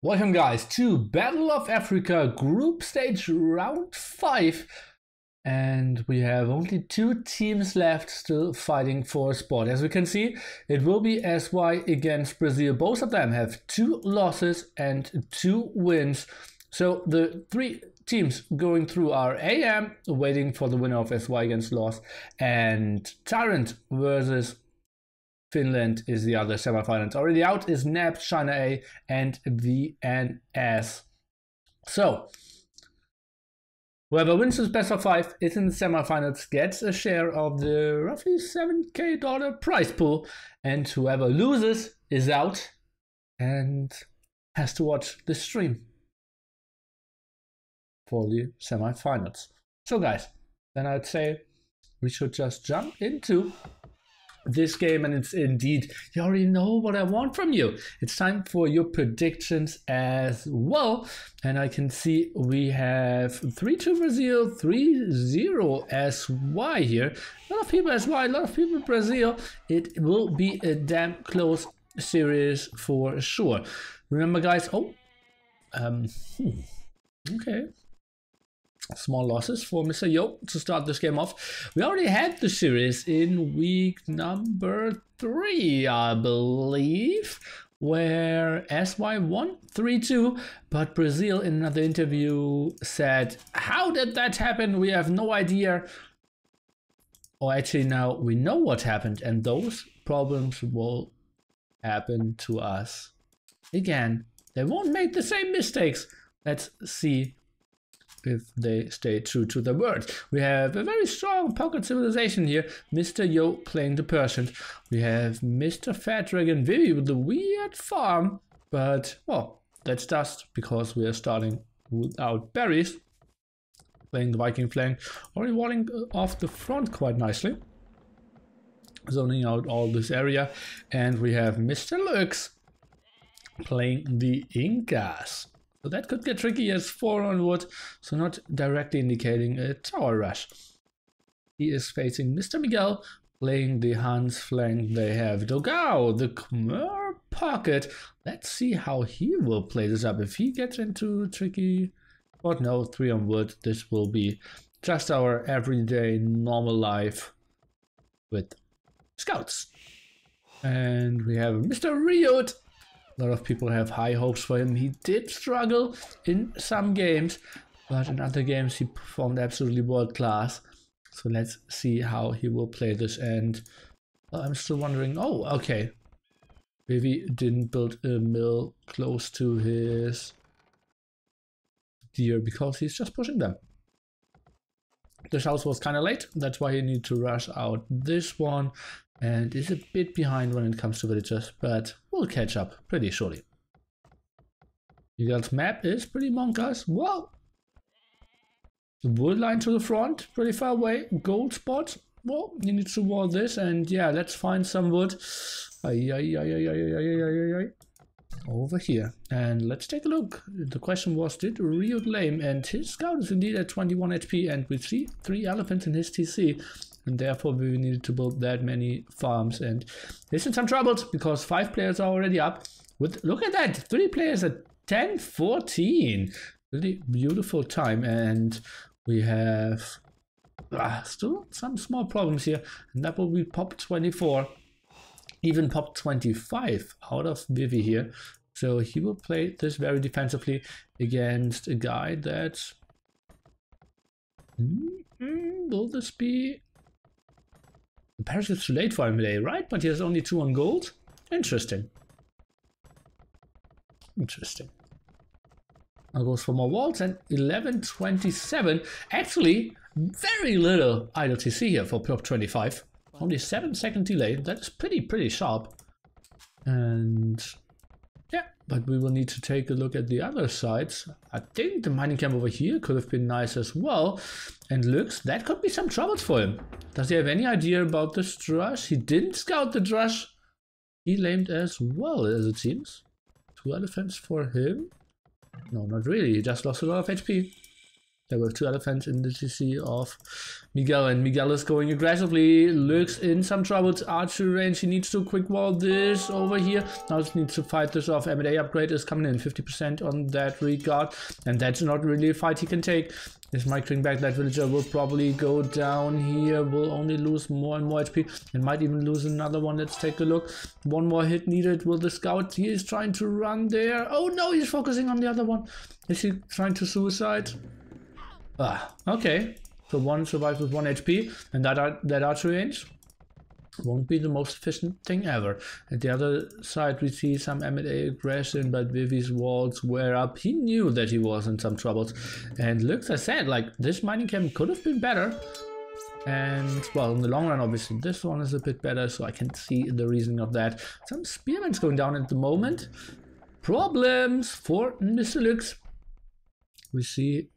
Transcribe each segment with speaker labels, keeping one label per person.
Speaker 1: Welcome guys to Battle of Africa Group Stage Round 5, and we have only 2 teams left still fighting for a spot. As we can see, it will be SY against Brazil. Both of them have 2 losses and 2 wins. So the 3 teams going through are AM, waiting for the winner of SY against Loss, and Tyrant versus Finland is the other semifinals. Already out is NAP, China A, and VNS. So, whoever wins this best of 5 is in the semifinals, gets a share of the roughly $7,000 prize pool, and whoever loses is out and has to watch the stream for the semifinals. So guys, then I'd say we should just jump into this game, and it's indeed, you already know what I want from you. It's time for your predictions as well, and I can see we have 3-2 Brazil, 3-0 SY here. A lot of people SY, a lot of people Brazil. It will be a damn close series for sure. Remember guys, okay. Small losses for Mr. Yo to start this game off. We already had the series in week number 3, I believe, where SY won 3-2, but Brazil in another interview said, how did that happen? We have no idea. Or actually now we know what happened, and those problems will happen to us again. They won't make the same mistakes. Let's see if they stay true to their word. We have a very strong pocket civilization here. Mr. Yo playing the Persian. We have Mr. Fat Dragon Vivi with the weird farm, but well, that's just because we are starting without berries. Playing the Viking flank, already walling off the front quite nicely, zoning out all this area, and we have Mr. Lux playing the Incas. So that could get tricky as 4 on wood, so not directly indicating a tower rush. He is facing Mr. Miguel, playing the Hans flank. They have Dogao, the Khmer pocket. Let's see how he will play this up. If he gets into tricky, but no, 3 on wood, this will be just our everyday normal life with scouts. And we have Mr. RiuT. A lot of people have high hopes for him. He did struggle in some games, but in other games he performed absolutely world class. So let's see how he will play this. And I'm still wondering, oh, okay. Vivi didn't build a mill close to his deer because he's just pushing them. This house was kind of late, that's why he needed to rush out this one, and is a bit behind when it comes to villagers, but we'll catch up pretty shortly. You guys' map is pretty monkas. Well, the wood line to the front, pretty far away. Gold spot. Well, you need to wall this, and yeah, let's find some wood. Over here, and let's take a look. The question was, did RiuT lame? And his scout is indeed at 21 HP, and we see 3 elephants in his TC, and therefore we needed to build that many farms. And he's in some troubles because 5 players are already up. With, look at that, 3 players at 10-14. Really beautiful time, and we have still some small problems here, and that will be pop 24. Even pop 25 out of Vivi here. So he will play this very defensively against a guy that... will this be... The Paris is too late for him today, right? But he has only 2 on gold? Interesting. Interesting. Now goes for more walls, and 11:27. Actually, very little idle TC here for pop 25. Only 7-second delay. That is pretty sharp. And yeah, but we will need to take a look at the other sides. I think the mining camp over here could have been nice as well. And looks, that could be some troubles for him. Does he have any idea about this drush? He didn't scout the drush. He lamed as well, as it seems. 2 elephants for him. No, not really. He just lost a lot of HP. There were 2 elephants in the GC of Miguel, and Miguel is going aggressively, looks in some trouble. Archer range, he needs to quick wall this over here. Now he needs to fight this off. M&A upgrade is coming in 50% on that regard, and that's not really a fight he can take. Is microing back, that villager will probably go down here, will only lose more and more HP, and might even lose another one. Let's take a look. One more hit needed. Will the scout, he is trying to run there. Oh no, he's focusing on the other one. Is he trying to suicide? Ah, okay. So one survived with 1 HP, and that archery range won't be the most efficient thing ever. At the other side, we see some M&A aggression, but Vivi's walls were up. He knew that he was in some troubles, and looks, I said, like this mining camp could have been better. And well, in the long run, obviously, this one is a bit better, so I can see the reasoning of that. Some spearmen's going down at the moment. Problems for Mr. Lux. We see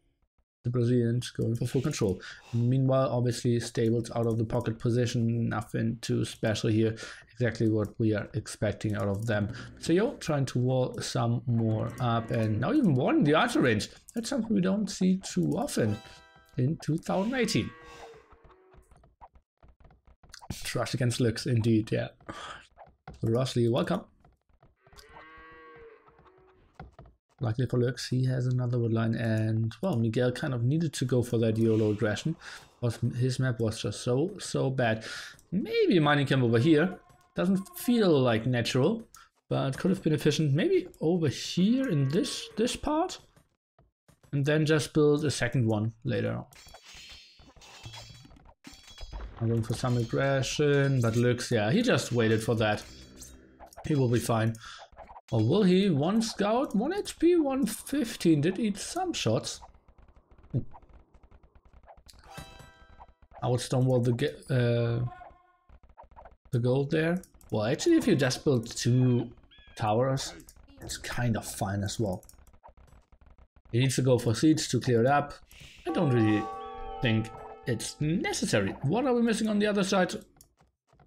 Speaker 1: the Brazilians going for full control. Meanwhile, obviously, Stables out of the pocket position, nothing too special here. Exactly what we are expecting out of them. So yo, trying to wall some more up, and now even more in the archer range. That's something we don't see too often in 2018. Rush against Lux, indeed, yeah. Rossley, welcome. Luckily for Lux, he has another woodline, and well, Miguel kind of needed to go for that YOLO aggression. His map was just so bad. Maybe a mining camp over here. Doesn't feel like natural, but could have been efficient. Maybe over here in this part, and then just build a second one later on. I'm going for some aggression, but Lux, yeah, he just waited for that. He will be fine. Or will he? 1 scout, 1 HP, 115. Did eat some shots. I would stonewall the gold there. Well, actually, if you just build 2 towers, it's kind of fine as well. He needs to go for siege to clear it up. I don't really think it's necessary. What are we missing on the other side?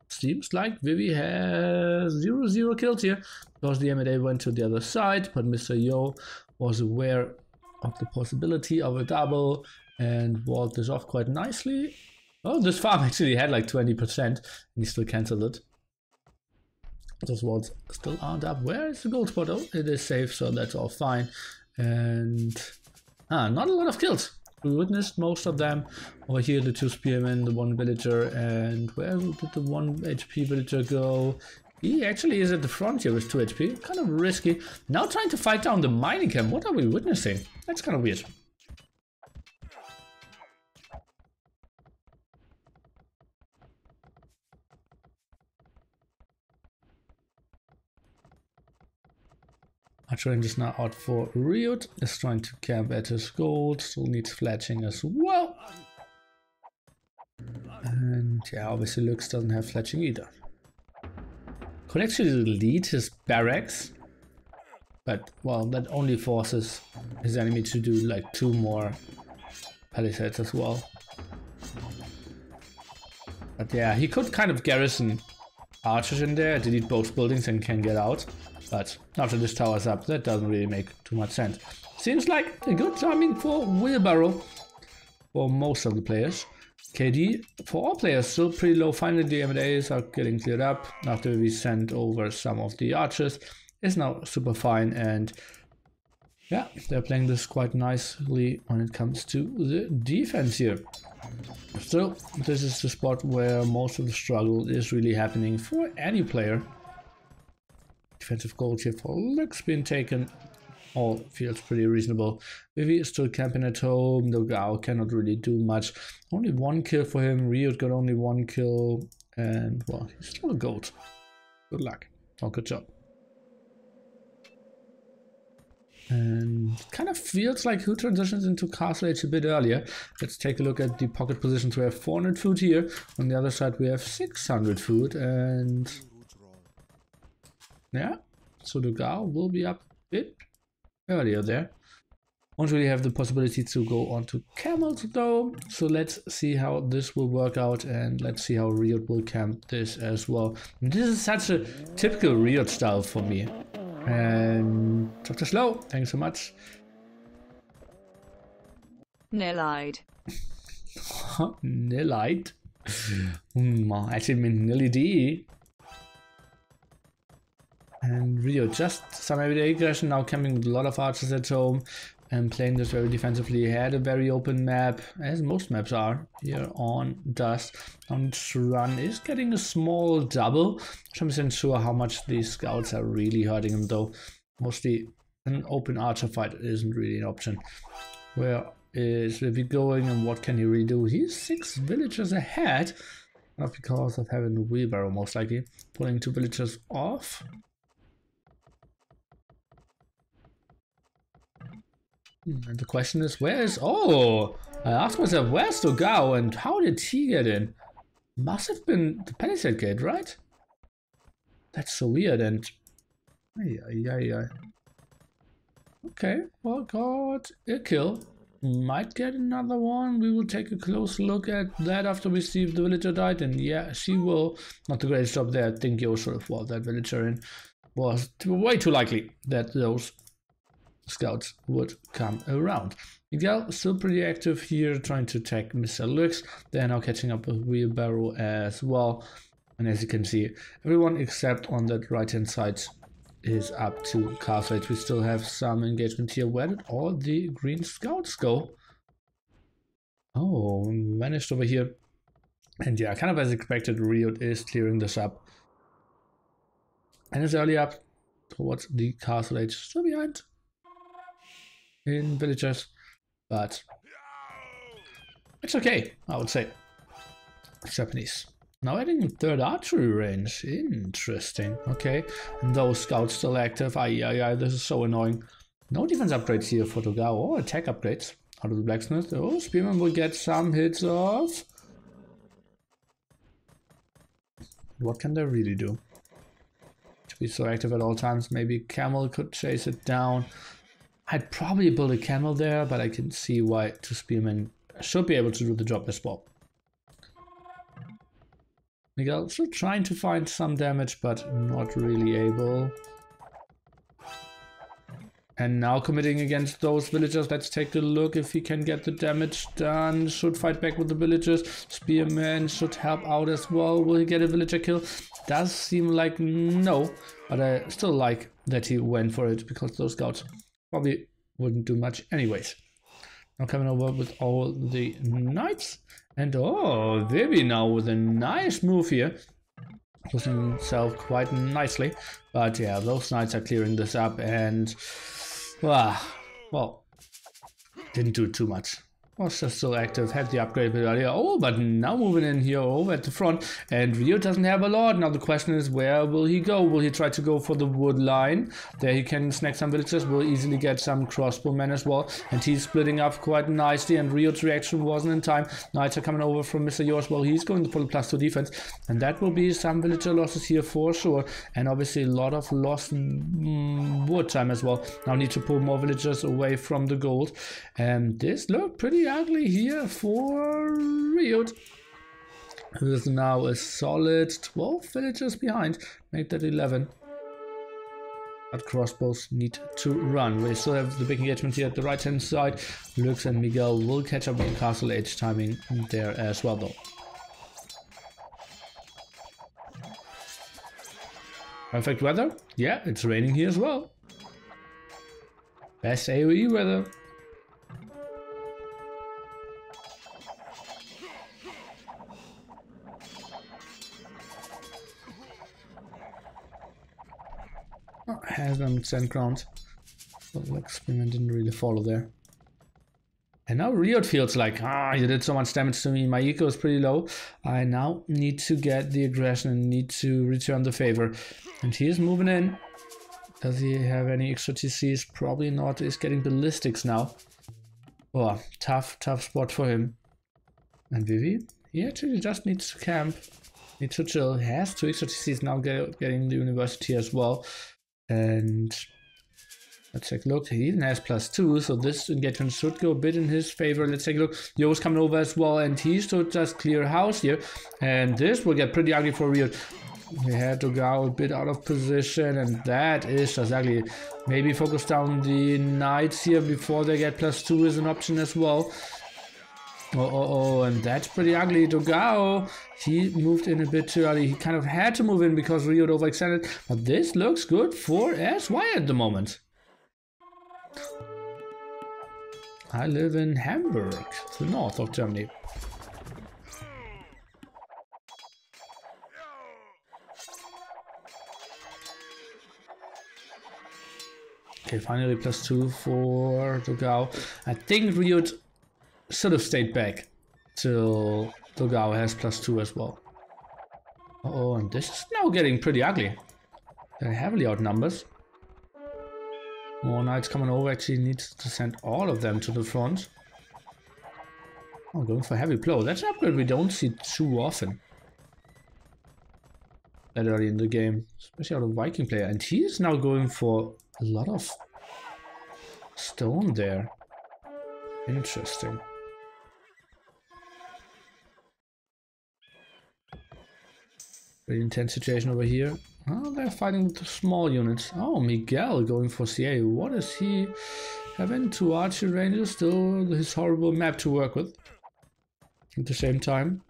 Speaker 1: Seems like Vivi has 0 kills here, because the M&A went to the other side, but Mr. Yo was aware of the possibility of a double and walled this off quite nicely. Oh, this farm actually had like 20% and he still cancelled it. Those walls still aren't up. Where is the gold spot? Oh, it is safe, so that's all fine. And not a lot of kills. We witnessed most of them. Over here, the 2 spearmen, the 1 villager, and where did the 1 HP villager go? He actually is at the front here with 2 HP. Kind of risky. Now trying to fight down the mining camp. What are we witnessing? That's kind of weird. Archer is now out for RiuT, is trying to camp at his gold, still needs fletching as well. And yeah, obviously Lux doesn't have fletching either. Could actually lead his barracks, but well, that only forces his enemy to do like 2 more palisades as well. But yeah, he could kind of garrison archers in there, delete both buildings and can get out. But after this tower's up, that doesn't really make too much sense. Seems like a good timing for Wheelbarrow for most of the players. KD for all players still pretty low. Finally, the M&As are getting cleared up after we sent over some of the archers. Is now super fine, and yeah, they're playing this quite nicely when it comes to the defense here. So this is the spot where most of the struggle is really happening for any player. Defensive gold here for Lux being taken. All feels pretty reasonable. Vivi is still camping at home. The DauT cannot really do much. Only 1 kill for him. RiuT got only 1 kill. And well, he's still a goat. Good luck. Oh, good job. And kind of feels like who transitions into Castle Age a bit earlier. Let's take a look at the pocket positions. We have 400 food here. On the other side, we have 600 food. And yeah, so the DauT will be up a bit earlier there. Won't really have the possibility to go onto camels though. So let's see how this will work out, and let's see how RiuT will camp this as well. And this is such a typical RiuT style for me. And Dr. Slow, thanks so much.
Speaker 2: Nil-eyed.
Speaker 1: Nil-eyed? Actually meant nilly-d. And RiuT, just some everyday aggression, now camping with a lot of archers at home and playing this very defensively. He had a very open map, as most maps are, here on Dust. On Run is getting a small double. I'm not sure how much these scouts are really hurting him though. Mostly an open archer fight isn't really an option. Where is Vivi going and what can he really do? He's 6 villagers ahead. Not because of having a wheelbarrow, most likely. Pulling 2 villagers off. And the question is, where is... Oh! I asked myself, where's TaToH and how did he get in? Must have been the Palisade Gate, right? That's so weird and... Yeah. Okay, well, got a kill. Might get another one. We will take a close look at that after we see if the villager died. And yeah, she will. Not the greatest job there. I think you should have brought that villager in. Was way too likely that those scouts would come around. Miguel still pretty active here, trying to attack Mr. Lux. They're now catching up with Wheelbarrow as well. And as you can see, everyone except on that right hand side is up to castle age. We still have some engagement here. Where did all the green scouts go? Oh, vanished over here. And yeah, kind of as expected, RiuT is clearing this up. And it's early up towards the castle age. Still behind in villagers, but it's okay, I would say. Japanese. Now adding a 3rd archery range. Interesting. Okay. And those scouts still active. This is so annoying. No defense upgrades here for TaToH or attack upgrades out of the blacksmith. Oh, Spearman will get some hits off. What can they really do? To be so active at all times. Maybe Camel could chase it down. I'd probably build a Camel there, but I can see why 2 Spearmen should be able to do the job as well. Miguel still trying to find some damage, but not really able. And now committing against those villagers. Let's take a look if he can get the damage done. Should fight back with the villagers. Spearman should help out as well. Will he get a villager kill? Does seem like no, but I still like that he went for it because those scouts probably wouldn't do much anyways. Now coming over with all the knights. And oh, Vivi now with a nice move here. Pushing himself quite nicely. But yeah, those knights are clearing this up and... well, didn't do too much. Was just still active, had the upgrade a bit earlier. Oh, but now moving in here over at the front. And RiuT doesn't have a lot. Now the question is, where will he go? Will he try to go for the wood line? There he can snack some villagers. Will easily get some crossbowmen as well. And he's splitting up quite nicely. And RiuT's reaction wasn't in time. Knights are coming over from Mr. Yours. Well, he's going for the +2 defense. And that will be some villager losses here for sure. And obviously a lot of lost wood time as well. Now need to pull more villagers away from the gold. And this looked pretty ugly here for RiuT, who is now a solid 12 villagers behind, make that 11. But crossbows need to run. We still have the big engagement here at the right hand side. Lux and Miguel will catch up with castle age timing there as well though. Perfect weather? Yeah, it's raining here as well. Best AoE weather. Has them sand ground. But like Spearman didn't really follow there. And now RiuT feels like, you did so much damage to me, my eco is pretty low. I now need to get the aggression and need to return the favor. And he is moving in. Does he have any extra TCs? Probably not. He's getting ballistics now. Oh, tough spot for him. And Vivi? He actually just needs to camp. Needs to chill. He has 2 extra TCs now getting the university as well. And let's take a look. He even has +2, so this engagement should go a bit in his favor. Let's take a look. Yo's coming over as well, and he should just clear house here. And this will get pretty ugly for RiuT. We had to go a bit out of position, and that is just ugly. Maybe focus down the knights here before they get +2 is an option as well. And that's pretty ugly. DauT, he moved in a bit too early. He kind of had to move in because RiuT overextended. But this looks good for SY at the moment. I live in Hamburg, the north of Germany. Okay, finally +2 for DauT. I think RiuT should have stayed back till DauT has +2 as well. And this is now getting pretty ugly. They're heavily outnumbered. More knights coming over. Actually needs to send all of them to the front. Going for heavy blow. That's an upgrade we don't see too often that early in the game, especially out of Viking player. And he is now going for a lot of stone there. Interesting. Very intense situation over here. Oh, they're fighting with the small units. Oh, Miguel going for CA. What does he have into archery ranges? Still his horrible map to work with. At the same time,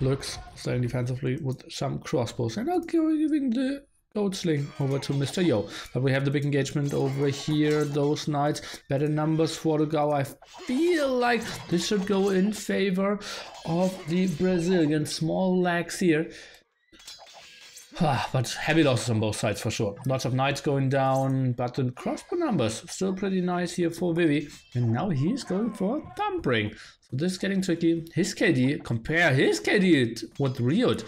Speaker 1: looks staying defensively with some crossbows. And now giving the goat sling over to Mr. Yo. But we have the big engagement over here. Those knights, better numbers for the DauT. I feel like this should go in favor of the Brazilian. Small lags here. But heavy losses on both sides for sure. Lots of knights going down, but the crossbow numbers still pretty nice here for Vivi. And now he's going for thumping. So this is getting tricky. His KD, compare his KD with RiuT.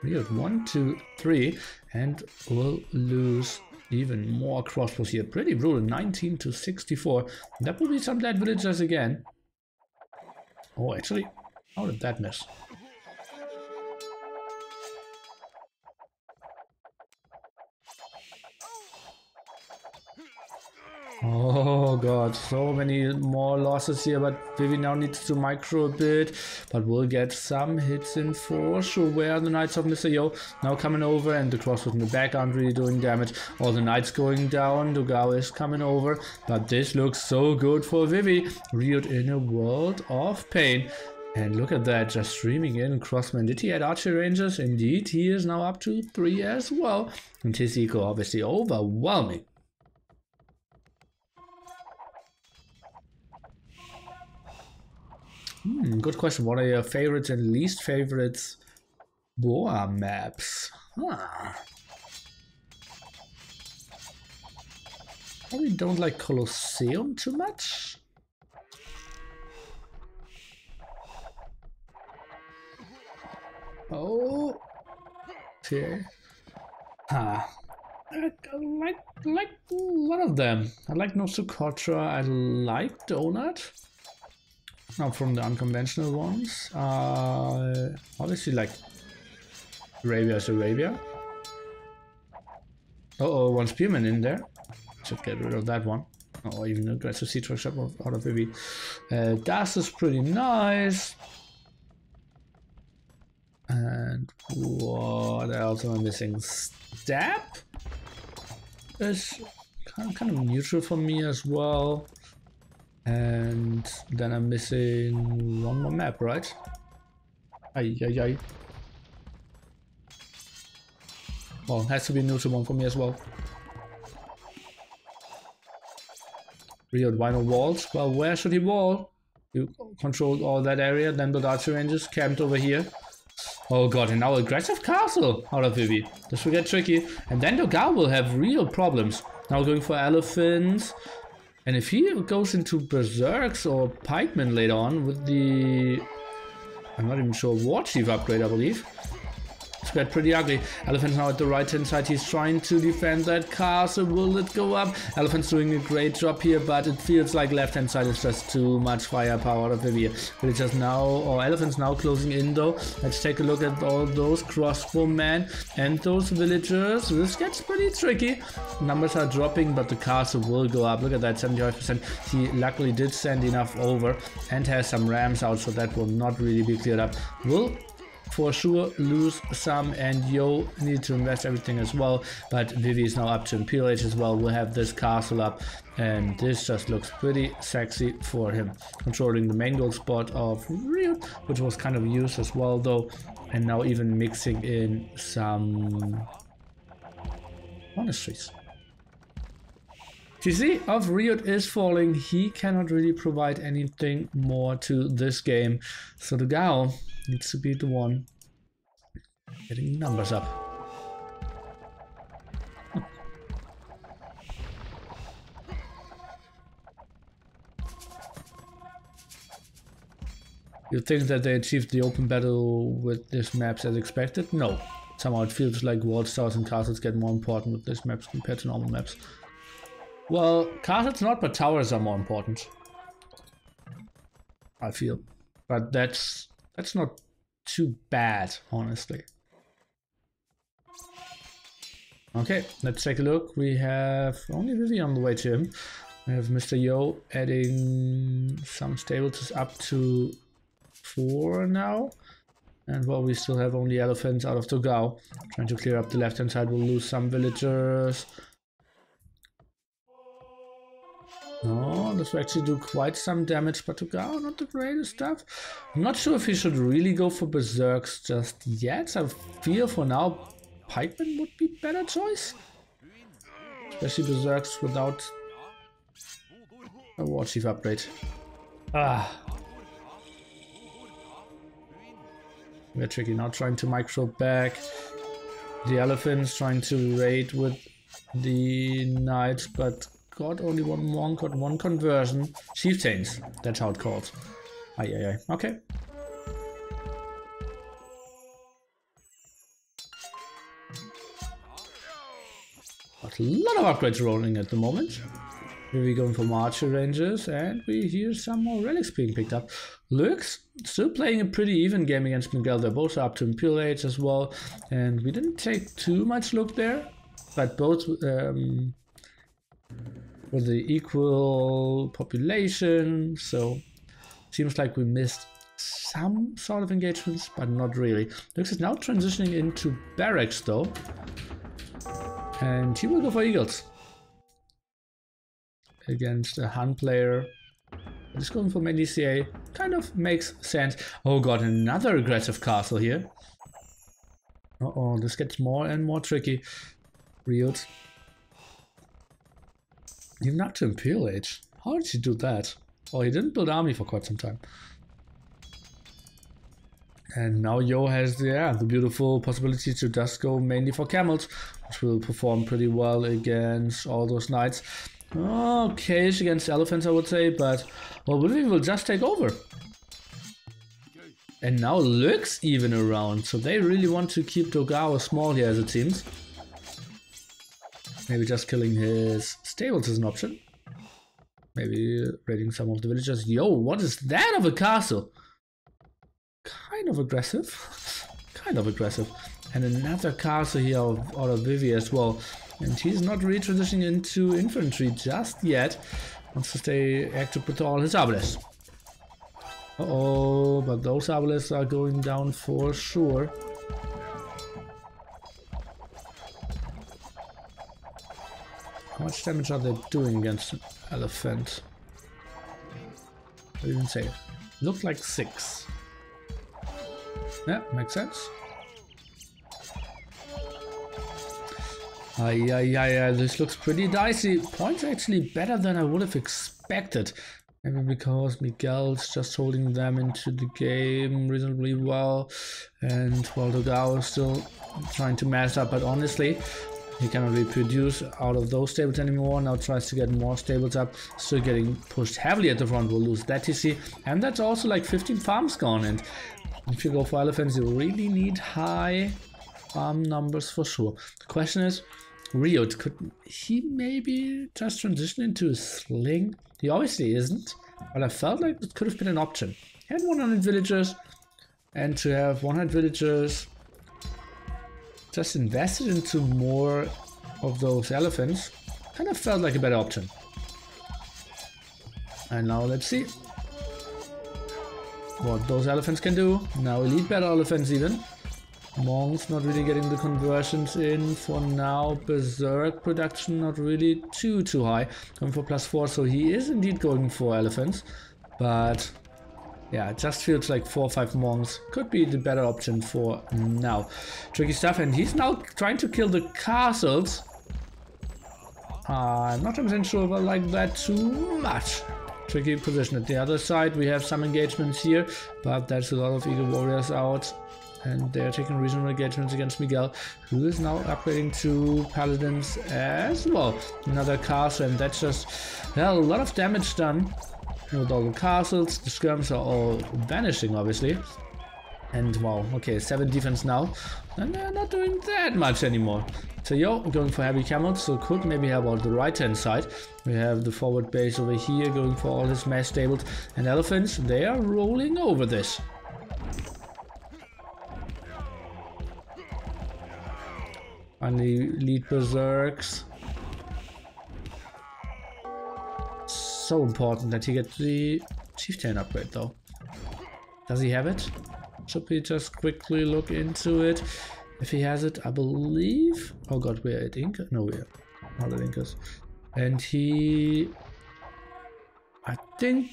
Speaker 1: RiuT 1, 2, 3, and will lose even more crossbows here. Pretty brutal, 19 to 64. That will be some dead villagers again. Oh, actually, how did that miss? Oh god, so many more losses here, but Vivi now needs to micro a bit, but we'll get some hits in for sure. Where are the Knights of Mr. Yo now coming over, and the crossbows in the back aren't really doing damage. All the Knights going down, DauT is coming over, but this looks so good for Vivi. RiuT in a world of pain. And look at that, just streaming in Crossman. Did he add archery ranges? Indeed, he is now up to 3 as well. And his eco obviously overwhelming. Good question. What are your favorites and least favorites BoA maps? Probably don't like Colosseum too much. Oh, okay. I like a lot of them. I like Nosukotra. I like Donut. Not from the unconventional ones. Obviously, like Arabia is Arabia. One spearman in there. Should get rid of that one. Or even aggressive sea truck shot out of Vivi. Das is pretty nice. And what else am I missing? Stab is kind of neutral for me as well. And then I'm missing one more map, right? Ay. Well, it has to be a neutral one for me as well. RiuT, why no walls? Well, where should he wall? You controlled all that area, then build archery ranges, camped over here. Oh god, and now aggressive castle out of Vivi. This will get tricky. And then DauT will have real problems. Now going for elephants. And if he goes into berserks or pikemen later on with the, I'm not even sure, war chief upgrade, I believe. It's got pretty ugly. Elephant's now at the right hand side. He's trying to defend that castle. Will it go up? Elephant's doing a great job here, but it feels like left hand side is just too much firepower out of Vivi. Villagers now, or elephants now closing in though. Let's take a look at all those crossbowmen and those villagers. This gets pretty tricky. Numbers are dropping, but the castle will go up. Look at that, 75%. He luckily did send enough over and has some rams out, so that will not really be cleared up. Will for sure lose some, and Yo need to invest everything as well, but Vivi is now up to Imperial Age as well. We'll have this castle up, and this just looks pretty sexy for him. Controlling the main gold spot of RiuT, which was kind of used as well though, and now even mixing in some monasteries. GC of RiuT is falling. He cannot really provide anything more to this game, so the DAO needs to be the one getting numbers up. You think that they achieved the open battle with this maps as expected? No. Somehow it feels like walled towers and castles get more important with this maps compared to normal maps. Well, castles not, but towers are more important, I feel. But that's not too bad, honestly. Okay, let's take a look. We have only Vivi on the way to him. We have Mr. Yo adding some stables up to 4 now. And while we still have only elephants out of the DAO, trying to clear up the left hand side, we'll lose some villagers. Oh, this will actually do quite some damage, but to DauT, not the greatest stuff. I'm not sure if he should really go for berserks just yet. I feel for now pikemen would be better choice. Especially berserks without a war chief upgrade. We're tricky now, trying to micro back the elephants, trying to raid with the knights, but got only one monk, got one conversion. Chieftains, that's how it called. Aye. Okay. Got a lot of upgrades rolling at the moment. We're going for marcher ranges, and we hear some more relics being picked up. Lux still playing a pretty even game against Miguel. They're both up to Imperial Age as well, and we didn't take too much look there, but both with the equal population, so seems like we missed some sort of engagements, but not really. Lux is now transitioning into barracks though, and he will go for eagles against a Hun player. Just going for mainly CA kind of makes sense. Oh god, another aggressive castle here. Uh-oh, this gets more and more tricky. RiuT. Even up to Imperial Age. How did he do that? Oh, he didn't build army for quite some time. And now Yo has the beautiful possibility to just go mainly for camels, which will perform pretty well against all those knights. Okay, against elephants I would say, but well, we will just take over. And now Lux even around, so they really want to keep Togawa small here as it seems. Maybe just killing his stables is an option. Maybe raiding some of the villagers. Yo, what is that of a castle? Kind of aggressive. Kind of aggressive. And another castle here out of Vivi as well. And he's not really transitioning into infantry just yet. Wants to stay active with all his arbalest. Uh-oh, but those arbalests are going down for sure. How much damage are they doing against an elephant? I didn't say. Looked like 6. Yeah, makes sense. This looks pretty dicey. Points are actually better than I would have expected. Maybe because Miguel's just holding them into the game reasonably well, and while Togawa is still trying to mash up, but honestly, he cannot really produce out of those stables anymore. Now tries to get more stables up, still getting pushed heavily at the front. We'll lose that TC, and that's also like 15 farms gone, and if you go for elephants, you really need high farm numbers for sure. The question is, RiuT, could he maybe just transition into a sling? He obviously isn't, but I felt like it could have been an option. He had 100 villagers, and to have 100 villagers just invested into more of those elephants kind of felt like a better option. And now let's see. what those elephants can do. Now elite battle elephants even. Monks not really getting the conversions in for now. Berserk production not really too high. Going for +4, so he is indeed going for elephants. But yeah, it just feels like 4 or 5 monks could be the better option for now. Tricky stuff, and he's now trying to kill the castles. I'm not 100% sure if I like that too much. Tricky position. At the other side we have some engagements here, but there's a lot of Eagle Warriors out. And they're taking reasonable engagements against Miguel, who is now upgrading to Paladins as well. Another castle, and that's just, well, a lot of damage done with all the castles. The skirms are all vanishing, obviously. And wow, okay, 7 defense now. And they're not doing that much anymore. So yo, going for heavy camels, so could maybe have on the right hand side. We have the forward base over here, going for all his mass stables. And elephants, they are rolling over this. Finally, lead berserks. So important that he gets the chieftain upgrade though. Does he have it? Should we just quickly look into it? If he has it, I believe. Oh god, we're at Inca? No, we're not at Incas. And he, I think,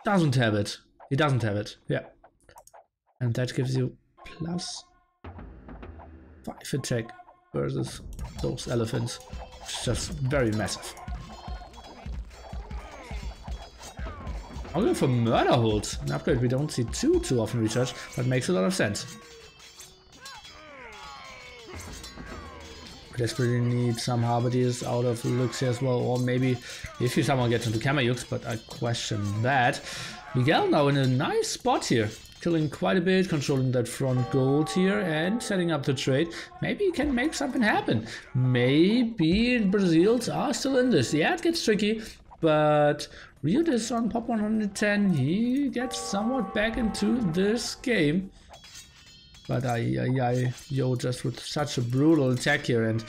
Speaker 1: doesn't have it. He doesn't have it, yeah. And that gives you +5 attack versus those elephants. It's just very massive. I'll go for murder hold, an upgrade we don't see too often researched, but makes a lot of sense. We desperately need some Halberdiers out of Lux as well, or maybe if you somehow get into Kamayuks, but I question that. Miguel now in a nice spot here. Killing quite a bit, controlling that front gold here and setting up the trade. Maybe he can make something happen. Maybe Brazils are still in this. Yeah, it gets tricky, but RiuT is on pop 110. He gets somewhat back into this game. But yo, just with such a brutal attack here, and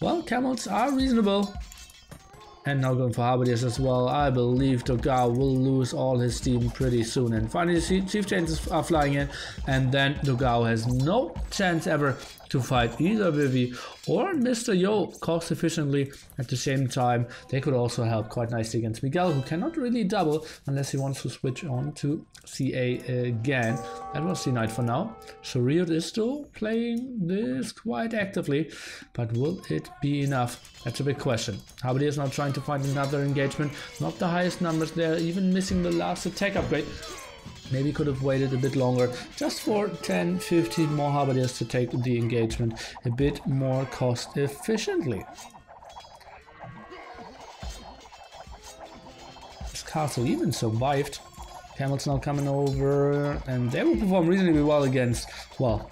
Speaker 1: well, camels are reasonable. And now going for Halberdiers as well. I believe DauT will lose all his steam pretty soon. And finally, chieftains are flying in. And then DauT has no chance ever to fight either Vivi or Mr. Yo cost efficiently at the same time. They could also help quite nicely against Miguel, who cannot really double unless he wants to switch on to CA again. That was the night for now. So RiuT is still playing this quite actively, but will it be enough? That's a big question. Halberdier is now trying to find another engagement. Not the highest numbers there, even missing the last attack upgrade. Maybe could have waited a bit longer, just for 10, 15 more Halberdiers to take the engagement a bit more cost efficiently. This castle even survived. Camels now coming over, and they will perform reasonably well against, well,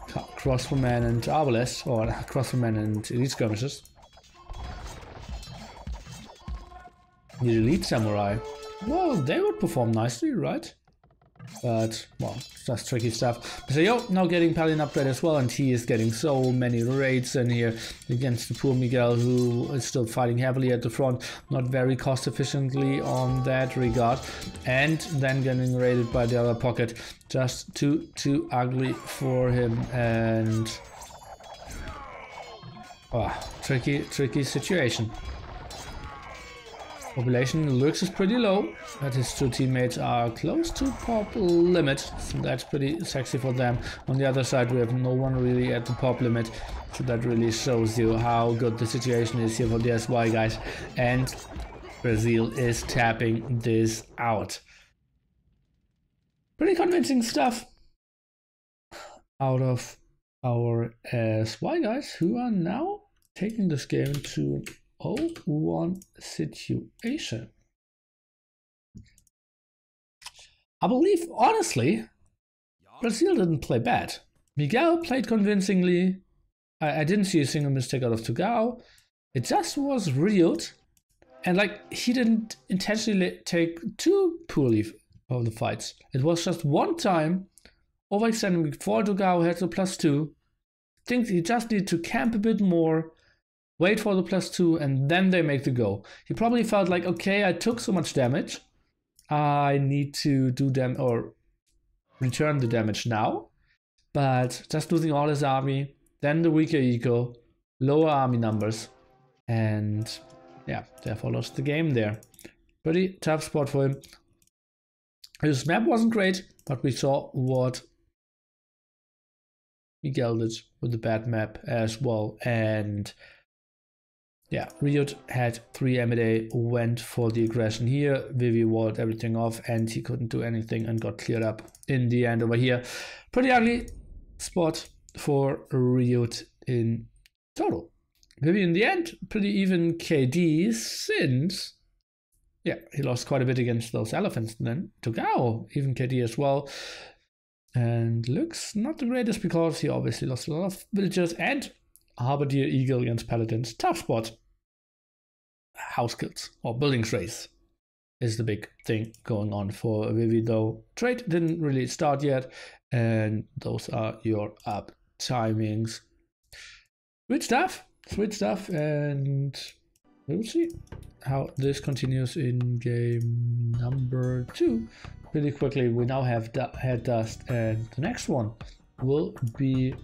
Speaker 1: Crossbowmen and Arbalists, or Crossbowmen and Elite Skirmishers. The Elite Samurai, well, they would perform nicely, right? But, well, just tricky stuff. So yo, now getting Paladin upgrade as well, and he is getting so many raids in here against the poor Miguel, who is still fighting heavily at the front, not very cost efficiently on that regard, and then getting raided by the other pocket. Just too ugly for him, and tricky situation. Population looks is pretty low, but his 2 teammates are close to pop limit, so that's pretty sexy for them. On the other side, we have no one really at the pop limit, so that really shows you how good the situation is here for the SY guys. And Brazil is tapping this out. Pretty convincing stuff out of our SY guys, who are now taking this game to 0-1 situation. I believe, honestly, Brazil didn't play bad. Miguel played convincingly. I didn't see a single mistake out of DauT. It just was RiuT, and like, he didn't intentionally take too poorly of the fights. It was just one time overextending before DauT had the +2. I think he just needed to camp a bit more, wait for the +2, and then they make the go. He probably felt like, okay, I took so much damage, I need to do them, or return the damage now, but just losing all his army, then the weaker eco, lower army numbers, and yeah, therefore lost the game there. Pretty tough spot for him. His map wasn't great, but we saw what Miguel did with the bad map as well. And yeah, RiuT had 3 MD, went for the aggression here. Vivi walled everything off and he couldn't do anything and got cleared up in the end over here. Pretty ugly spot for RiuT in total. Vivi in the end, pretty even KD since, yeah, he lost quite a bit against those elephants. And then TaToH, even KD as well. And looks not the greatest because he obviously lost a lot of villagers. And Halberdier Eagle against Paladins. Tough spot. House kills or buildings race is the big thing going on for Vivi, though. Trade didn't really start yet. And those are your up timings. Sweet stuff. And we'll see how this continues in game number 2. Really quickly, we now have Head Dust, and the next one will be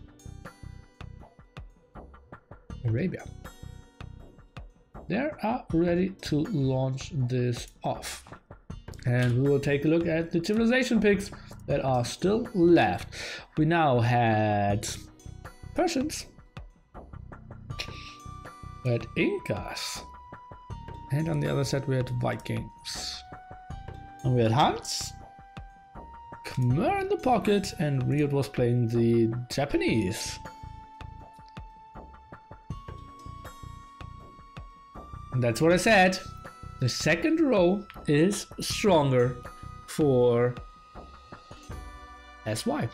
Speaker 1: Arabia. They are ready to launch this off. And we will take a look at the civilization picks that are still left. We now had Persians, we had Incas, and on the other side we had Vikings. And we had Huns, Khmer in the pocket, and RiuT was playing the Japanese. And that's what I said. The second row is stronger for SY.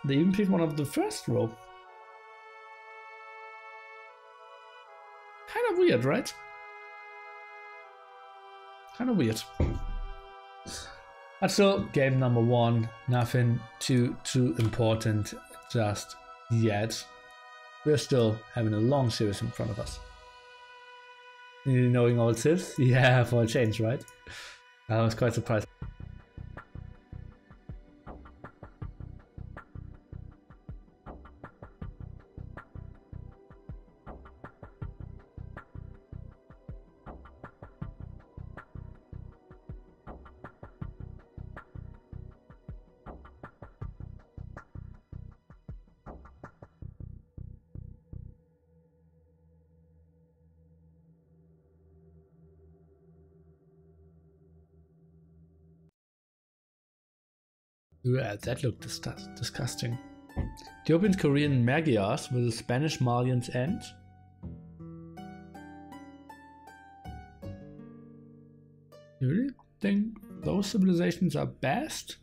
Speaker 1: They even picked one of the first row. Kind of weird, right? Kind of weird. But still, game number 1, nothing too important just yet. We're still having a long series in front of us. You knowing all civs? Yeah, for a change, right? I was quite surprised. Yeah, that looked disgusting. Ethiopian Korean Magyars with the Spanish Malians end. You really think those civilizations are best?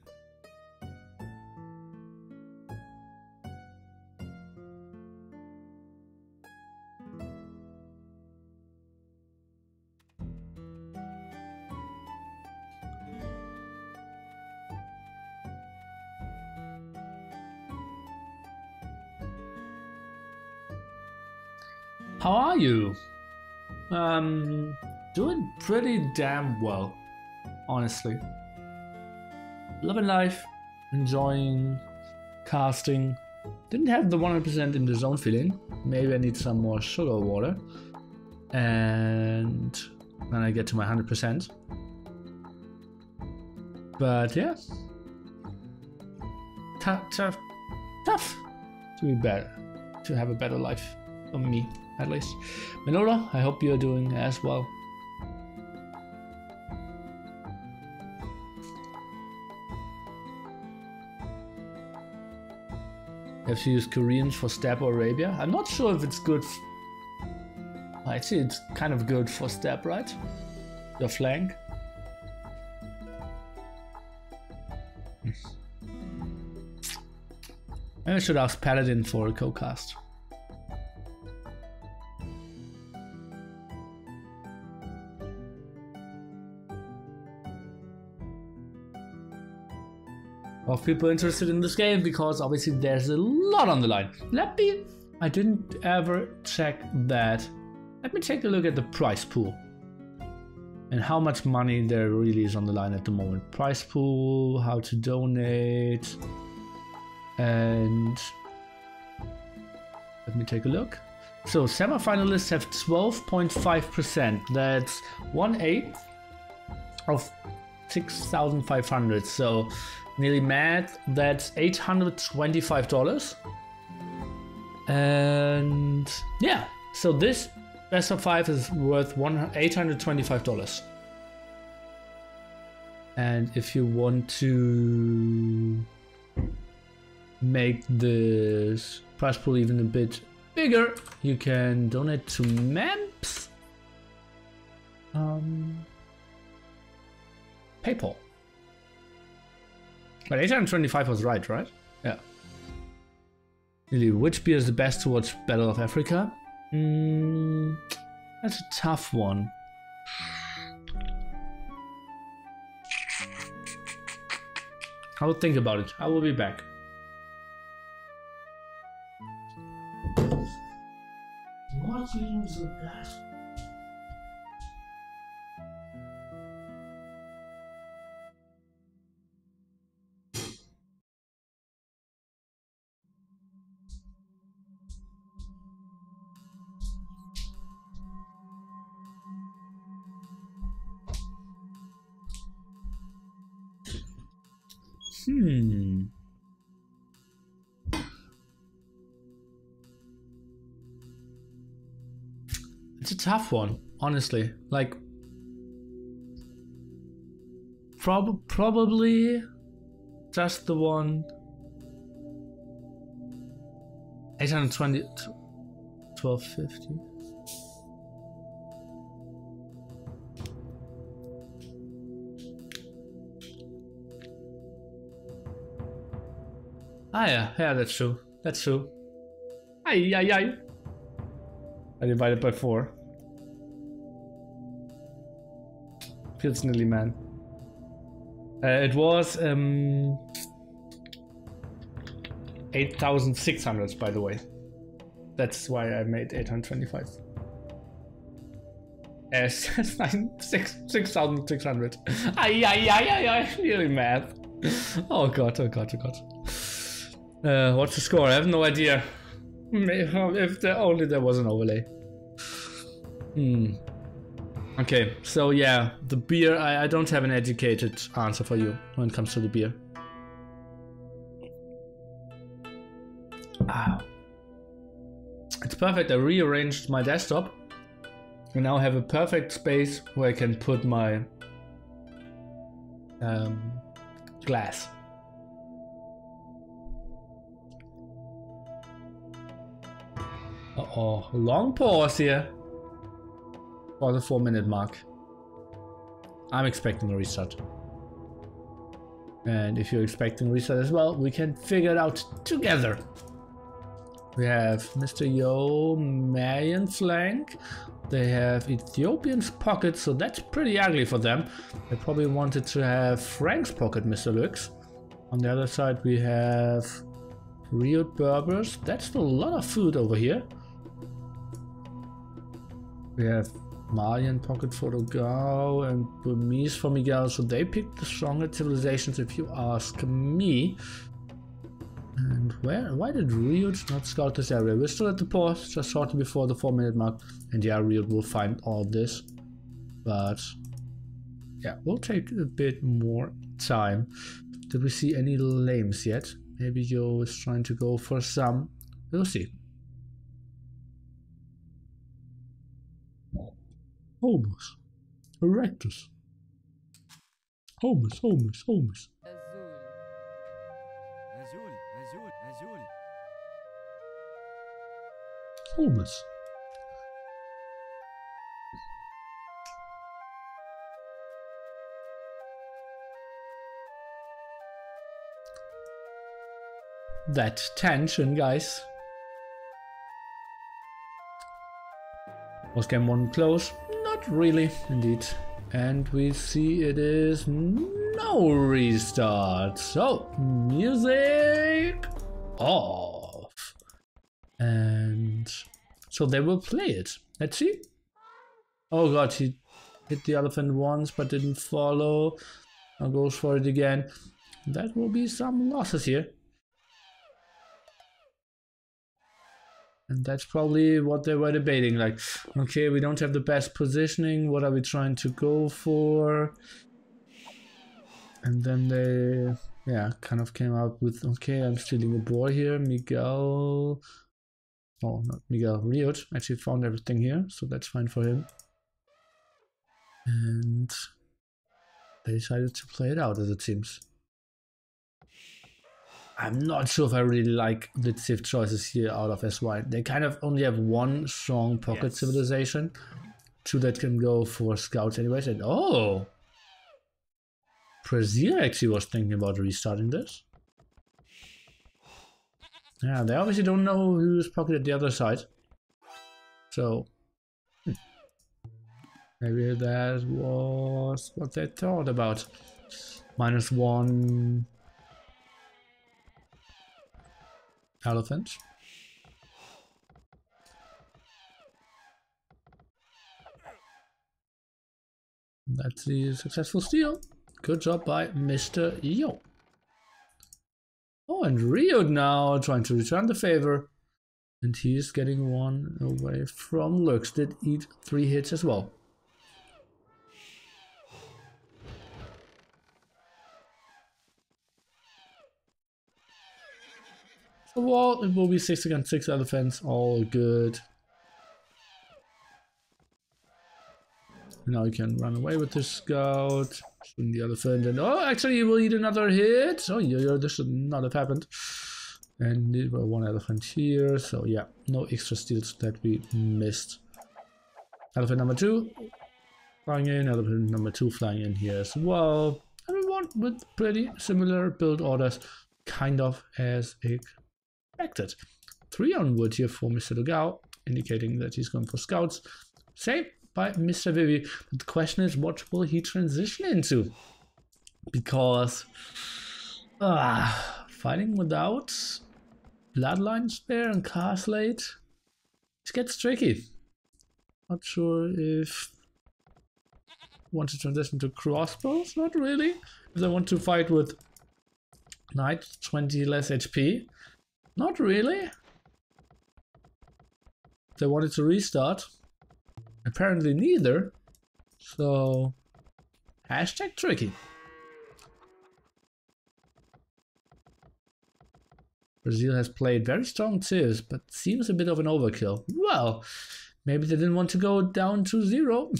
Speaker 1: How are you? Doing pretty damn well, honestly. Loving life, enjoying casting. Didn't have the 100% in the zone feeling. Maybe I need some more sugar water. And when I get to my 100%. But yeah. Tough to be better, to have a better life. For me, at least. Manola, I hope you're doing as well. Have you used Koreans for Steppe or Arabia? I'm not sure if it's good. Actually, it's kind of good for Steppe, right? Your flank. Maybe I should ask Paladin for a co-cast. Of people interested in this game because obviously there's a lot on the line. I didn't ever check that. Let me take a look at the prize pool. and how much money there really is on the line at the moment. Price pool, how to donate, and let me take a look. So semifinalists have 12.5%. That's 1/8 of 6,500. So nearly mad. That's $825. And yeah, so this best of 5 is worth $825. And if you want to make this prize pool even a bit bigger, you can donate to MEMP's PayPal. But 825 was right? Yeah. Really, which beer is the best to watch Battle of Africa? That's a tough one. I will think about it. I will be back. What is the best? It's a tough one, honestly. Like, probably just the one 820, 1250. Ah yeah, that's true. That's true. Ay. I divided by 4. Feels nearly man. It was 8,600, by the way. That's why I made 825. 6,600. Ay, really mad. Oh god. What's the score? I have no idea. If only there was an overlay. Okay, so yeah, the beer, I don't have an educated answer for you when it comes to the beer. It's perfect. I rearranged my desktop and now have a perfect space where I can put my glass. Uh-oh, long pause here for the 4-minute mark. I'm expecting a restart. And if you're expecting a restart as well, we can figure it out together. We have Mr. Yo, Malian flank. They have Ethiopian's pocket, so that's pretty ugly for them. They probably wanted to have Frank's pocket, Mr. Lux. On the other side, we have RiuT Berbers. That's a lot of food over here. We have Malian pocket for Gao and Burmese for Miguel, so they picked the stronger civilizations if you ask me. And why did RiuT not scout this area? We're still at the pause, just shortly before the 4-minute mark, and yeah, RiuT will find all this. But yeah, we'll take a bit more time. Did we see any lames yet? Maybe Yo is trying to go for some. We'll see. Homus. Erectus. Homus. Homus. That tension, guys. Was game 1 close? Not really, indeed. And we see it is no restart. So, music off. And so they will play it. Let's see. Oh god, he Hit the elephant once, but didn't follow. Now goes for it again. That will be some losses here. And that's probably what they were debating. Like, okay, we don't have the best positioning. What are we trying to go for? And then they, yeah, kind of came up with, okay, I'm stealing a boar here. Miguel, oh, not Miguel, RiuT actually found everything here, so that's fine for him. And they decided to play it out, as it seems. I'm not sure if I really like the Civ choices here out of SY. They kind of only have one strong pocket civilization. Two that can go for scouts anyways. And oh! Brazil actually was thinking about restarting this. Yeah, they obviously don't know who's pocketed the other side. So, maybe that was what they thought about. -1 elephant. That's the successful steal. Good job by Mr. Yo. Oh, and RiuT now trying to return the favor. And he's getting one away from Lux. Did eat 3 hits as well. So well, it will be 6 against 6 elephants. All good. Now you can run away with the scout, swing the elephant, and oh, actually, he will eat another hit. Oh, yeah, this should not have happened. And there were 1 elephant here, so yeah, no extra steals that we missed. Elephant number 2 flying in, elephant number 2 flying in here as well. Everyone with pretty similar build orders, kind of as expected. 3 on wood here for Mr. Dogao, indicating that he's going for scouts. Same by Mr. Vivi. But the question is, what will he transition into? Because fighting without bloodlines there and Carslate, it gets tricky. Not sure if I want to transition to crossbows, not really. If I want to fight with knight, 20 less HP, not really. If they wanted to restart, apparently neither, so hashtag tricky. Brazil has played very strong tiers, but seems a bit of an overkill. Well, maybe they didn't want to go down to 0.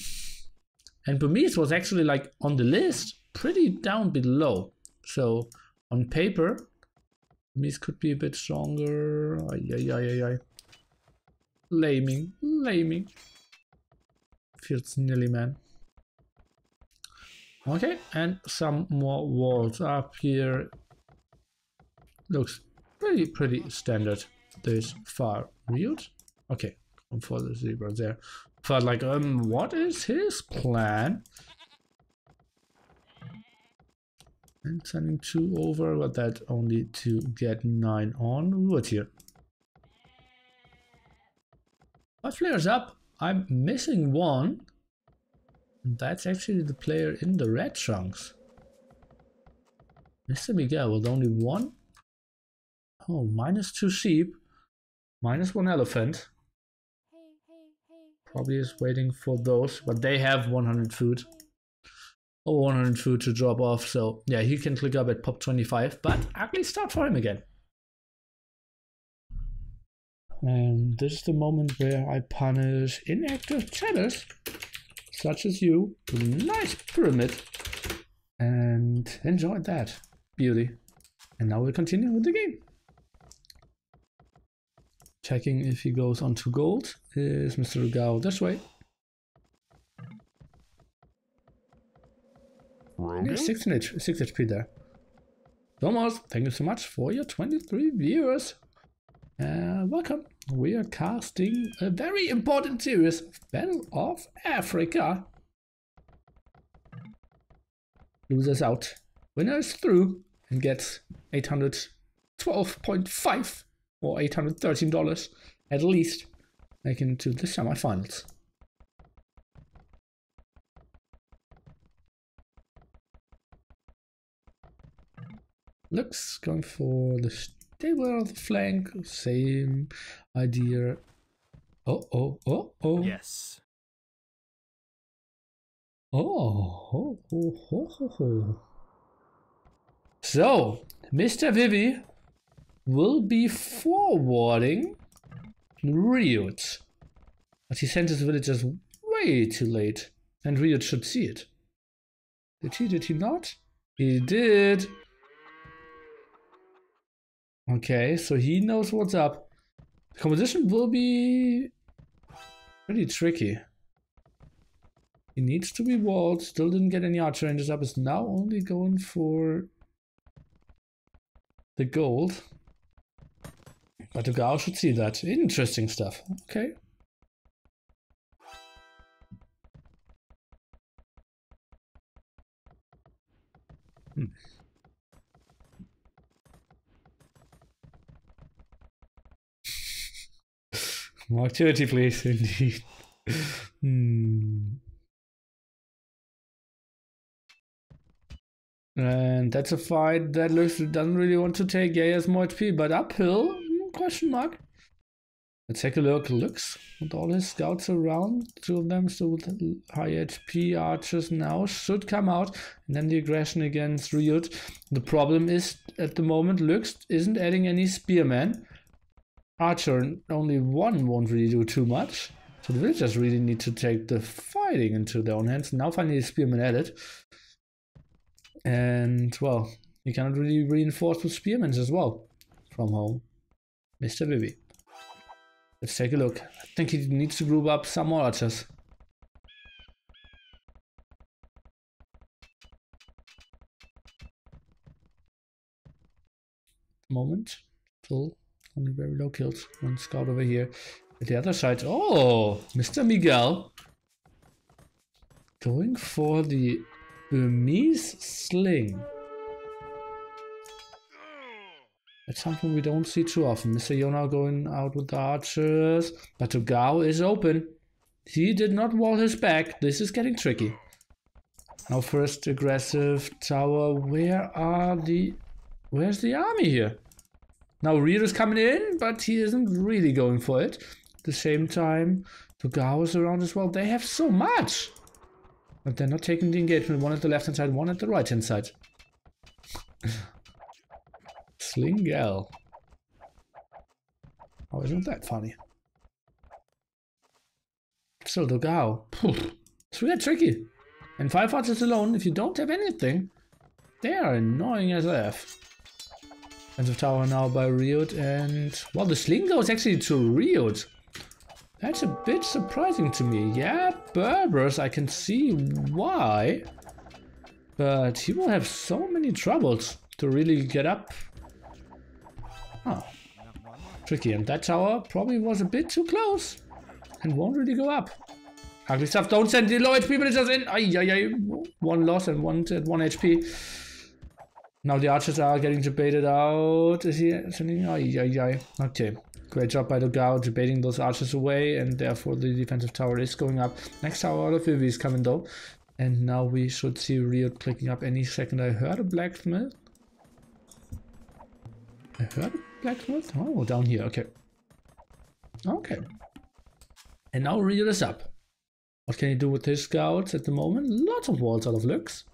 Speaker 1: And Burmese was actually like on the list, pretty down below. So on paper, Burmese could be a bit stronger. Laming. Feels nearly man. Okay, and some more walls up here. Looks pretty standard this far. RiuT? Okay, going for the zebra there. Felt like, what is his plan? And sending 2 over, but that only to get 9 on wood here. 5 flares up. I'm missing 1. And that's actually the player in the red trunks. Mr. Miguel with only 1. Oh, -2 sheep. -1 elephant. Probably is waiting for those, but they have 100 food. Or 100 food to drop off, so yeah, he can click up at pop 25, but ugly start for him again. And this is the moment where I punish inactive chatters, such as you, with a nice pyramid, and enjoy that beauty. And now we'll continue with the game. Checking if he goes on to gold is Mr. Gao this way. Yeah, 6 HP there. Thomas, thank you so much for your 23 viewers. Welcome. We are casting a very important series, Battle of Africa. Losers out. Winner is through and gets $812.5 or $813 at least, making it to the semifinals. Looks going for the stable of the flank. Same idea. Oh.
Speaker 2: Yes.
Speaker 1: Oh. So, Mr. Vivi will be forwarding RiuT. But he sent his villagers way too late. And RiuT should see it. Did he not? He did. Okay, so he knows what's up. The composition will be pretty tricky. He needs to be walled. Still didn't get any archer ranges up. Is now only going for the gold. But the DauT should see that. Interesting stuff. Okay. More activity, please. Indeed. And that's a fight that looks doesn't really want to take. Yeah, he has more HP, but uphill? Question mark. Let's take a look. Looks with all his scouts around. Two of them still with high HP archers now should come out. And then the aggression against RiuT. The problem is at the moment Lux isn't adding any spearmen. Archer only one won't really do too much. So the villagers really need to take the fighting into their own hands. Now finally the spearmen added. And well, you cannot really reinforce with spearmen as well from home. Mr. Vivi. Let's take a look. I think he needs to group up some more archers. Moment. Still only very low kills. One scout over here. At the other side. Oh, Mr. Miguel. Going for the Burmese sling. That's something we don't see too often. Mr. Yona going out with the archers. But TaToH is open. He did not wall his back. This is getting tricky. Now first aggressive tower. Where's the army here? Now RiuT is coming in, but he isn't really going for it. At the same time, TaToH is around as well. They have so much. But they're not taking the engagement. One at the left hand side, one at the right hand side. Slingel. Oh, isn't that funny? Still TaToH. It's really tricky. And 5 archers alone, if you don't have anything, they are annoying as F. Defensive tower now by RiuT, and well, the sling goes actually to RiuT. That's a bit surprising to me. Yeah, Berbers, I can see why. But he will have so many troubles to really get up. Oh, tricky. And that tower probably was a bit too close and won't really go up. Ugly stuff. Don't send the low HP villagers in. Ay. One loss and one at 1 HP. Now the archers are getting debated out. Is he sending? Ay. Okay. Great job by TaToH debating those archers away, and therefore the defensive tower is going up. Next tower out of Vivi is coming though. And now we should see RiuT clicking up any second. I heard a blacksmith. Oh, down here. Okay. And now RiuT is up. What can he do with his scouts at the moment? Lots of walls out of Lux.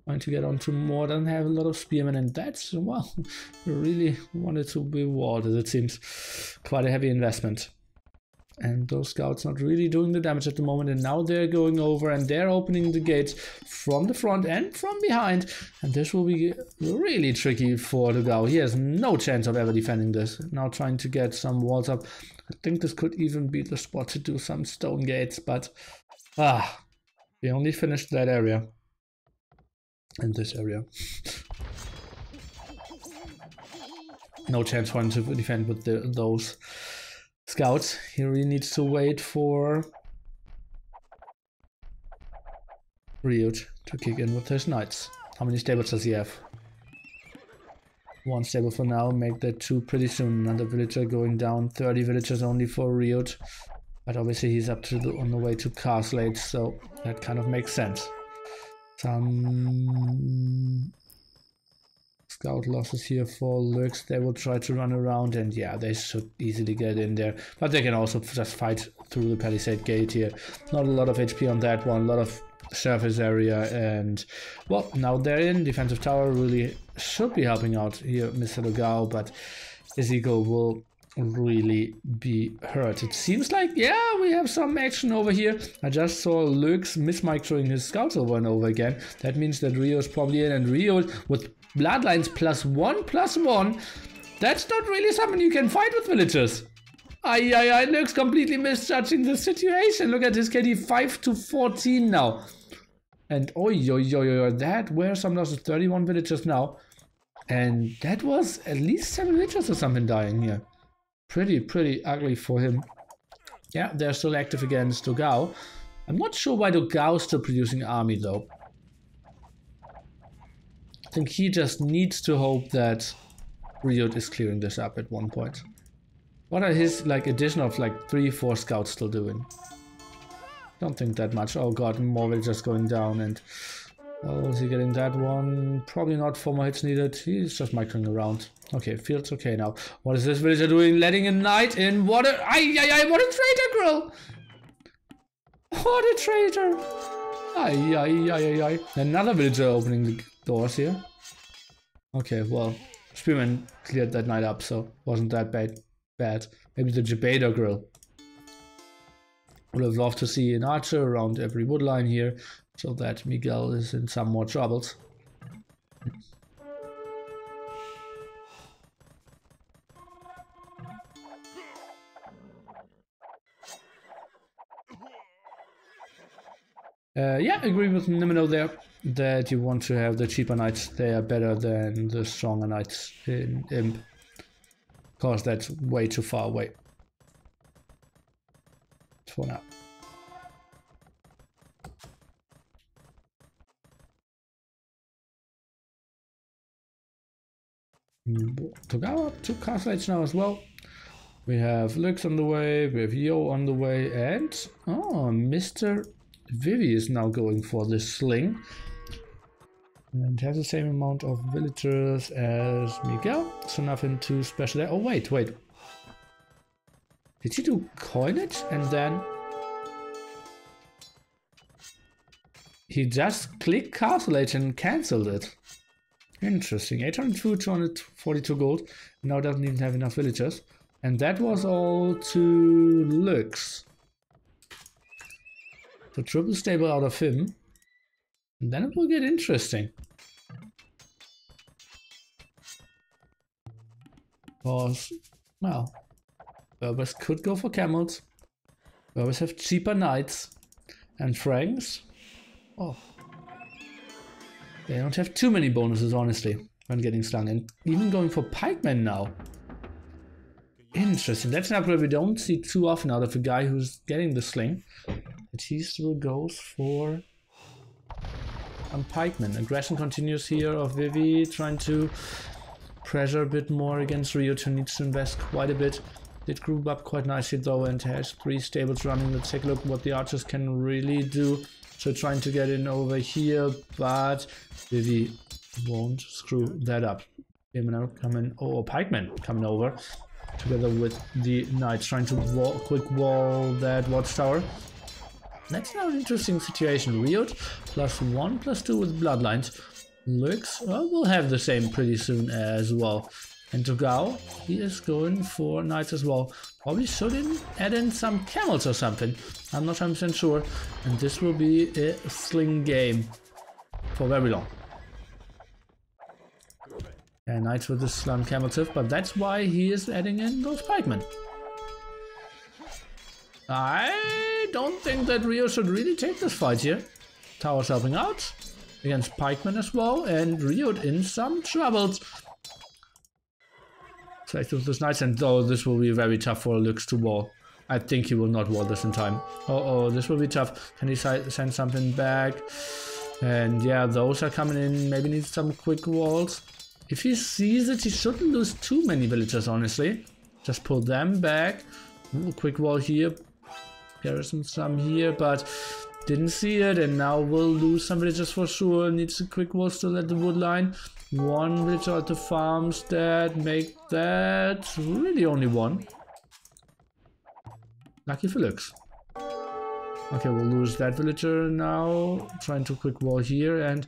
Speaker 1: Trying to get onto more, doesn't have a lot of spearmen, and that's, well, really wanted to be walled, as it seems. Quite a heavy investment. And those scouts not really doing the damage at the moment, and now they're going over and they're opening the gates from the front and from behind. And this will be really tricky for TaToH. He has no chance of ever defending this. Now trying to get some walls up. I think this could even be the spot to do some stone gates, but we only finished that area. And this area. No chance for him to defend with those scouts. He really needs to wait for RiuT to kick in with his knights. How many stables does he have? 1 stable for now, make that 2 pretty soon. Another villager going down, 30 villagers only for RiuT. But obviously he's up to on the way to Castle Age, so that kind of makes sense. Some Scout losses here for Lux. They will try to run around, and yeah, they should easily get in there. But they can also just fight through the palisade gate here. Not a lot of HP on that one, a lot of surface area, and well, now they're in. Defensive tower really should be helping out here, Mr. Logao, but his ego will really be hurt. It seems like, yeah, we have some action over here. I just saw Lux mismicroing his scouts over and over again. That means that RiuT is probably in, and RiuT with bloodlines +1/+1, that's not really something you can fight with villagers. Ay, Lux completely misjudging the situation. Look at his KD 5-14 now. And that were some losses, 31 villagers now. And that was at least 7 villagers or something dying here. Pretty ugly for him. Yeah, they're still active against DauT. I'm not sure why DauT is still producing army though. I think he just needs to hope that RiuT is clearing this up at one point. What are his like addition of like 3-4 scouts still doing? Don't think that much. Oh god, more villagers going down, and oh, is he getting that one? Probably not. 4 more hits needed. He's just microing around. Okay, feels okay now. What is this villager doing? Letting a knight in. What a what a traitor, girl! What a traitor! Another villager opening the doors here. Okay, well, Spearman cleared that knight up, so wasn't that bad. Maybe the Jabeda girl. Would have loved to see an archer around every woodline here, so that Miguel is in some more troubles. Yeah, I agree with Nimino there that you want to have the cheaper knights. They are better than the stronger knights in Imp, because that's way too far away for now. Togawa up 2 castlights now as well. We have Lux on the way, we have Yo on the way, and oh, Mr. Vivi is now going for this sling and has the same amount of villagers as Miguel, so nothing too special there. Oh wait, did he do coinage and then he just clicked castle age and cancelled it? Interesting. 802, 242 gold. Now doesn't even have enough villagers, and that was all to Lux. So triple stable out of him, and then it will get interesting. Because, well, Berbers could go for camels. Berbers have cheaper knights. And Franks, oh, they don't have too many bonuses, honestly, when getting stung. And even going for pikemen now. Interesting. That's an upgrade we don't see too often out of a guy who's getting the sling. But he still goes for some pikemen. Aggression continues here of Vivi, trying to pressure a bit more against RiuT, who needs to invest quite a bit. Did group up quite nicely though, and has 3 stables running. Let's take a look what the archers can really do. So trying to get in over here, but Vivi won't screw that up. Pikemen coming over together with the knights, trying to quick wall that watchtower. That's now an interesting situation. RiuT +1/+2 with bloodlines. Lux, well, we'll have the same pretty soon as well. And DauT, he is going for knights as well. Probably should add in some camels or something. I'm not 100% sure. And this will be a sling game for very long. And knights with the slam camel tiff, but that's why he is adding in those pikemen. I don't think that RiuT should really take this fight here. Tower's helping out against pikemen as well, and RiuT in some troubles. Selected with this knights, and though this will be very tough for Lux to wall. I think he will not wall this in time. Oh, this will be tough. Can he send something back? And yeah, those are coming in. Maybe needs some quick walls. If he sees it, he shouldn't lose too many villagers, honestly. Just pull them back. Ooh, quick wall here. Garrison some here, but didn't see it, and now we'll lose some villagers for sure. Needs a quick wall still at the wood line. One villager at the farmstead, make that really only one. Lucky for looks. Okay, we'll lose that villager now. Trying to quick wall here, and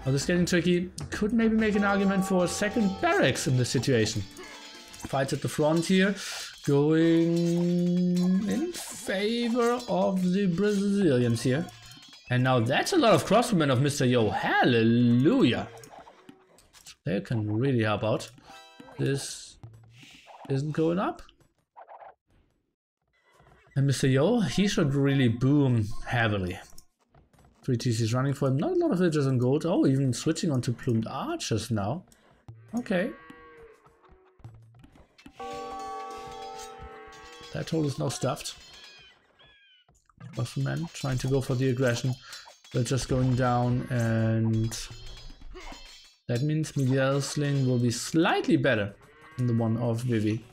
Speaker 1: this is getting tricky. Could maybe make an argument for a second barracks in this situation. Fights at the front here, going in favor of the Brazilians here. And now that's a lot of crossbowmen of Mr. Yo. Hallelujah! They can really help out. This isn't going up. And Mr. Yo, he should really boom heavily. 3 TCs running for him. Not a lot of villagers on gold. Oh, even switching onto plumed archers now. Okay. That hole is now stuffed. Crossbowmen trying to go for the aggression. They're just going down, and that means Miguel's sling will be slightly better than the one of Vivi,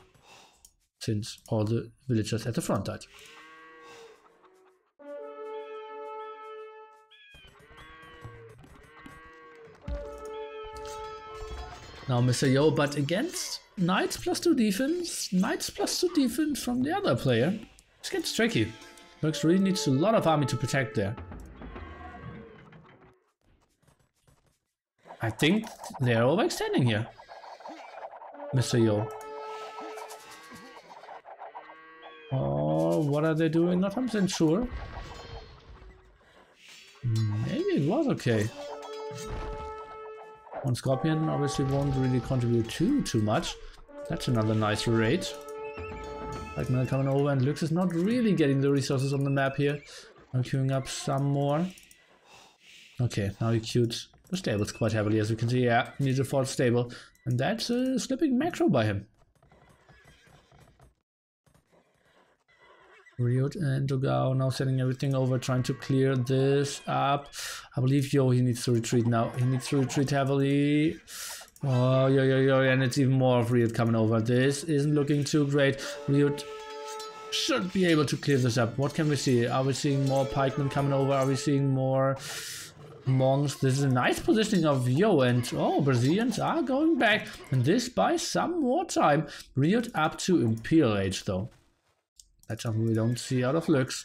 Speaker 1: since all the villagers at the front died. Now Mr. Yo, but against knights +2 defense, knights +2 defense from the other player, this gets tricky. Lux really needs a lot of army to protect there. I think they're overextending here, Mr. Yo. Oh, what are they doing? Not 100% sure. Maybe it was okay. One Scorpion obviously won't really contribute too much. That's another nice raid. Pikemen coming over, and Lux is not really getting the resources on the map here. I'm queuing up some more. Okay, now he queued the stables quite heavily, as you can see. Yeah, he needs a fourth stable, and that's a slipping macro by him. RiuT and DauT now sending everything over, trying to clear this up. I believe Yo, he needs to retreat now. He needs to retreat heavily. Oh, yo, and it's even more of RiuT coming over. This isn't looking too great. RiuT should be able to clear this up. What can we see? Are we seeing more pikemen coming over? Are we seeing more monks? This is a nice positioning of Yo, and oh, Brazilians are going back. And this buys some more time. RiuT up to Imperial age though. That's something we don't see out of Lux.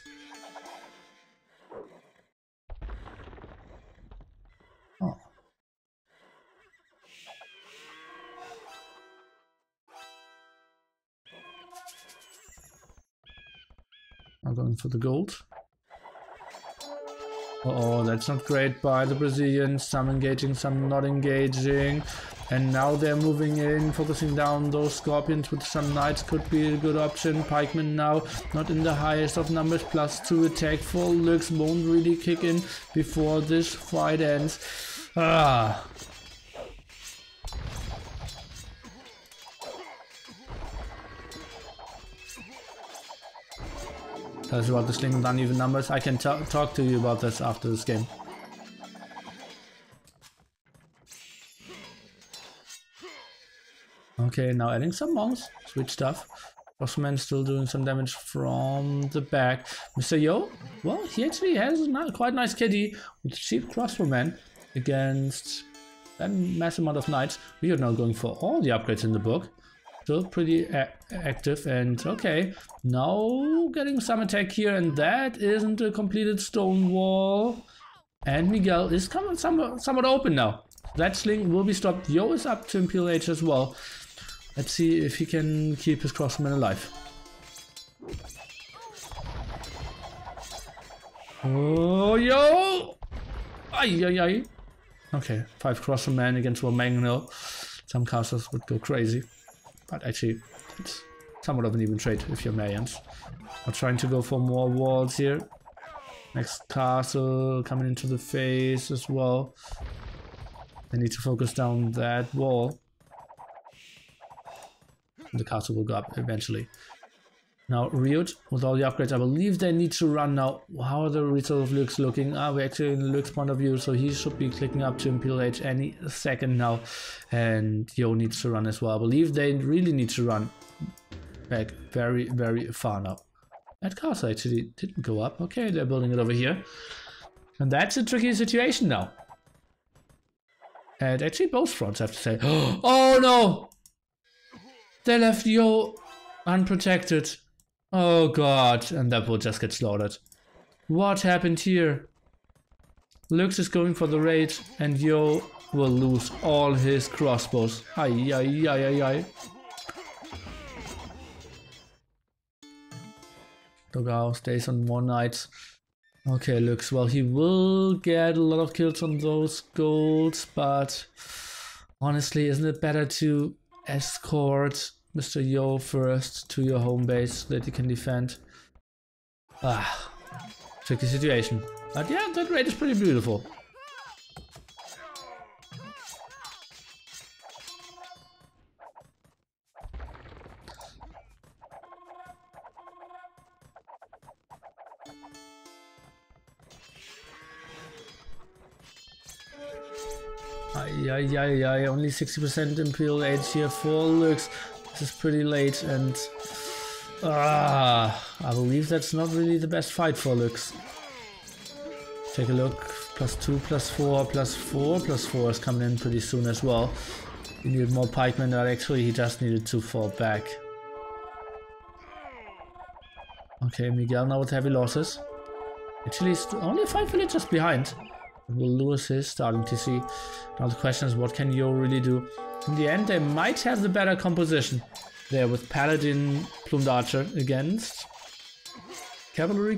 Speaker 1: Oh. Now going for the gold. Uh-oh, that's not great by the Brazilians. Some engaging, some not engaging. And now they're moving in, focusing down those Scorpions with some Knights could be a good option. Pikemen now not in the highest of numbers, +2 attack for Lux won't really kick in before this fight ends. Ah. Tell us about the sling and uneven numbers. I can talk to you about this after this game. Okay, now adding some monks. Sweet stuff. Crossman still doing some damage from the back. Mr. Yo, well, he actually has a quite nice kitty with cheap crossbowmen against that massive amount of knights. We are now going for all the upgrades in the book. Still pretty active, and okay, now getting some attack here, and that isn't a completed stone wall. And Miguel is coming somewhat open now. That sling will be stopped. Yo is up to Imperial age as well. Let's see if he can keep his crossman alive. Oh, Yo! Ay. Okay, 5 crossman against 1 Mangonel. Some casters would go crazy. But actually, it's somewhat of an even trade if you're Mayans. I'm trying to go for more walls here. Next castle coming into the face as well. I need to focus down that wall. The castle will go up eventually. Now RiuT, with all the upgrades, I believe they need to run now. How are the results of Lux looking? We're actually in Lux's point of view, so he should be clicking up to Imperial age any second now. And Yo needs to run as well. I believe they really need to run back very, very far now. That castle actually didn't go up. Okay, they're building it over here. And that's a tricky situation now. And actually both fronts, I have to say. Oh no! They left Yo unprotected. Oh god, and that will just get slaughtered. What happened here? Lux is going for the raid, and Yo will lose all his crossbows. Ay, ay, ay, ay, ay. Dogao stays on 1 knight. Okay, Lux, well, he will get a lot of kills on those golds, but honestly, isn't it better to escort Mr. Yo first to your home base so that you can defend? Ah, tricky situation. But yeah, that raid is pretty beautiful. Yeah, only 60% Imperial age here for Lux. This is pretty late, and I believe that's not really the best fight for Lux. Take a look. +2, +4, +4, +4 is coming in pretty soon as well. He needed more pikemen, but actually he just needed to fall back. Okay, Miguel now with heavy losses. Actually, he's only 5 villagers behind. Will lose his starting TC. Now the question is, what can Yo really do? In the end, they might have the better composition there with Paladin, Plumed Archer against Cavalry,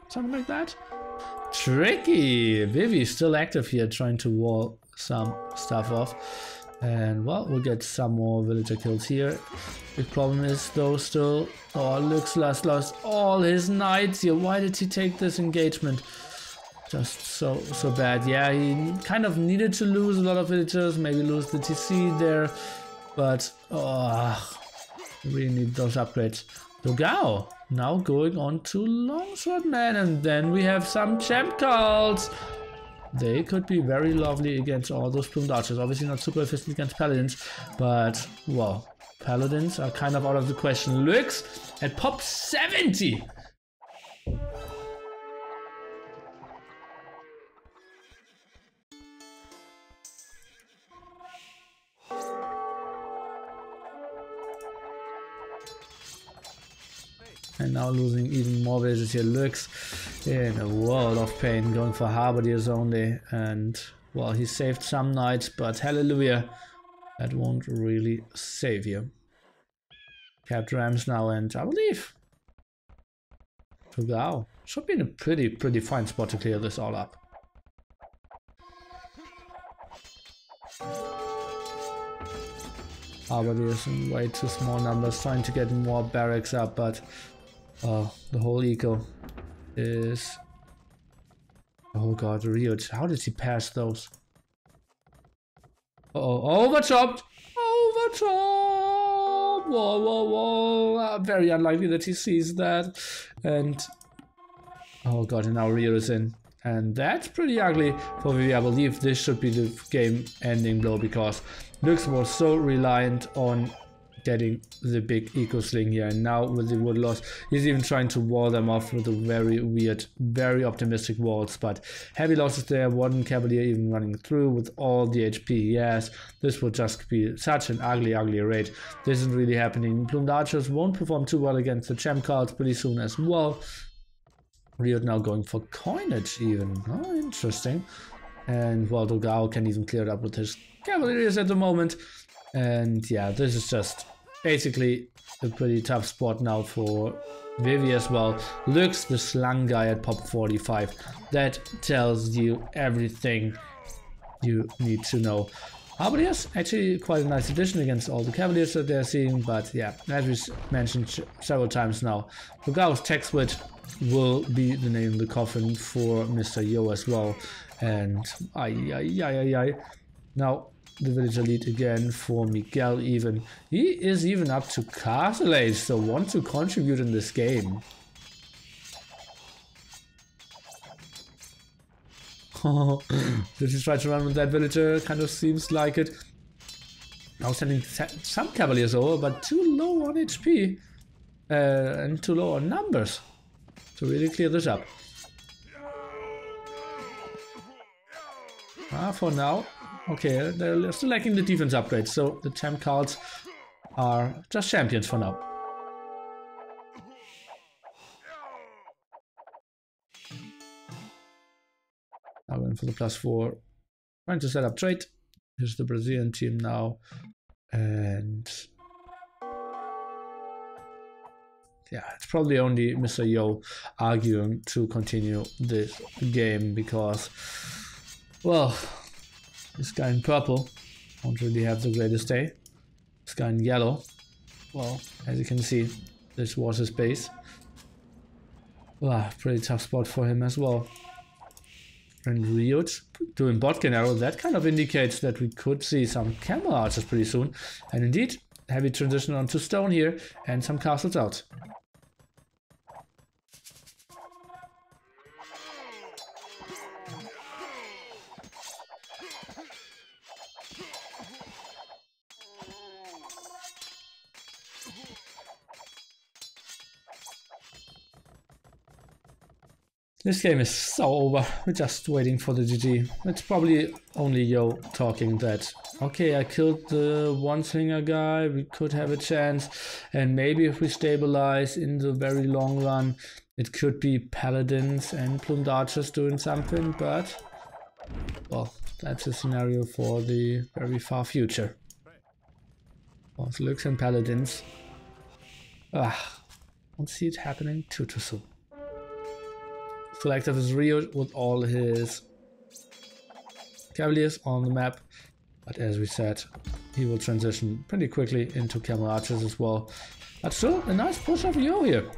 Speaker 1: something like that. Tricky! Vivi still active here, trying to wall some stuff off. And well, we'll get some more villager kills here. Big problem is though still, oh, Lux lost all his knights here. Why did he take this engagement? Just so bad. Yeah, he kind of needed to lose a lot of villagers, maybe lose the TC there, but we really need those upgrades. Dogao now going on to Longswordman, and then we have some champ cults. They could be very lovely against all those plumed archers. Obviously not super efficient against paladins, but well, paladins are kind of out of the question. Lux at pop 70. And now losing even more villagers here. Lux in a world of pain, going for Halberdiers only. And well, he saved some knights, but hallelujah, that won't really save you. Capped Rams now, and I believe Feudal should be in a pretty fine spot to clear this all up. Halberdiers in way too small numbers, trying to get more barracks up, but the whole eco is... Oh god, RiuT, how did he pass those? Uh-oh, overchopped! Overchopped! Whoa. Very unlikely that he sees that. And... oh god, and now RiuT is in. And that's pretty ugly for Vivi. I believe this should be the game-ending blow, because Lux was so reliant on getting the big eco sling here, and now with the wood loss, he's even trying to wall them off with a very weird, very optimistic walls, but heavy losses there. One Cavalier even running through with all the HP. Yes, this would just be such an ugly raid. This isn't really happening. Plumed Archers won't perform too well against the champ cards pretty soon as well. RiuT now going for coinage even. Oh, interesting. And well, Dogao can even clear it up with his Cavaliers at the moment. And yeah, this is just basically a pretty tough spot now for Vivi as well. Lux the slung guy at pop 45. That tells you everything you need to know. Halberdiers, actually quite a nice addition against all the Cavaliers that they're seeing, but yeah, as we mentioned several times now, Dogao's tech switch will be the name in the coffin for Mr. Yo as well. And now the villager lead again for Miguel even. He is even up to castle age, so want to contribute in this game. Did he try to run with that villager? Kind of seems like it. Now sending some Cavaliers over, but too low on HP. And too low on numbers to really clear this up. For now, okay, they're still lacking the defense upgrades, so the champ cards are just champions for now. I went for the +4, trying to set up trade. Here's the Brazilian team now, and yeah, it's probably only Mr. Yo arguing to continue this game because, well, this guy in purple won't really have the greatest day. This guy in yellow, well, as you can see, this was his base. Well, pretty tough spot for him as well. And RiuT doing botkin arrow, that kind of indicates that we could see some camel archers pretty soon. And indeed, heavy transition onto stone here and some castles out. This game is so over. We're just waiting for the GG. It's probably only Yo talking that, okay, I killed the one slinger guy, we could have a chance, and maybe if we stabilize in the very long run, it could be paladins and plumed archers doing something, but, well, that's a scenario for the very far future. Both looks and paladins. Won't see it happening too soon. Selective is RiuT with all his cavaliers on the map, but as we said, he will transition pretty quickly into camel archers as well. But still, a nice push of Yo here.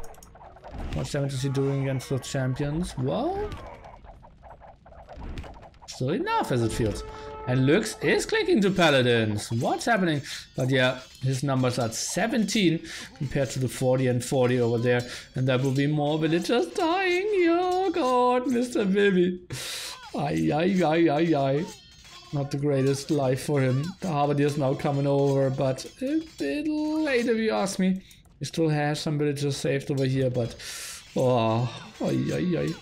Speaker 1: Much damage is he doing against the champions? Well, still enough as it feels. And Lux is clicking to paladins. What's happening? But yeah, his numbers are 17 compared to the 40 and 40 over there. And that will be more villagers dying. Oh god, Mr. Vivi. Ay. Not the greatest life for him. The Harvard is now coming over, but a bit late if you ask me. He still has some villagers saved over here, but oh, ay.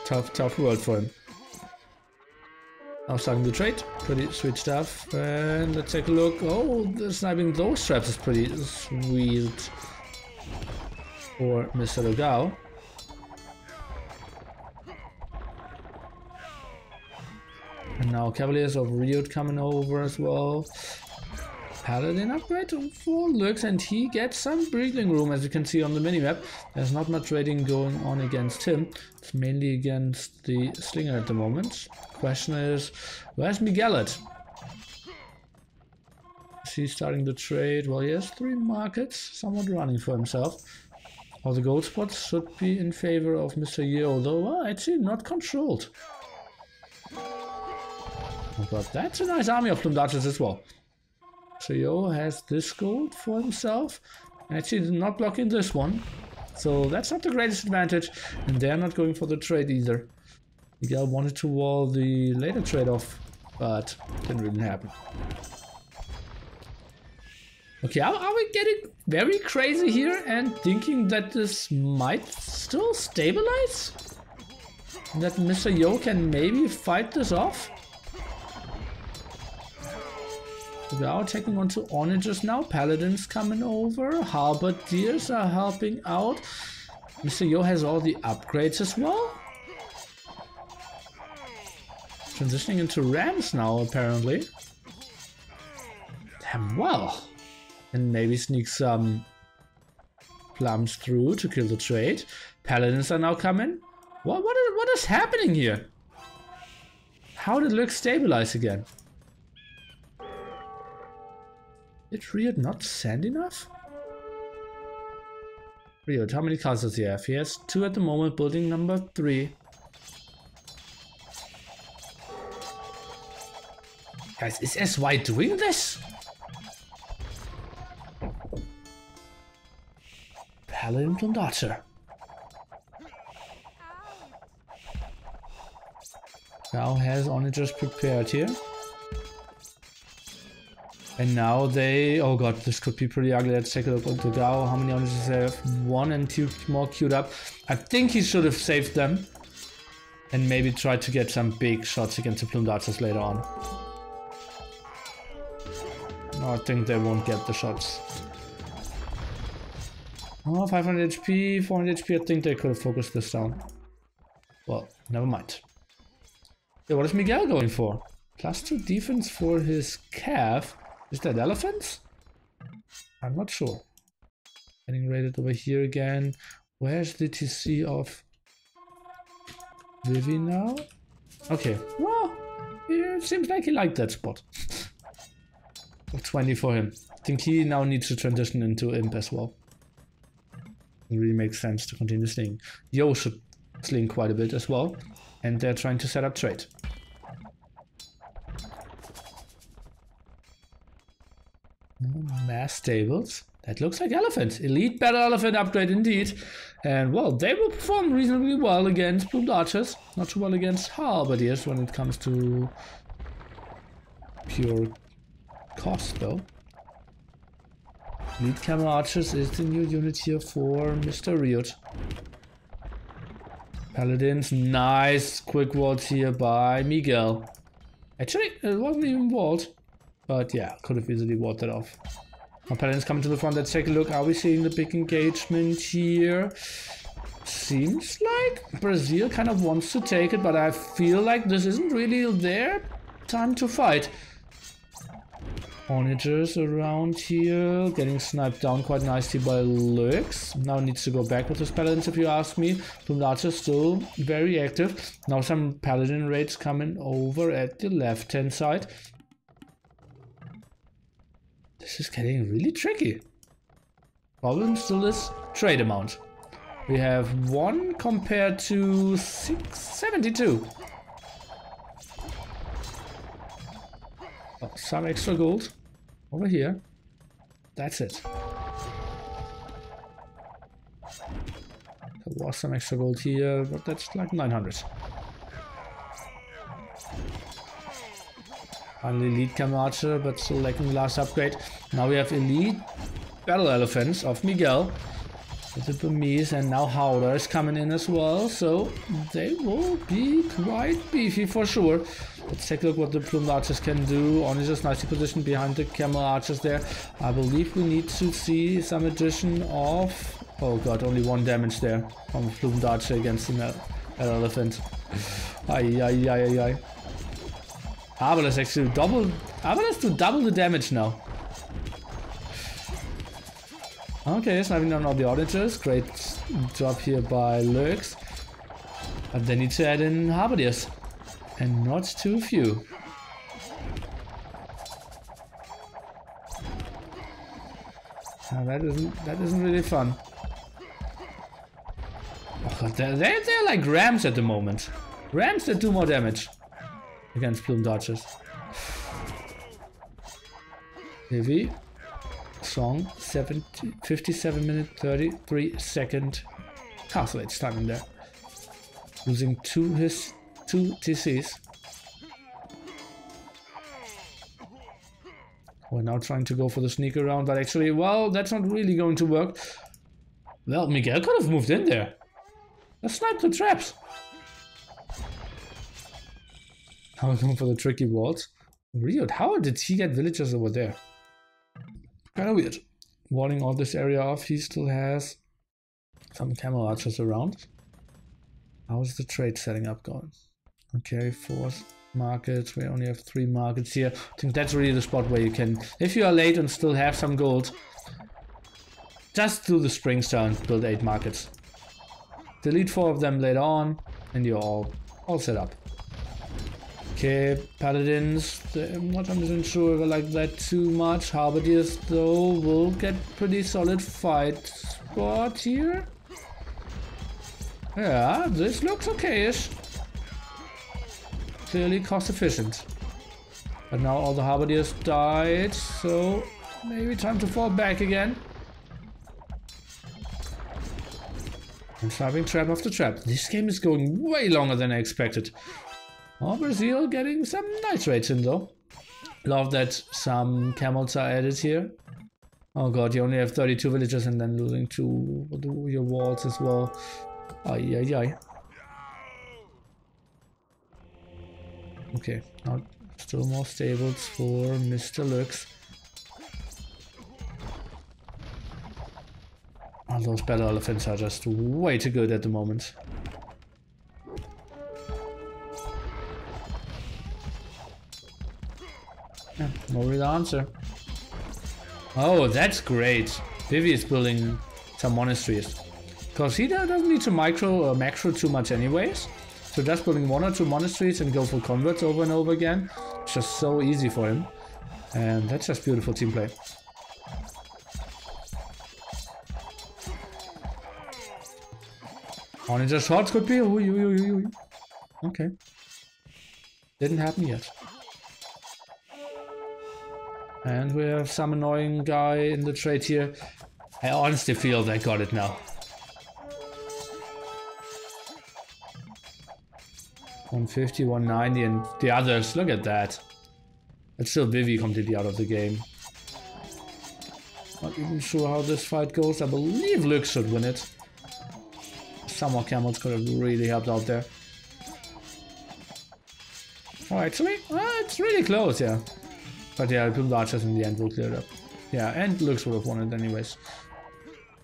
Speaker 1: Tough world for him. Now starting the trade, pretty sweet stuff. And let's take a look. Oh, the sniping those traps is pretty sweet for Mr. Logao. And now Cavaliers of RiuT coming over as well. Paladin upgrade for Lux, and he gets some breathing room, as you can see on the minimap. There's not much raiding going on against him. It's mainly against the Slinger at the moment. Question is, where's Miguel at? Is he starting the trade? Well, he has 3 markets, somewhat running for himself. All the gold spots should be in favor of Mr. Yo, though actually not controlled. Oh god, that's a nice army of plumed archers as well. So Yo has this gold for himself, and actually not blocking this one. So that's not the greatest advantage, and they're not going for the trade either. Miguel wanted to wall the later trade off, but didn't really happen. Okay, are we getting very crazy here and thinking that this might still stabilize? That Mr. Yo can maybe fight this off? We are taking on to Onagers now. Paladins coming over. Halberdiers are helping out. Mr. Yo has all the upgrades as well. Transitioning into Rams now, apparently. Damn well. And maybe sneak some plums through to kill the trade. Paladins are now coming. What is happening here? How did Lux stabilize again? Did RiuT not send enough? RiuT, how many cards does he have? He has 2 at the moment, building number 3. Guys, is SY doing this? Paladin plumed archer. Now has Onagers prepared here. And now they... oh god, this could be pretty ugly. Let's take a look at the DAO. How many Onagers they have? 1 and 2 more queued up. I think he should have saved them. And maybe try to get some big shots against the plumed archers later on. No, I think they won't get the shots. Oh, 500 HP, 400 HP. I think they could have focused this down. Well, never mind. Yeah, what is Miguel going for? +2 defense for his calf. Is that elephants? I'm not sure. Getting raided over here again. Where's the TC of Vivi now? Okay, well, it seems like he liked that spot. 20 for him. I think he now needs to transition into Imp as well. It really makes sense to continue staying. Yo should sling quite a bit as well. And they're trying to set up trade. Mass stables. That looks like elephants. Elite battle elephant upgrade indeed. And well, they will perform reasonably well against plumed archers. Not too well against halberdiers when it comes to pure cost though. Elite camel archers is the new unit here for Mr. RiuT. Paladins, nice quick walls here by Miguel. Actually, it wasn't even walled. But yeah, could have easily walled that off. Now Paladins coming to the front, let's take a look. Are we seeing the big engagement here? Seems like Brazil kind of wants to take it, but I feel like this isn't really their time to fight. Onagers around here, getting sniped down quite nicely by Lux. Now needs to go back with his Paladins if you ask me. Plumed archers still very active. Now some Paladin raids coming over at the left hand side. This is getting really tricky. Problem still is trade amount. We have 1 compared to 672. Oh, some extra gold over here. That's it. There was some extra gold here, but that's like 900. Finally elite camel archer, but still lacking the last upgrade. Now we have elite battle elephants of Miguel with the Burmese, and now Howler is coming in as well, so they will be quite beefy for sure. Let's take a look what the plumed archers can do. Oni is nicely positioned behind the camel archers there. I believe we need to see some addition of... Oh god, only 1 damage there from a plumed archer against the elephant. Ay, ay, ay, ay, ay. Arbalest actually double. Arbalest do double the damage now. Okay, sniping down all the auditors. Great job here by Lurks. But they need to add in halberdiers. And not too few. That isn't really fun. Oh god, they're like rams at the moment. Rams that do more damage against plumed archers. Heavy song 57 minute 33 second castle age time in there. Losing his two TCs. We're now trying to go for the sneak around, but actually, well, that's not really going to work. Well, Miguel could have moved in there. Let's snipe the traps. Now we're going for the tricky walls. RiuT, how did he get villagers over there? Kind of weird. Walling all this area off, he still has some camel archers around. How is the trade setting up going? Okay, 4 markets. We only have 3 markets here. I think that's really the spot where you can, if you are late and still have some gold, just do the spring star and build 8 markets. Delete 4 of them later on, and you're all set up. Okay, Paladins, I'm not 100% sure if I like that too much. Halberdiers, though, will get pretty solid fight spot here. Yeah, this looks okay-ish. Clearly cost efficient. But now all the halberdiers died, so maybe time to fall back again. And sniping trap after trap. This game is going way longer than I expected. Oh, Brazil getting some nice raids in though. Love that some camels are added here. Oh god, you only have 32 villagers and then losing to your walls as well. Ay, ay, ay. Okay, now still more stables for Mr. Lux. Oh, those battle elephants are just way too good at the moment. Yeah, no real answer. Oh, that's great. Vivi is building some monasteries. Because he doesn't need to macro too much anyways. So just building 1 or 2 monasteries and go for converts over and over again. It's just so easy for him. And that's just beautiful team play. Only just shots could be. Okay. Didn't happen yet. And we have some annoying guy in the trade here. I honestly feel they got it now. 150, 190, and the others, look at that. It's still Vivi completely out of the game. Not even sure how this fight goes. I believe Lux should win it. Some more camels could have really helped out there. Oh, actually, it's really close, yeah. But yeah, the archers in the end will clear it up. Yeah, and Lux would have won it anyways.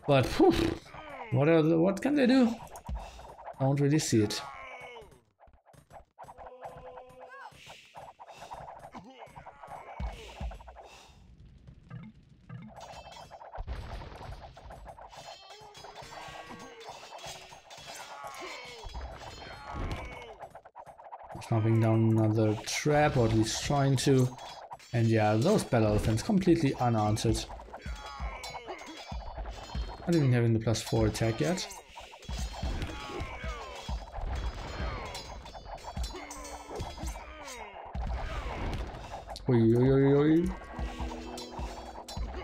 Speaker 1: But whew, what can they do? I don't really see it. Snapping down another trap, or at least trying to. And yeah, those battle elephants completely unanswered. Not even having the +4 attack yet.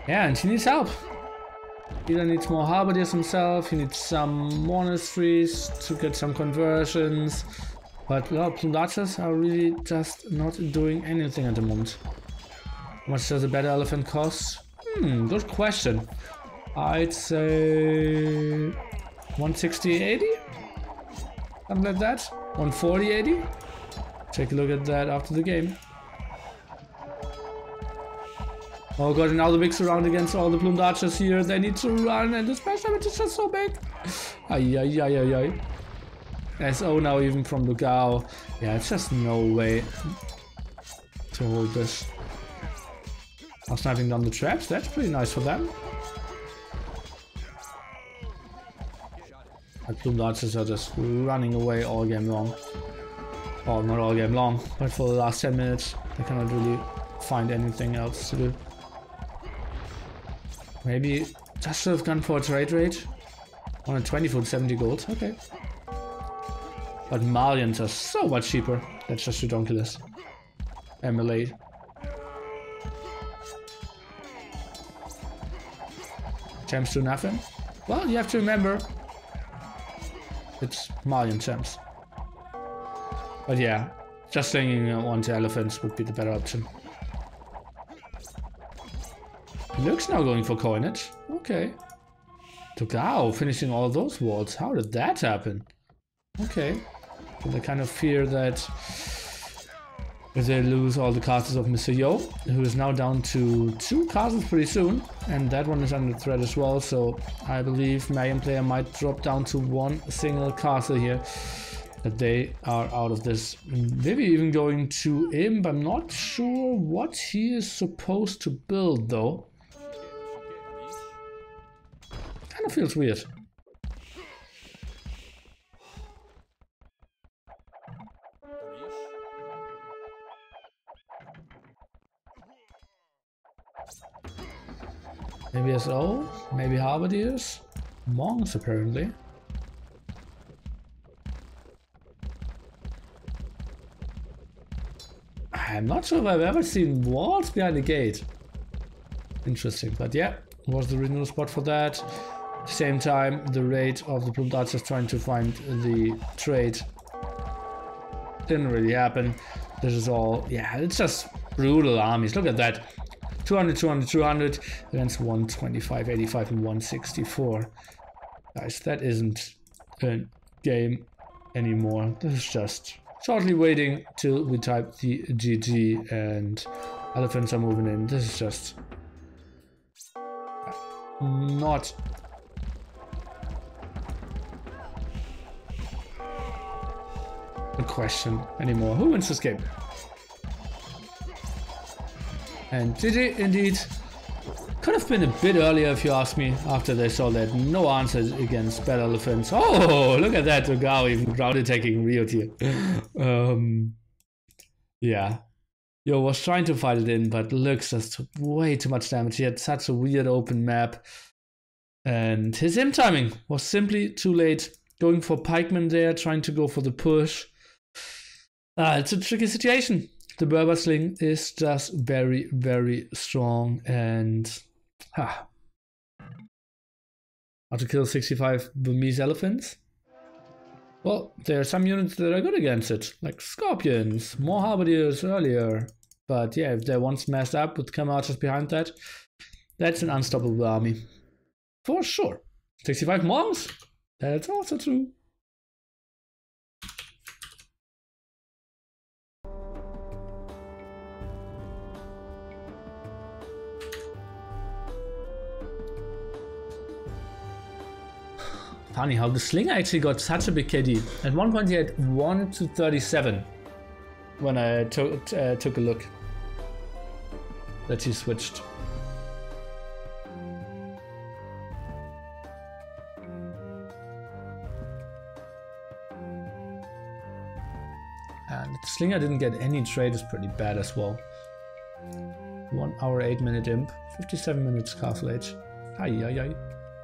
Speaker 1: Yeah, and he needs help. He either needs more halberdiers himself, he needs some monasteries to get some conversions. But plumed archers are really just not doing anything at the moment. How much does a battle elephant cost? Good question. I'd say 160, 80? Something like that. 140, 80? Take a look at that after the game. Oh god, and now the big surround against all the plumed archers here. They need to run, and the splash damage is just so big. Ay. SO now even from the Gao. Yeah, it's just no way to hold this. Now sniping down the traps, that's pretty nice for them. The plumed archers are just running away all game long. Well, not all game long, but for the last 10 minutes they cannot really find anything else to do. Maybe just should have gone for a trade rate. On a 20 foot 70 gold, okay. But Malians are so much cheaper. That's just ridiculous. MLA. Champs do nothing? Well, you have to remember, it's Malian champs. But yeah, just slinging onto elephants would be the better option. Lux now going for coinage. Okay. TaToH finishing all those walls. How did that happen? Okay. And I kind of fear that if they lose all the castles of Mr. Yo, who is now down to 2 castles pretty soon, and that one is under threat as well, so I believe Marion player might drop down to 1 single castle here, that they are out of this. Maybe even going to Imp. I'm not sure what he is supposed to build though. Kind of feels weird. Maybe SO, maybe halberdiers, monks apparently. I'm not sure if I've ever seen walls behind the gate. Interesting, but yeah, was the renewal spot for that. Same time, the raid of the plumed archers trying to find the trade didn't really happen. This is all, yeah, it's just brutal armies. Look at that. 200, 200, 200 against 125, 85, and 164. Guys, that isn't a game anymore. This is just shortly waiting till we type the GG and elephants are moving in. This is just not a question anymore. Who wins this game? And GG indeed. Could have been a bit earlier if you ask me, after they saw that no answers against bad elephants. Oh, look at that, Gao even crowd attacking RiuT here. Yeah. Yo was trying to fight it in, but Lux just took way too much damage. He had such a weird open map. And his imp timing was simply too late. Going for pikeman there, trying to go for the push. It's a tricky situation. The Berber sling is just very, very strong, and how to kill 65 Burmese elephants? Well, there are some units that are good against it, like scorpions, more halberdiers earlier. But yeah, if they're once messed up with camel archers behind that, that's an unstoppable army. For sure. 65 monks? That's also true. Funny how the slinger actually got such a big KD. At one point he had 1 to 37 when I took a look that he switched. And the slinger didn't get any trade is pretty bad as well. 1 hour 8 minute imp, 57 minutes castle age. Ay. And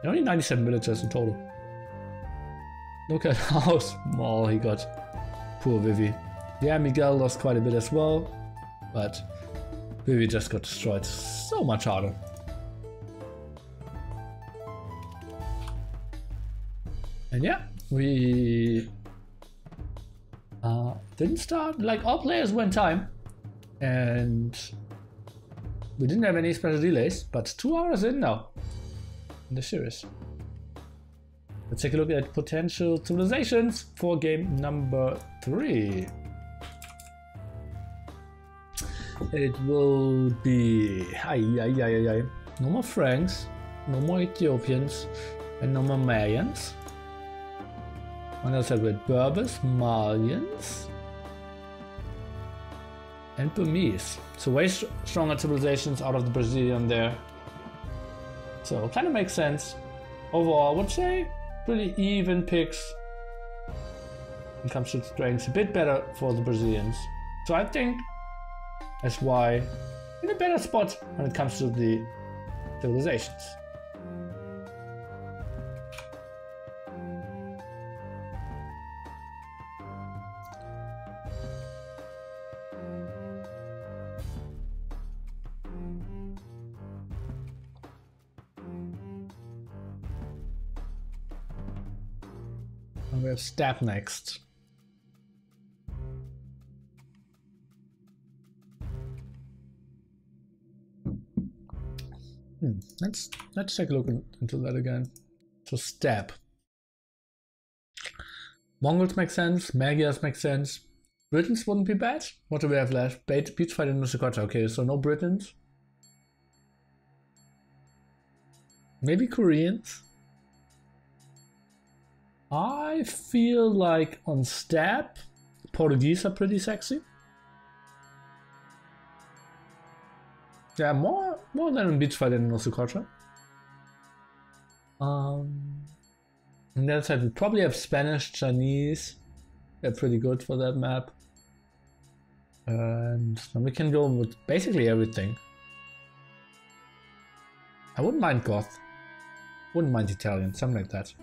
Speaker 1: only 97 villagers in total. Look at how small he got. Poor Vivi. Yeah, Miguel lost quite a bit as well, but Vivi just got destroyed so much harder. And yeah, we didn't start, like all players went time, and we didn't have any special delays, but 2 hours in now in the series. Let's take a look at potential civilizations for game number 3. It will be no more Franks, no more Ethiopians, and no more Mayans. And I said with Berbers, Malians, and Burmese. So way stronger civilizations out of the Brazilian there. So it kind of makes sense. Overall, I would say pretty even picks when it comes to strengths, a bit better for the Brazilians. So I think that's why in a better spot when it comes to the civilizations. And we have stab next. Let's take a look into that again. So stab. Mongols make sense. Magyars make sense. Britons wouldn't be bad. What do we have left? Beach fight in North Dakota. Okay, so no Britons. Maybe Koreans. I feel like on stab, Portuguese are pretty sexy. Yeah, more than on beach fight in North Dakota. On the other side, we probably have Spanish, Chinese. They're pretty good for that map. And we can go with basically everything. I wouldn't mind Goth. Wouldn't mind Italian, something like that.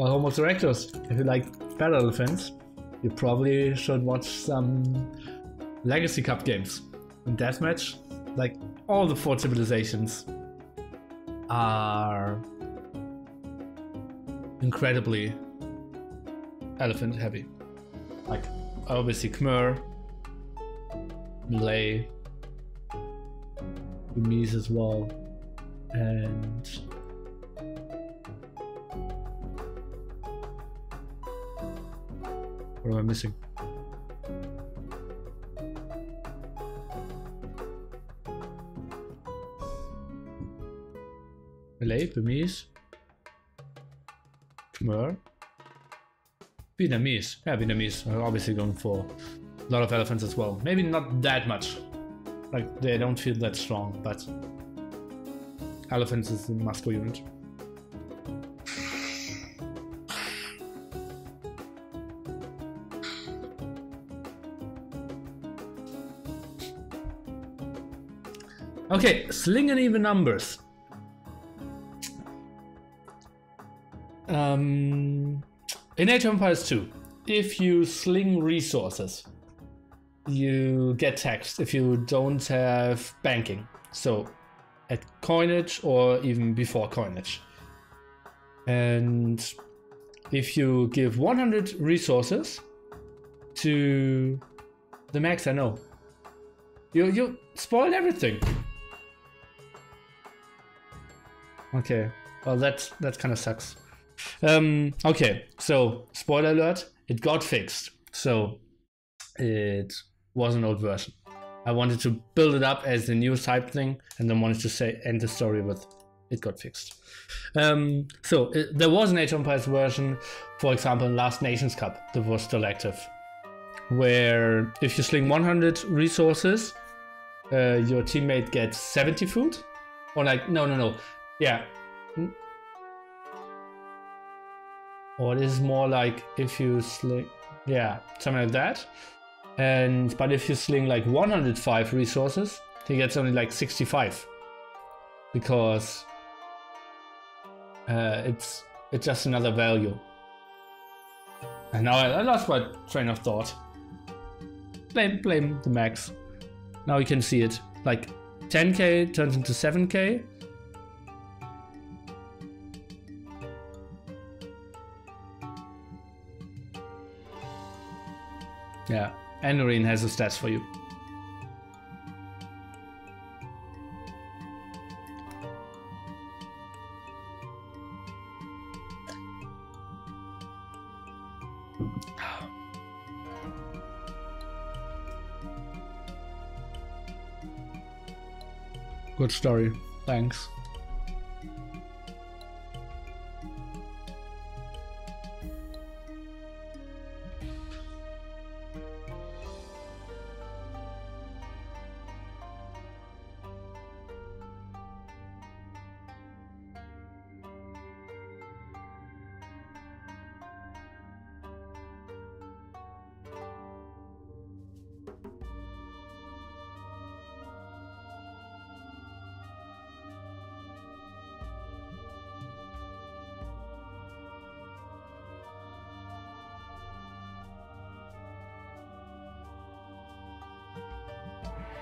Speaker 1: Well, homework directors, if you like battle elephants, you probably should watch some Legacy Cup games. In Deathmatch, like all the 4 civilizations are incredibly elephant heavy. Like obviously Khmer, Malay, Burmese as well, and what am I missing? Malay, Burmese, Khmer, Vietnamese. Yeah, Vietnamese are obviously going for a lot of elephants as well. Maybe not that much. Like, they don't feel that strong, but elephants is the must-go unit. Okay, sling and even numbers. In Age of Empires 2, if you sling resources, you get taxed if you don't have banking. So at coinage or even before coinage. And if you give 100 resources to the max, I know. You spoiled everything. Okay, well that kind of sucks. Okay, so spoiler alert, it got fixed. So it was an old version. I wanted to build it up as the new type thing, and then wanted to end the story with it got fixed. There was an Age of Empires version, for example, in Last Nations Cup, that was still active, where if you sling 100 resources, your teammate gets 70 food, or like no, yeah. Or it is more like if you sling, yeah, something like that. But if you sling like 105 resources, he gets only like 65, because it's just another value. And now I lost my train of thought. Blame the max. Now you can see it. Like 10k turns into 7k. Yeah, and Noreen has the stats for you. Good story, thanks.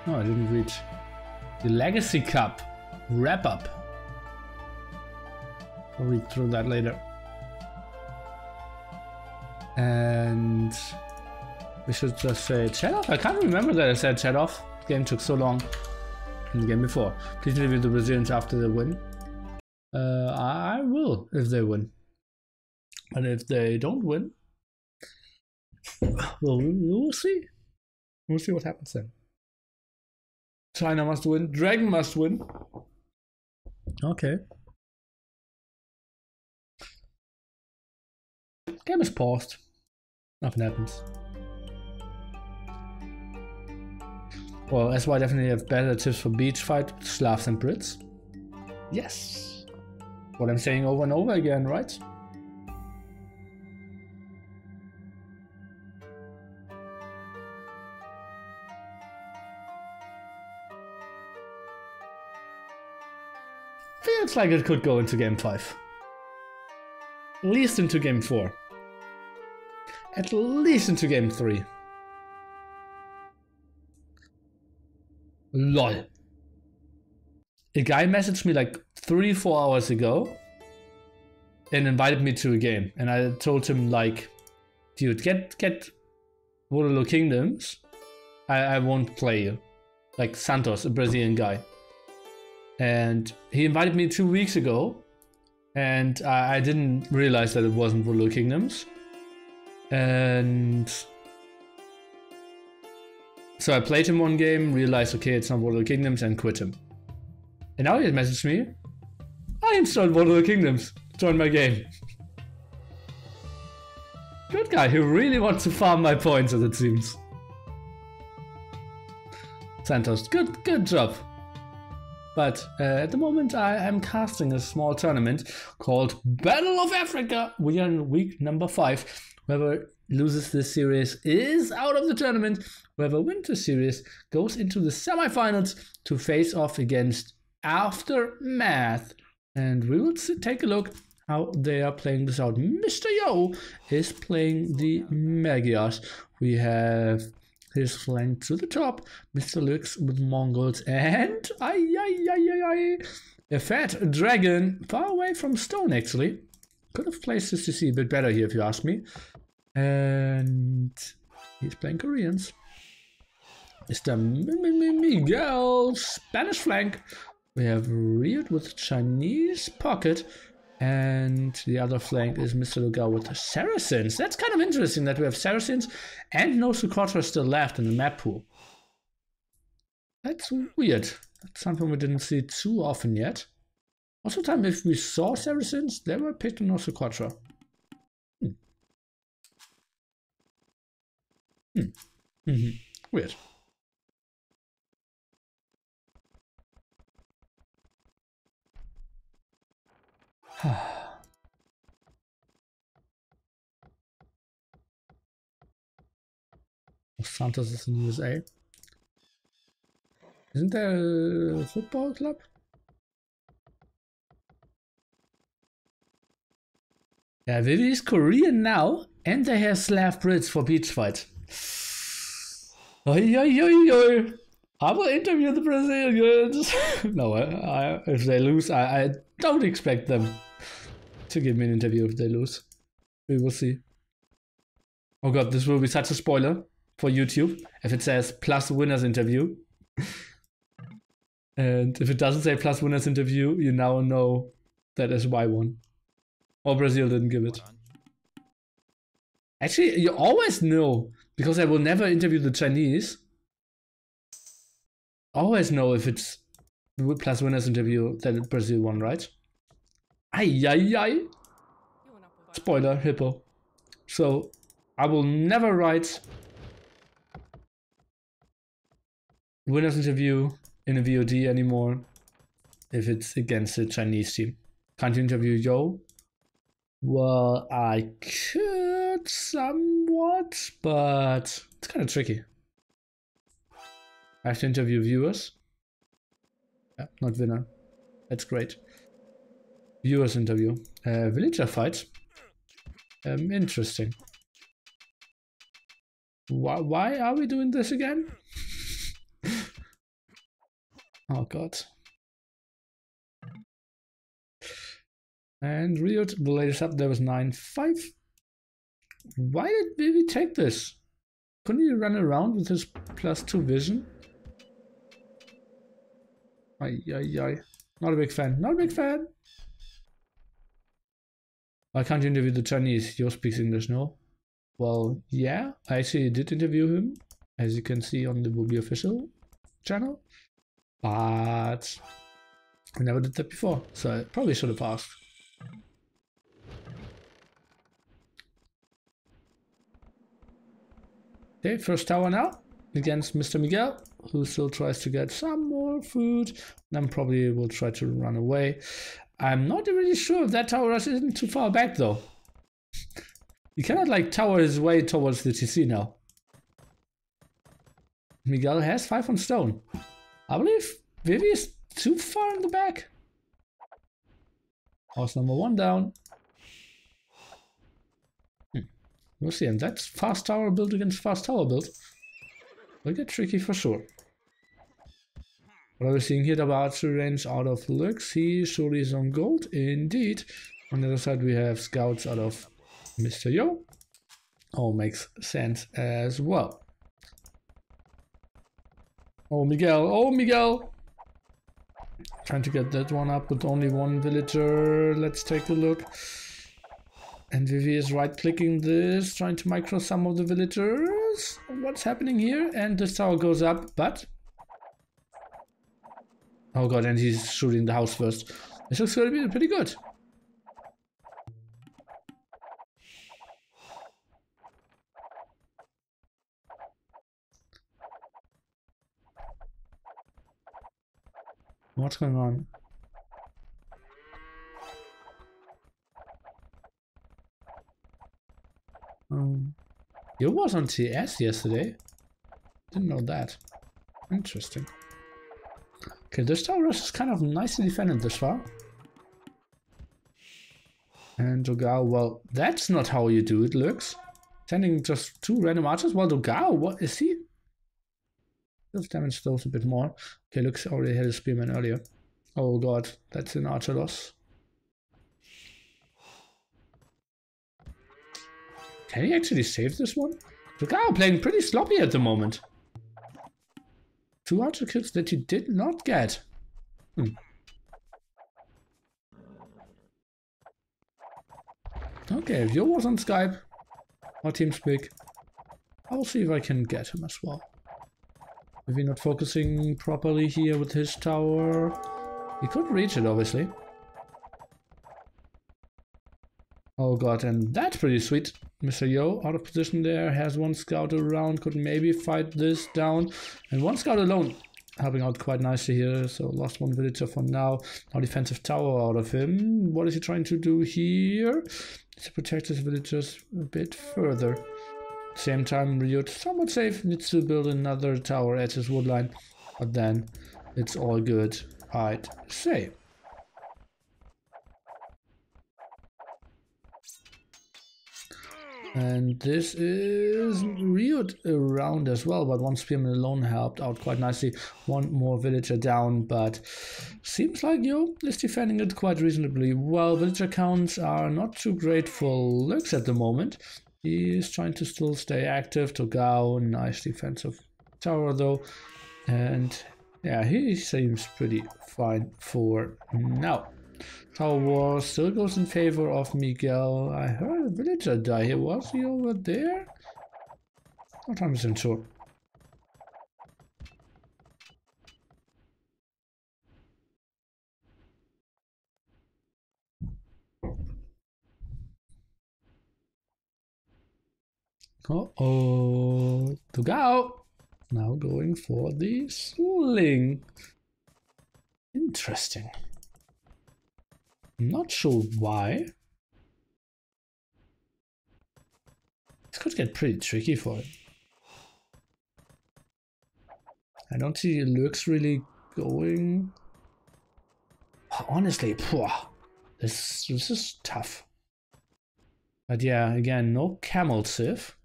Speaker 1: No, I didn't read the Legacy Cup wrap up. I'll read through that later. And we should just say chat off. I can't remember that I said chat off. The game took so long in the game before. Please review the Brazilians after they win. I will if they win. And if they don't win, well, we'll see. We'll see what happens then. China must win. Dragon must win. Okay. Game is paused. Nothing happens. Well, SY definitely have better tips for beach fight with Slavs and Brits. Yes. What I'm saying over and over again, right? Feels like it could go into game 5. least into game 4. At least into game 3. LOL. A guy messaged me like 3-4 hours ago and invited me to a game, and I told him like, dude, get Waterloo Kingdoms. I won't play you. Like Santos, a Brazilian guy. And he invited me 2 weeks ago, and I didn't realize that it wasn't Waterloo Kingdoms. And so I played him one game, realized okay, it's not Waterloo Kingdoms, and quit him. And now he messaged me, I installed Waterloo Kingdoms, join my game. Good guy, he really wants to farm my points, as it seems. Santos, good job. But at the moment I am casting a small tournament called Battle of Africa. We are in week number 5. Whoever loses this series is out of the tournament. Whoever wins the series goes into the semifinals to face off against Aftermath. And we will take a look how they are playing this out. Mr. Yo is playing the Magyars. We have his flank to the top, Mr. Lux with Mongols, and a fat dragon far away from stone actually. Could have placed this to see a bit better here if you ask me. And he's playing Koreans. Mr. Miguel, Spanish flank. We have RiuT with Chinese pocket. And the other flank is Mr. Lugar with the Saracens. That's kind of interesting that we have Saracens and no Socotra still left in the map pool. That's weird. That's something we didn't see too often yet. Also, time if we saw Saracens, they were picked on no Socotra. Weird. Santos is in the USA. Isn't there a football club? Yeah, Vivi is Korean now, and they have Slav Brits for beach fight. Oi, oi, oi, oi. I will interview the Brazilians. No, if they lose, I don't expect them to give me an interview if they lose. We will see. Oh god, this will be such a spoiler for YouTube if it says plus winners interview. And if it doesn't say plus winners interview, you now know that SY won. Or Brazil didn't give it. Actually, you always know, because I will never interview the Chinese. Always know if it's plus winners interview that Brazil won, right? Ay, ay, ay. Spoiler, hippo. So, I will never write winners interview in a VOD anymore if it's against the Chinese team. Can't you interview Yo? Well, I could somewhat, but it's kind of tricky. I have to interview viewers. Yeah, not winner. That's great. Viewers interview. Villager fight. Interesting. Why are we doing this again? Oh god. And RiuT, the latest up there was 9-5. Why did Vivi take this? Couldn't he run around with his +2 vision? Ay, ay, ay. Not a big fan. Not a big fan. I can't interview the Chinese. Yo speaks English, no? Well, yeah. I actually did interview him, as you can see on the BoA official channel. But I never did that before, so I probably should have asked. Okay, first tower now against Mr. Miguel, who still tries to get some more food. Then probably will try to run away. I'm not really sure if that tower rush isn't too far back though. He cannot like tower his way towards the TC now. Miguel has 5 on stone. I believe Vivi is too far in the back. House number 1 down. We'll see. And that's fast tower build against fast tower build. Will get tricky for sure. What are we seeing here? The archery range out of Lux. He surely is on gold. Indeed. On the other side, we have scouts out of Mr. Yo. All makes sense as well. Oh, Miguel. Oh, Miguel. Trying to get that one up with only one villager. Let's take a look. And Vivi is right-clicking this, trying to micro some of the villagers. What's happening here? And this tower goes up, but... Oh god, and he's shooting the house first. This looks going to be pretty good. What's going on? You was on TS yesterday. Didn't know that. Interesting. Okay, this tower is kind of nicely defended this far. And Dogao, well, that's not how you do it, Lux. Sending just 2 random archers. Well, Dogao, what is he? Let's damage those a bit more. Okay, Lux already had a spearman earlier. Oh god, that's an archer loss. Can he actually save this one? Dogao playing pretty sloppy at the moment. 2 archer kills that he did not get. Okay, if Yo was on Skype or TeamSpeak, I'll see if I can get him as well. Maybe not focusing properly here with his tower. He could reach it, obviously. Oh god, and that's pretty sweet. Mr. Yo out of position there, has 1 scout around, could maybe fight this down. And 1 scout alone, helping out quite nicely here. So lost 1 villager for now. Now defensive tower out of him. What is he trying to do here? To protect his villagers a bit further. Same time, RiuT, somewhat safe, needs to build another tower at his woodline. But then, it's all good, I'd say. And this is RiuT around as well, but 1 spearman alone helped out quite nicely. 1 more villager down, but seems like Yo is defending it quite reasonably well. Villager counts are not too great for Lux at the moment. He is trying to still stay active. Togao, nice defensive tower though. And yeah, he seems pretty fine for now. Tower war still goes in favor of Miguel. I heard a villager die here. Was he over there? Not 100% sure. Uh-oh. Togao! Now going for the sling. Interesting. Not sure why. This could get pretty tricky for him. I don't see Lux really going. Honestly, this is tough. But yeah, again, no camel civ.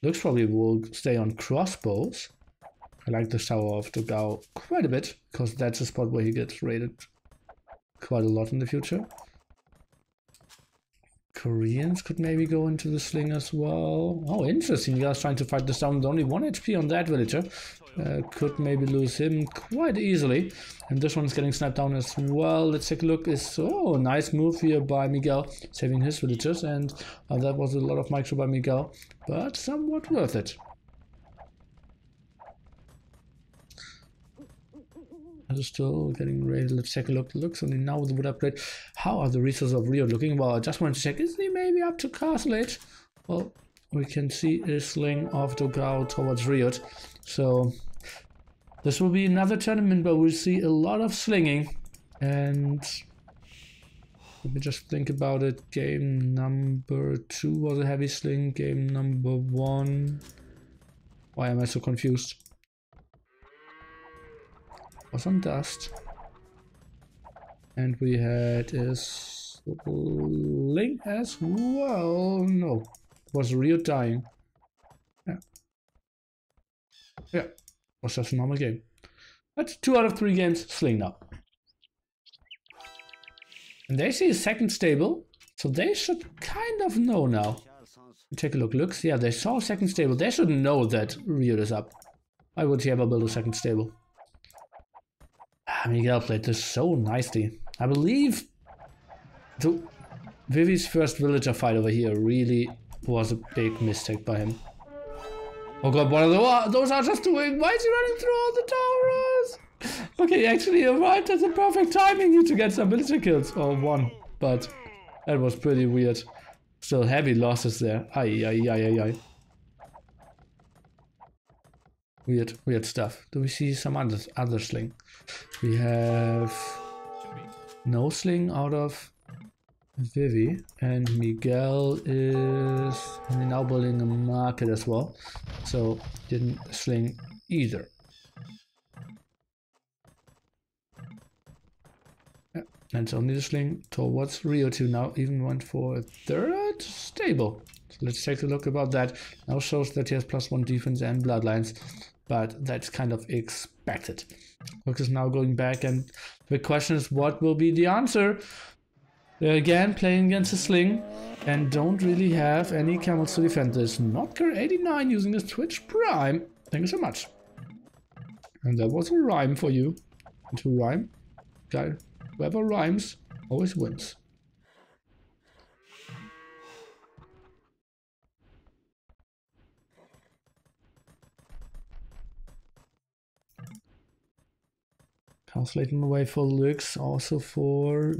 Speaker 1: Lux probably will stay on crossbows. I like the tower of Togao quite a bit, because that's a spot where he gets raided quite a lot in the future. Koreans could maybe go into the sling as well. Oh, interesting. You guys trying to fight this down with only 1 HP on that villager. Could maybe lose him quite easily. And this one's getting sniped down as well. Let's take a look. Nice move here by Miguel, saving his villagers. And that was a lot of micro by Miguel, but somewhat worth it. Still getting ready. Let's take a look. Looks only now with the wood upgrade. How are the resources of RiuT looking? Well, I just wanted to check. Is he maybe up to castle age? Well, we can see a sling of Togao towards RiuT. So this will be another tournament where we'll see a lot of slinging. And let me just think about it. Game number 2 was a heavy sling. Game number 1. Why am I so confused? Was on dust, and we had a sling as well. No, Was RiuT dying? Yeah. Yeah. Was just a normal game. That's 2 out of 3 games. Sling now. And they see a second stable, so they should kind of know now. Take a look. Looks, yeah, they saw a second stable. They should know that RiuT is up. Why would he ever build a second stable? Miguel played this so nicely. I believe Vivi's first villager fight over here really was a big mistake by him. Oh god, what are those are just doing? Why is he running through all the towers? Okay, actually arrived at the perfect timing here to get some villager kills. Or one, but that was pretty weird. Still heavy losses there. Ay. Weird stuff. Do we see some other sling? We have no sling out of Vivi, and Miguel is now building a market as well, so didn't sling either. Yeah, and only the sling towards RiuT now even went for a third stable. So let's take a look about that. Now shows that he has +1 defense and bloodlines, but that's kind of expected. Look is now going back, and the question is, what will be the answer? They're again playing against a sling and don't really have any camels to defend this. Notker89 using his Twitch Prime. Thank you so much. And that was a rhyme for you. And to rhyme, guy, whoever rhymes always wins. Translating away for looks, also for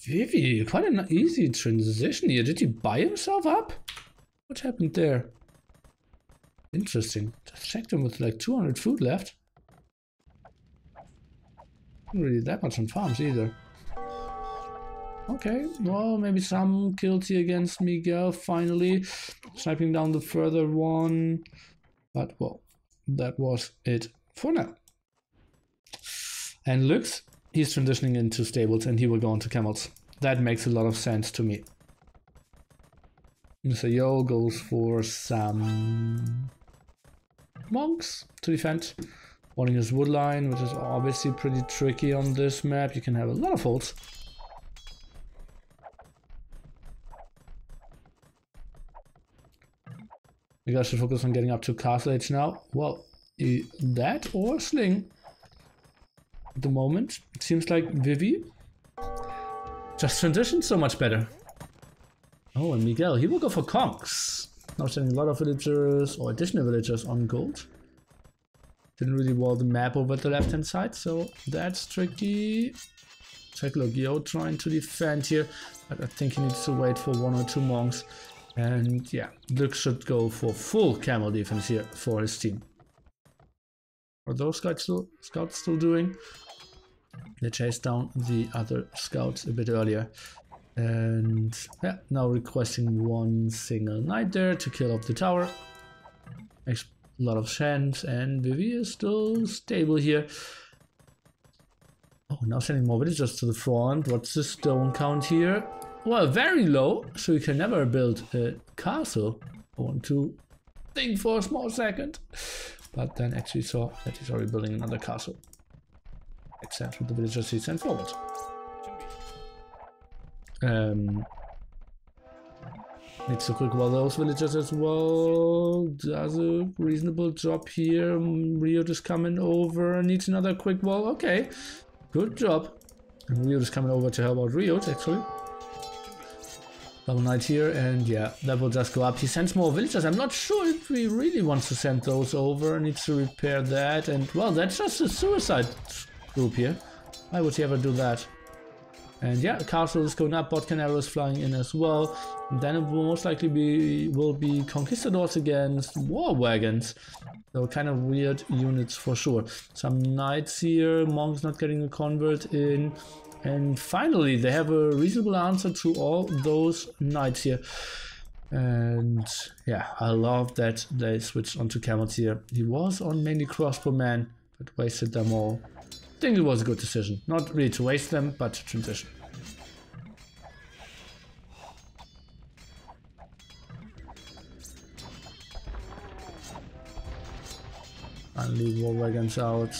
Speaker 1: Vivi. Quite an easy transition here. Did he buy himself up? What happened there? Interesting. Just checked him with like 200 food left. Not really that much on farms either. Okay, well, maybe some kills here against Miguel finally. Sniping down the further one. But well, that was it for now. And looks, he's transitioning into stables and he will go into camels. That makes a lot of sense to me. Mr. Yo goes for some monks to defend. Wanting his wood line, which is obviously pretty tricky on this map. You can have a lot of holds. You guys should focus on getting up to castle age now. Well, that or sling. At the moment, it seems like Vivi just transitioned so much better. Oh, and Miguel, he will go for conks. Now sending a lot of villagers or additional villagers on gold. Didn't really wall the map over at the left hand side, so that's tricky. Take a look, Yo trying to defend here, but I think he needs to wait for 1 or 2 monks. And yeah, Luke should go for full camel defense here for his team. Are those scouts still doing? They chased down the other scouts a bit earlier. And yeah, now requesting 1 single knight there to kill off the tower. Makes a lot of sense, and Vivi is still stable here. Oh, now sending more villagers to the front. What's the stone count here? Well, very low, so you can never build a castle. I want to think for a small second. But then actually saw that he's already building another castle. Makes sense with the villagers he sent forward. Needs to quick wall those villagers as well. Does a reasonable job here. RiuT is coming over. Needs another quick wall. Okay, good job. And RiuT is coming over to help out RiuT actually. Double knight here, and yeah, that will just go up. He sends more villagers. I'm not sure if he really wants to send those over. Needs to repair that, and well, that's just a suicide group here. Why would he ever do that? And yeah, the castle is going up. Botcan arrows flying in as well. And then it will most likely be conquistadors against war wagons. So kind of weird units for sure. Some knights here. Monks not getting a convert in. And finally, they have a reasonable answer to all those knights here. And yeah, I love that they switched onto camels here. He was on mainly crossbowmen, but wasted them all. I think it was a good decision. Not really to waste them, but to transition. Finally, war wagons out.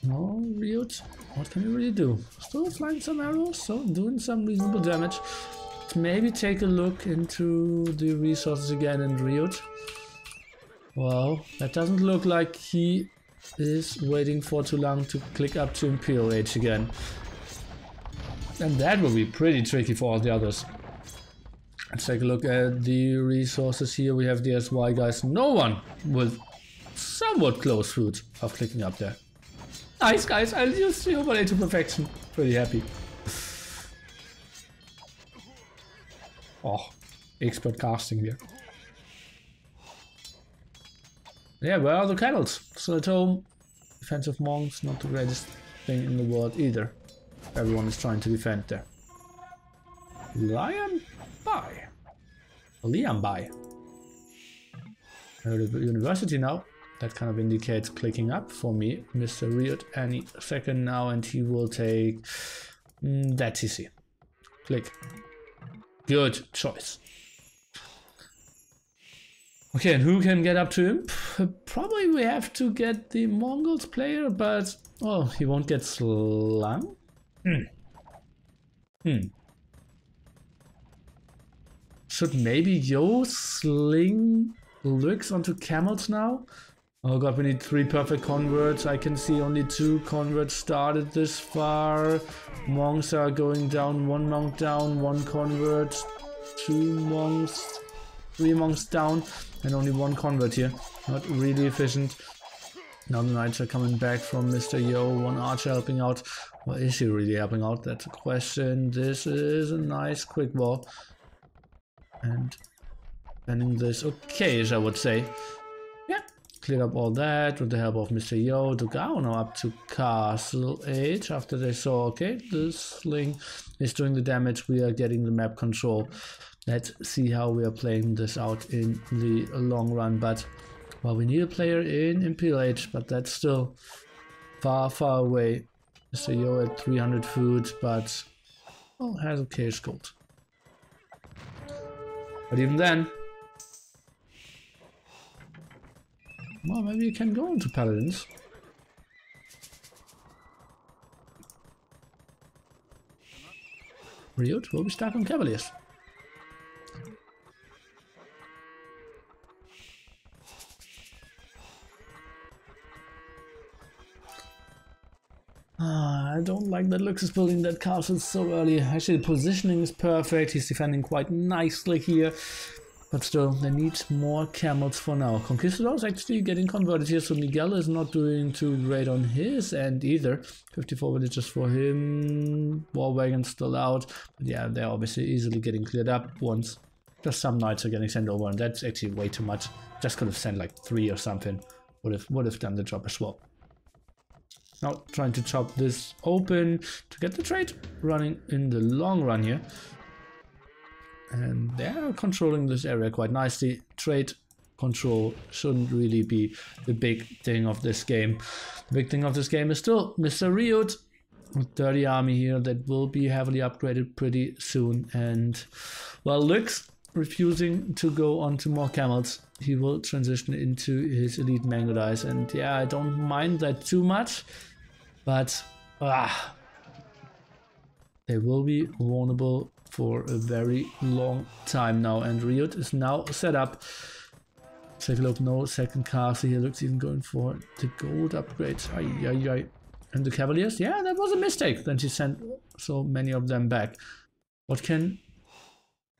Speaker 1: No, RiuT, what can we really do? Still flying some arrows, so doing some reasonable damage. Let's maybe take a look into the resources again in RiuT. Well, that doesn't look like he is waiting for too long to click up to Imperial Age again. And that will be pretty tricky for all the others. Let's take a look at the resources here. We have the SY guys. No one with somewhat close food of clicking up there. Nice guys, I'll use the overlay to perfection. Pretty happy. Oh, expert casting here. Yeah, where are the camels? Still at home. Defensive monks, not the greatest thing in the world either. Everyone is trying to defend there. Liereyy. Liereyy. University now. That kind of indicates clicking up for me. Mr. RiuT any second now, and he will take that TC. Click. Good choice. Okay, and who can get up to him? Probably we have to get the Mongols player, but oh, he won't get slung. Should maybe Yo sling Lux onto camels now? Oh god, we need 3 perfect converts. I can see only 2 converts started this far. Monks are going down, 1 monk down, 1 convert, 2 monks, 3 monks down, and only 1 convert here. Not really efficient. Now the knights are coming back from Mr. Yo, 1 archer helping out. Well, is he really helping out? That's a question. This is a nice quick wall. And ending this okay-ish, I would say. Yeah, cleared up all that with the help of Mr. Yo. DauT now up to Castle Age after they saw, okay, this sling is doing the damage. We are getting the map control. Let's see how we are playing this out in the long run. But, well, we need a player in Imperial Age, but that's still far, far away. Mr. Yo at 300 food, but, well, has okay-ish gold. But even then, well, maybe you can go into Paladins. RiuT will be stuck on Cavaliers. I don't like that Lux is building that castle so early. Actually, the positioning is perfect. He's defending quite nicely here. But still, they need more camels for now. Conquistadors actually getting converted here, so Miguel is not doing too great on his end either. 54 villagers for him. War wagons still out. But yeah, they're obviously easily getting cleared up once. Just some knights are getting sent over, and that's actually way too much. Just could have sent like 3 or something. Would have done the job as well. Now trying to chop this open to get the trade running in the long run here. And they're controlling this area quite nicely. Trade control shouldn't really be the big thing of this game. The big thing of this game is still Mr. RiuT with 30 army here that will be heavily upgraded pretty soon. And well, Lux refusing to go on to more camels. He will transition into his elite mango dice, and yeah, I don't mind that too much, but they will be vulnerable for a very long time now, and RiuT is now set up. Take a look, no second castle here. Looks even going for the gold upgrades. And the Cavaliers, yeah, that was a mistake. Then she sent so many of them back. What can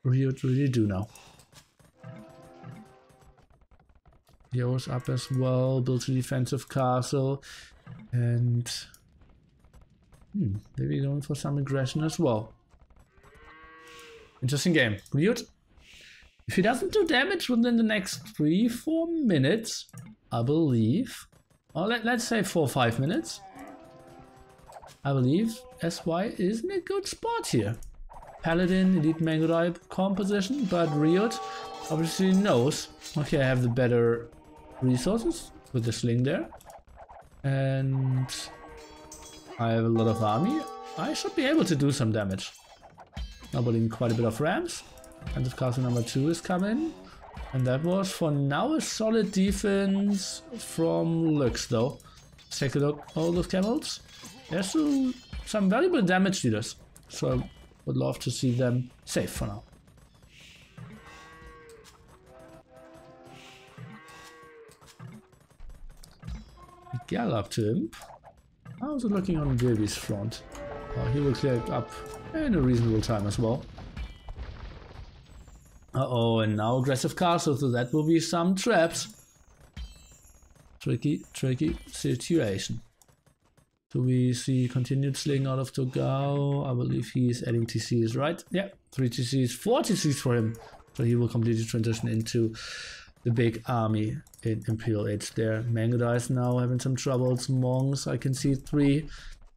Speaker 1: RiuT really do now? Yo's up as well, builds a defensive castle, and maybe going for some aggression as well. Interesting game. RiuT, if he doesn't do damage within the next 3-4 minutes, I believe, or let's say 4 or 5 minutes, I believe SY is in a good spot here. Paladin, elite Mangodai composition, but RiuT obviously knows, okay, I have the better resources with the sling there, and I have a lot of army. I should be able to do some damage. Now building quite a bit of rams. And the castle number 2 is coming. And that was for now a solid defense from Lux though. Let's take a look. All those camels. There's some valuable damage dealers. So I would love to see them safe for now. Gallop to him. How's it looking on Gaby's front? He will clear it up in a reasonable time as well. Uh-oh, and now aggressive castle, so that will be some traps. Tricky situation. Do we see continued sling out of Togao? I believe he's adding TCs, right? Yeah, 3 TCs, 4 TCs for him. So he will completely transition into the big army in Imperial Age there. Mangodais now having some troubles. Monks, I can see 3.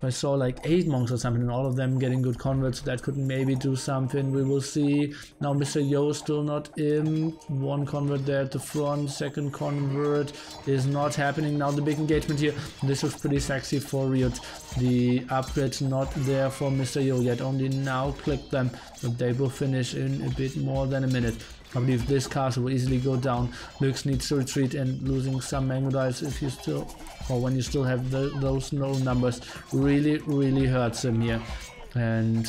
Speaker 1: I saw like 8 monks or something, and all of them getting good converts. That could maybe do something. We will see. Now Mr. Yo still not in. 1 convert there at the front. 2nd convert is not happening. Now the big engagement here. This was pretty sexy for RiuT. The upgrade not there for Mr. Yo yet. Only now click them. But they will finish in a bit more than a minute. I believe this castle will easily go down. Lux needs to retreat, and losing some Mangodais if you still, or when you still have those low numbers, really hurts him here. And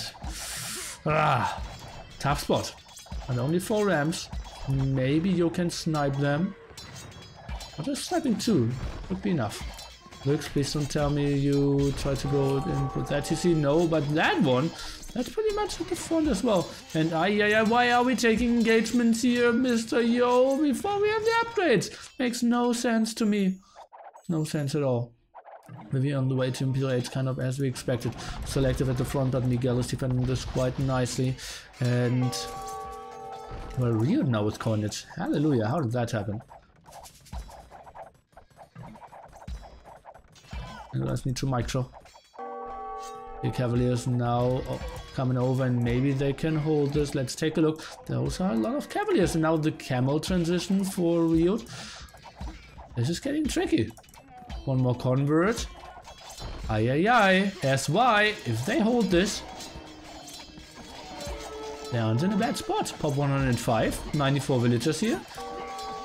Speaker 1: tough spot. And only 4 ramps. Maybe you can snipe them. Or just sniping 2 would be enough. Lux, please don't tell me you try to go in with that TC. No, but that one, that's pretty much at the front as well. And why are we taking engagements here, Mr. Yo, before we have the upgrades? Makes no sense to me. No sense at all. Maybe on the way to Imperial Age, kind of as we expected. Selective at the front, but Miguel is defending this quite nicely. And well, RiuT now with coinage. Hallelujah, how did that happen? And let's need to micro. The Cavaliers now coming over, and maybe they can hold this. Let's take a look. Those are a lot of Cavaliers, and now the camel transition for RiuT. This is getting tricky. 1 more convert. SY, if they hold this, they aren't in a bad spot. Pop 105, 94 villagers here.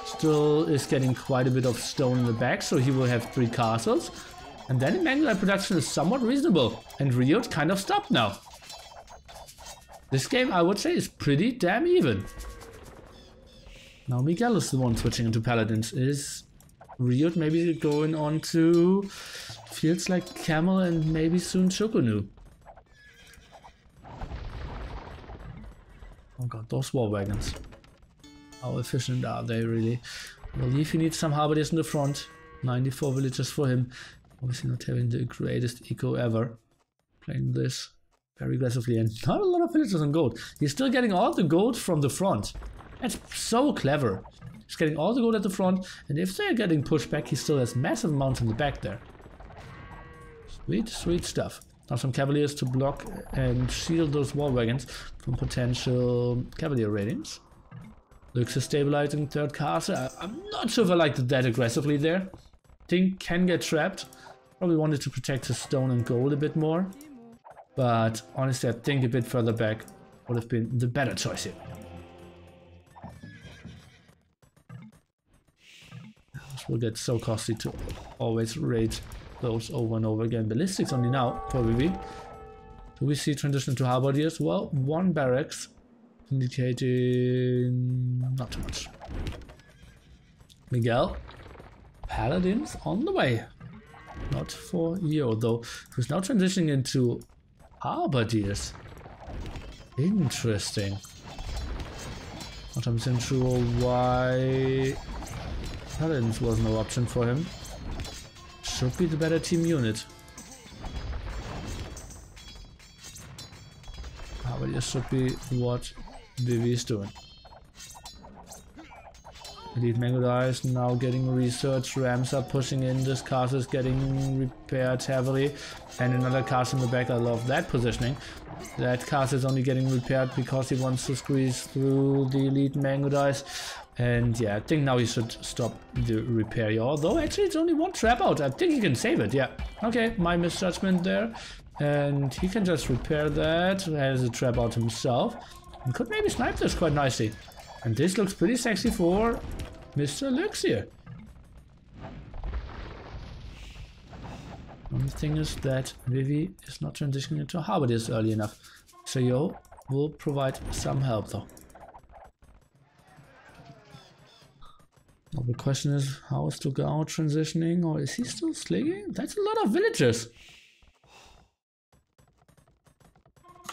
Speaker 1: Still is getting quite a bit of stone in the back, so he will have 3 castles. And then Mangodai production is somewhat reasonable, and RiuT kind of stopped now. This game, I would say, is pretty damn even. Now Miguel is the one switching into Paladins. Is RiuT maybe going on to fields like Camel and maybe soon Shokunu? Oh god, those war wagons. How efficient are they really? I believe he needs some Harbiers in the front. 94 villagers for him. Obviously not having the greatest eco ever. Playing this very aggressively, and not a lot of villagers on gold. He's still getting all the gold from the front. That's so clever. He's getting all the gold at the front, and if they're getting pushed back, he still has massive amounts in the back there. Sweet stuff. Now some Cavaliers to block and shield those war wagons from potential Cavalier raidings. Lux is stabilizing 3rd castle. I'm not sure if I liked it that aggressively there. Think can get trapped. Probably wanted to protect his stone and gold a bit more. But honestly, I think a bit further back would have been the better choice here. This will get so costly to always raid those over and over again. Ballistics only now, probably. Do we see transition to Harbiers? Well, 1 barracks, indicating not too much. Miguel, Paladins on the way. Not for Yo though, who's now transitioning into Harbiers. Interesting. Not 100% sure why Paladins was no option for him. Should be the better team unit. Harbiers should be what BV is doing. Elite Mangodais now getting research, ramps are pushing in, this castle is getting repaired heavily, and another castle in the back. I love that positioning. That castle is only getting repaired because he wants to squeeze through the elite Mangodais, and yeah, I think now he should stop the repair here, although actually it's only 1 trap out. I think he can save it, yeah. Okay, my misjudgment there, and he can just repair that, has a trap out himself, and could maybe snipe this quite nicely. And this looks pretty sexy for Mr. Lux here. Only thing is that Vivi is not transitioning into Halberdiers early enough. So Yo will provide some help though. Well, the question is, how is DauT transitioning, or is he still slinging? That's a lot of villagers.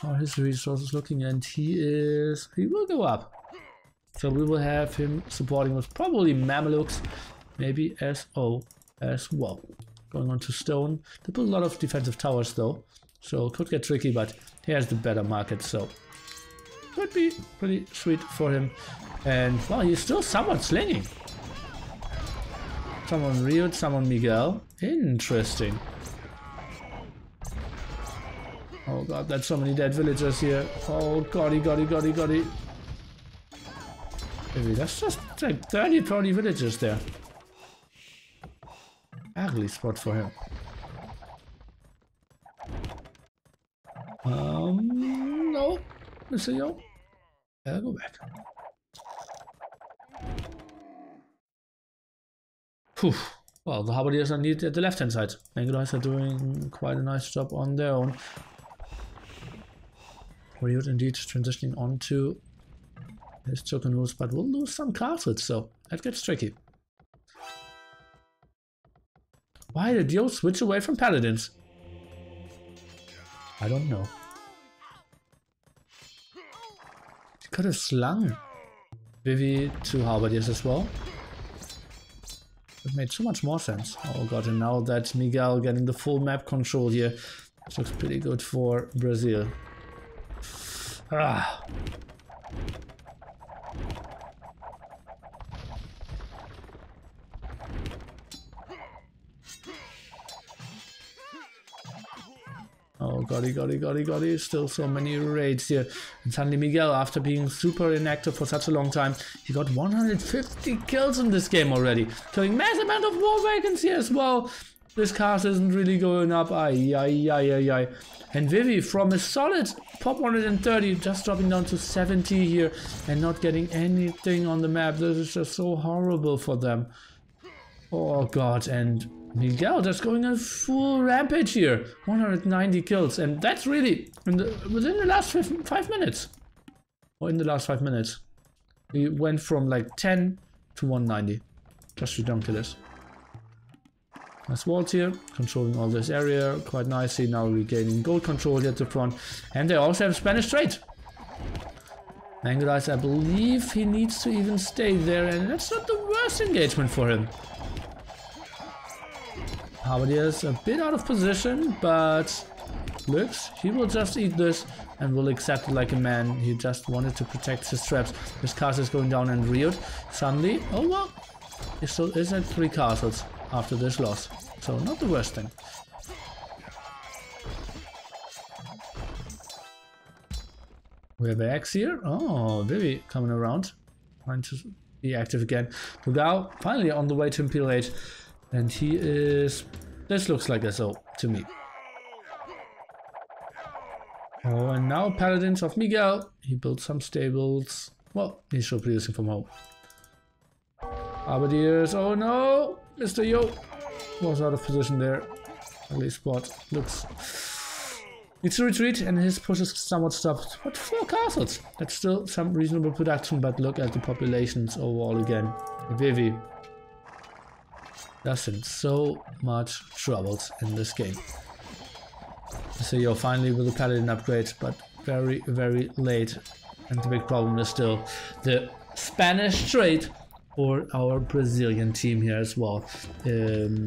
Speaker 1: How are his resources looking? And he will go up. So we will have him supporting with probably Mamelukes, maybe SO as well. Going on to stone. They put a lot of defensive towers though, so it could get tricky, but he has the better market, so could be pretty sweet for him. And well, he's still somewhat slinging. Some on RiuT, some on Miguel. Interesting. Oh god, that's so many dead villagers here. Oh goddy. Maybe that's just like 30 villagers there. Ugly spot for him. No. Mr. Yo. I'll go back. Whew. Well, the Halberdiers are needed at the left-hand side. Angelites are doing quite a nice job on their own. RiuT indeed transitioning onto his Chokanus, but we'll lose some castles, so that gets tricky. Why did Yo switch away from Paladins? I don't know. He could have slung Vivi to Halberdiers as well. It made so much more sense. Oh god, and now that Miguel getting the full map control here, this looks pretty good for Brazil. Ah. Oh goddy, still so many raids here. And suddenly Miguel, after being super inactive for such a long time, he got 150 kills in this game already. Killing massive amount of war wagons here as well. This cast isn't really going up. Ay. And Vivi from a solid top 130 just dropping down to 70 here and not getting anything on the map. This is just so horrible for them. Oh god, and Miguel just going on full rampage here. 190 kills, and that's really within the last 5 minutes. Or in the last 5 minutes. He went from like 10 to 190. Just ridiculous. Nice walls here, controlling all this area quite nicely. Now regaining gold control here at the front. And they also have Spanish trade. Angelites, I believe he needs to even stay there, and that's not the worst engagement for him. Halberdiers a bit out of position, but Lux, he will just eat this and will accept it like a man. He just wanted to protect his traps. His castle is going down, and RiuT suddenly, oh well, he still is at 3 castles after this loss. So not the worst thing. We have X here. Oh, Vivi coming around. Trying to be active again. DauT finally on the way to Imperial Age. And he is... This looks like a SO to me. Oh, and now Paladins of Miguel. He built some stables. Well, he's still producing from home. Halberdiers. Oh no! Mr. Yo was out of position there. Ugly spot. Looks... Needs to retreat, and his push is somewhat stopped. But 4 castles! That's still some reasonable production, but look at the populations overall again. Vivi. Just in so much troubles in this game. So you're finally with the Paladin upgrade, but very, very late. And the big problem is still the Spanish trade for our Brazilian team here as well.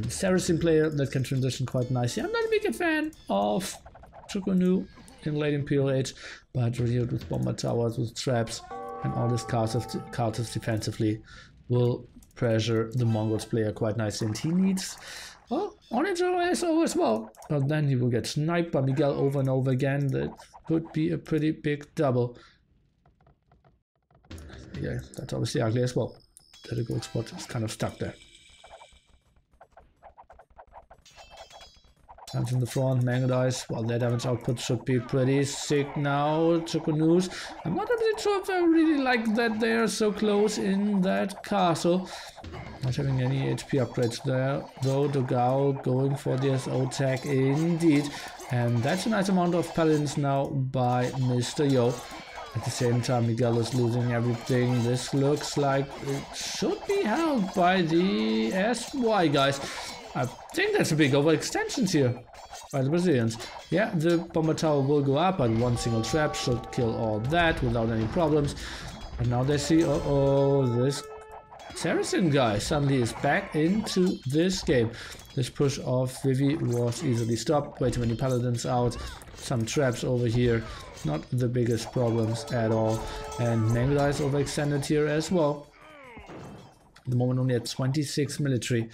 Speaker 1: Saracen player that can transition quite nicely. I'm not a big fan of Chukunu in late Imperial Age, but RiuT with bomber towers, with traps, and all this castles defensively will pressure the Mongols player quite nicely. And he needs, well, Orange or SO as well. But then he will get sniped by Miguel over and over again. That could be a pretty big double. Yeah, that's obviously ugly as well. That a gold spot is kind of stuck there. Comes in the front, Mangledice. Well, their damage output should be pretty sick now. Choconoos. I'm not really sure if I really like that they are so close in that castle. Not having any HP upgrades there, though. DauT going for the SO tag indeed. And that's a nice amount of paladins now by Mr. Yo. At the same time, Miguel is losing everything. This looks like it should be held by the SY guys. I think that's a big overextension here by the Brazilians. Yeah, the bomber tower will go up, but one single trap should kill all that without any problems. And now they see, this Saracen guy suddenly is back into this game. This push of Vivi was easily stopped. Way too many paladins out. Some traps over here. Not the biggest problems at all. And Mangala is overextended here as well. At the moment only at 26 military.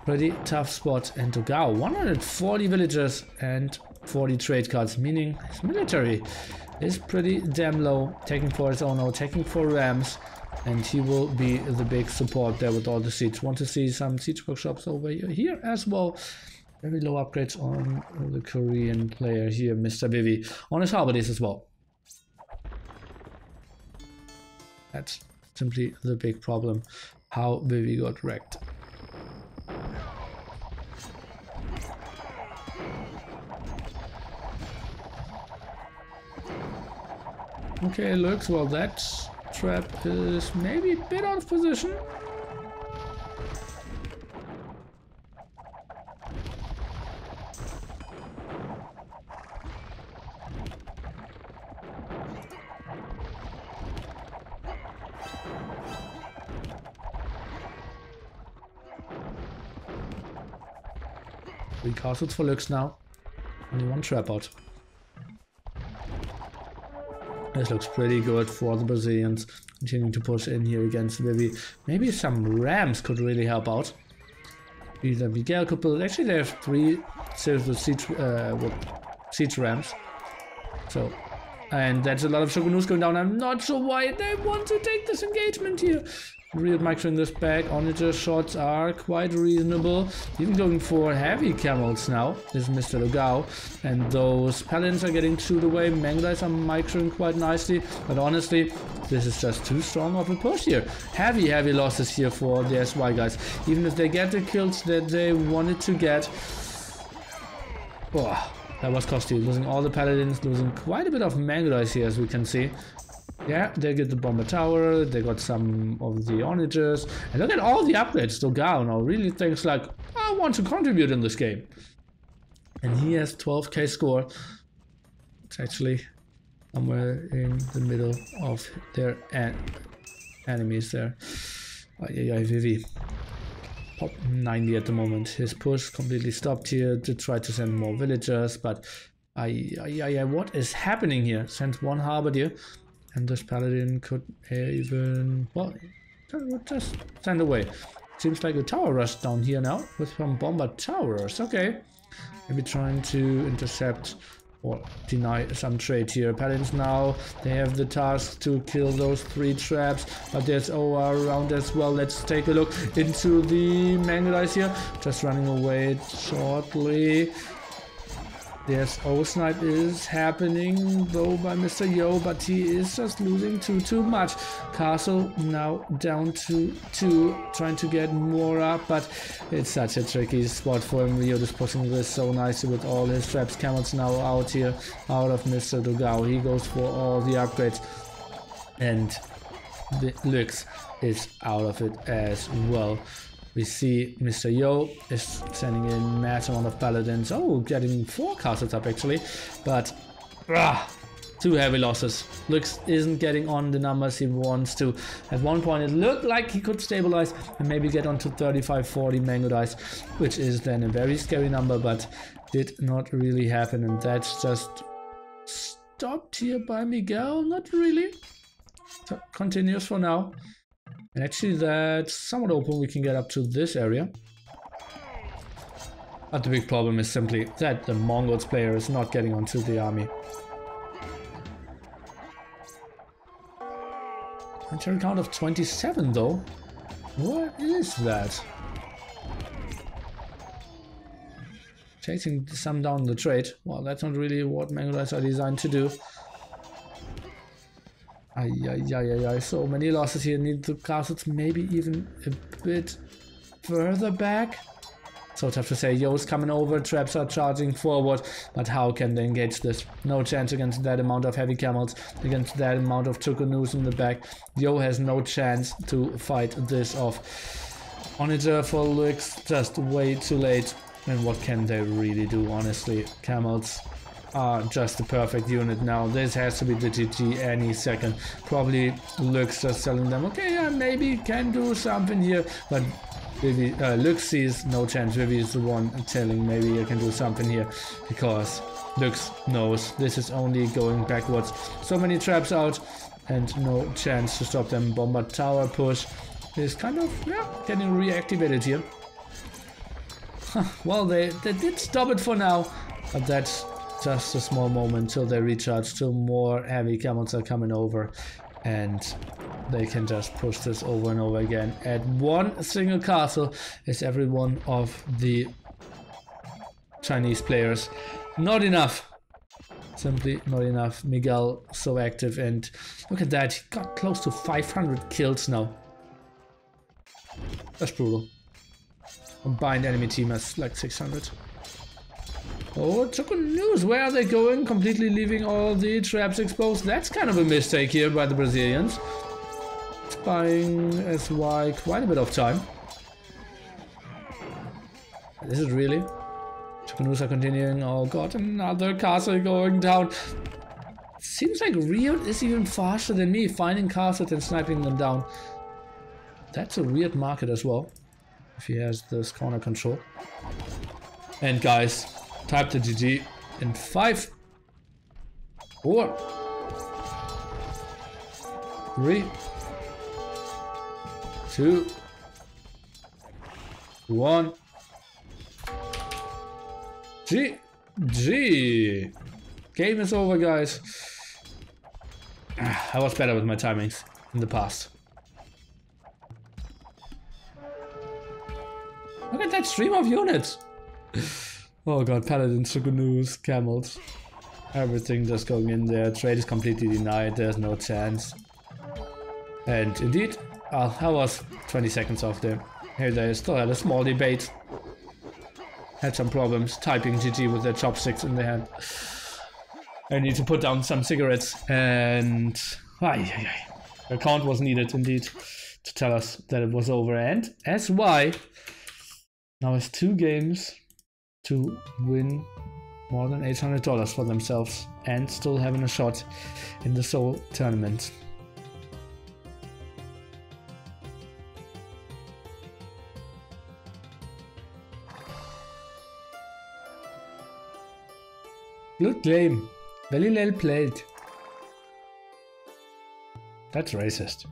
Speaker 1: Pretty tough spot. And DauT, 140 villagers and 40 trade cards, meaning his military is pretty damn low. Taking for his own, taking for Rams. And he will be the big support there with all the siege. Want to see some siege workshops over here as well. Very low upgrades on the Korean player here, Mr. Vivi. On his halberdiers as well. That's simply the big problem. How Vivi got wrecked. Okay, looks well that trap is maybe a bit out of position. Three castles for Lux now. Only one trap out. This looks pretty good for the Brazilians. Continuing to push in here against Vivi. Maybe some Rams could really help out. Either Miguel could build. Actually, they have 3 silver siege Rams. So, and that's a lot of Shogunu's going down. I'm not sure why they want to take this engagement here. RiuT microing this back. Onager shots are quite reasonable. Even going for heavy camels now is Mr. DauT. And those paladins are getting chewed away. Mangledice are microing quite nicely. But honestly, this is just too strong of a push here. Heavy losses here for the SY guys. Even if they get the kills that they wanted to get. Oh, that was costly. Losing all the paladins. Losing quite a bit of Mangledice here, as we can see. Yeah, they get the bomber tower, they got some of the onagers, and look at all the upgrades. DauT now really thinks like, I want to contribute in this game. And he has 12k score. It's actually somewhere in the middle of their enemies there. Yeah, Vivi. Pop 90 at the moment. His push completely stopped here to try to send more villagers, but what is happening here? Sent one halberdier. And this paladin could even, well, just send away. Seems like a tower rush down here now with some bomber towers. Okay, maybe trying to intercept or deny some trade here. Paladins now, they have the task to kill those 3 traps, but there's OR around as well. Let's take a look into the Mangledice here. Just running away shortly. Yes, O-snipe is happening though by Mr. Yo, but he is just losing too much. Castle now down to 2, trying to get more up, but it's such a tricky spot for him. RiuT is pushing this so nicely with all his traps. Camels now out here, out of Mr. DauT. He goes for all the upgrades, and the Lux is out of it as well. We see Mr. Yo is sending in massive amount of paladins. Oh, getting 4 castles up actually, but 2 heavy losses. Lux isn't getting on the numbers he wants to. At one point it looked like he could stabilize and maybe get onto 35-40 Mangledice, which is then a very scary number, but did not really happen, and that's just stopped here by Miguel. Not really. So continues for now. And actually that's somewhat open. We can get up to this area. But the big problem is simply that the Mongols player is not getting onto the army. Military count of 27 though. What is that? chasing some down the trade. Well, that's not really what Mangolites are designed to do. Ay, so many losses here. Need the castles maybe even a bit further back. So tough to say. Yo's coming over, traps are charging forward, but how can they engage this? No chance against that amount of heavy camels, against that amount of Tucanoos in the back. Yo has no chance to fight this off. Monitor for looks just way too late. And what can they really do, honestly? Camels are just the perfect unit now. This has to be the GG any second. Probably looks just telling them, okay, I maybe can do something here, but Lux sees no chance. Vivi is the one telling maybe I can do something here, because Lux knows this is only going backwards. So many traps out and no chance to stop them. Bomber tower push is kind of getting reactivated here. Well, they did stop it for now, but that's just a small moment till they recharge, till more heavy camels are coming over, and they can just push this over and over again at one single castle as every one of the Chinese players. Not enough. Simply not enough. Miguel so active, and look at that, he got close to 500 kills now. That's brutal. Combined enemy team has like 600. Oh, Tucanoos, where are they going? Completely leaving all the traps exposed. That's kind of a mistake here by the Brazilians. Buying SY quite a bit of time. Is it really? Tucanoos are continuing. Oh god, another castle going down. Seems like RiuT is even faster than me, finding castles and sniping them down. That's a weird market as well, if he has this corner control. And guys, type the GG in 5, 4, 3, 2, 1. GG. Game is over, guys. I was better with my timings in the past. Look at that stream of units. Oh god, paladins, Tucanoos, camels. Everything just going in there. Trade is completely denied. There's no chance. And indeed, I was 20 seconds off there. Here they still had a small debate. Had some problems typing GG with their chopsticks in their hand. I need to put down some cigarettes, and a count was needed indeed to tell us that it was over. And SY now has 2 games to win more than $800 for themselves and still having a shot in the Seoul tournament. Good game. Very well played. That's racist.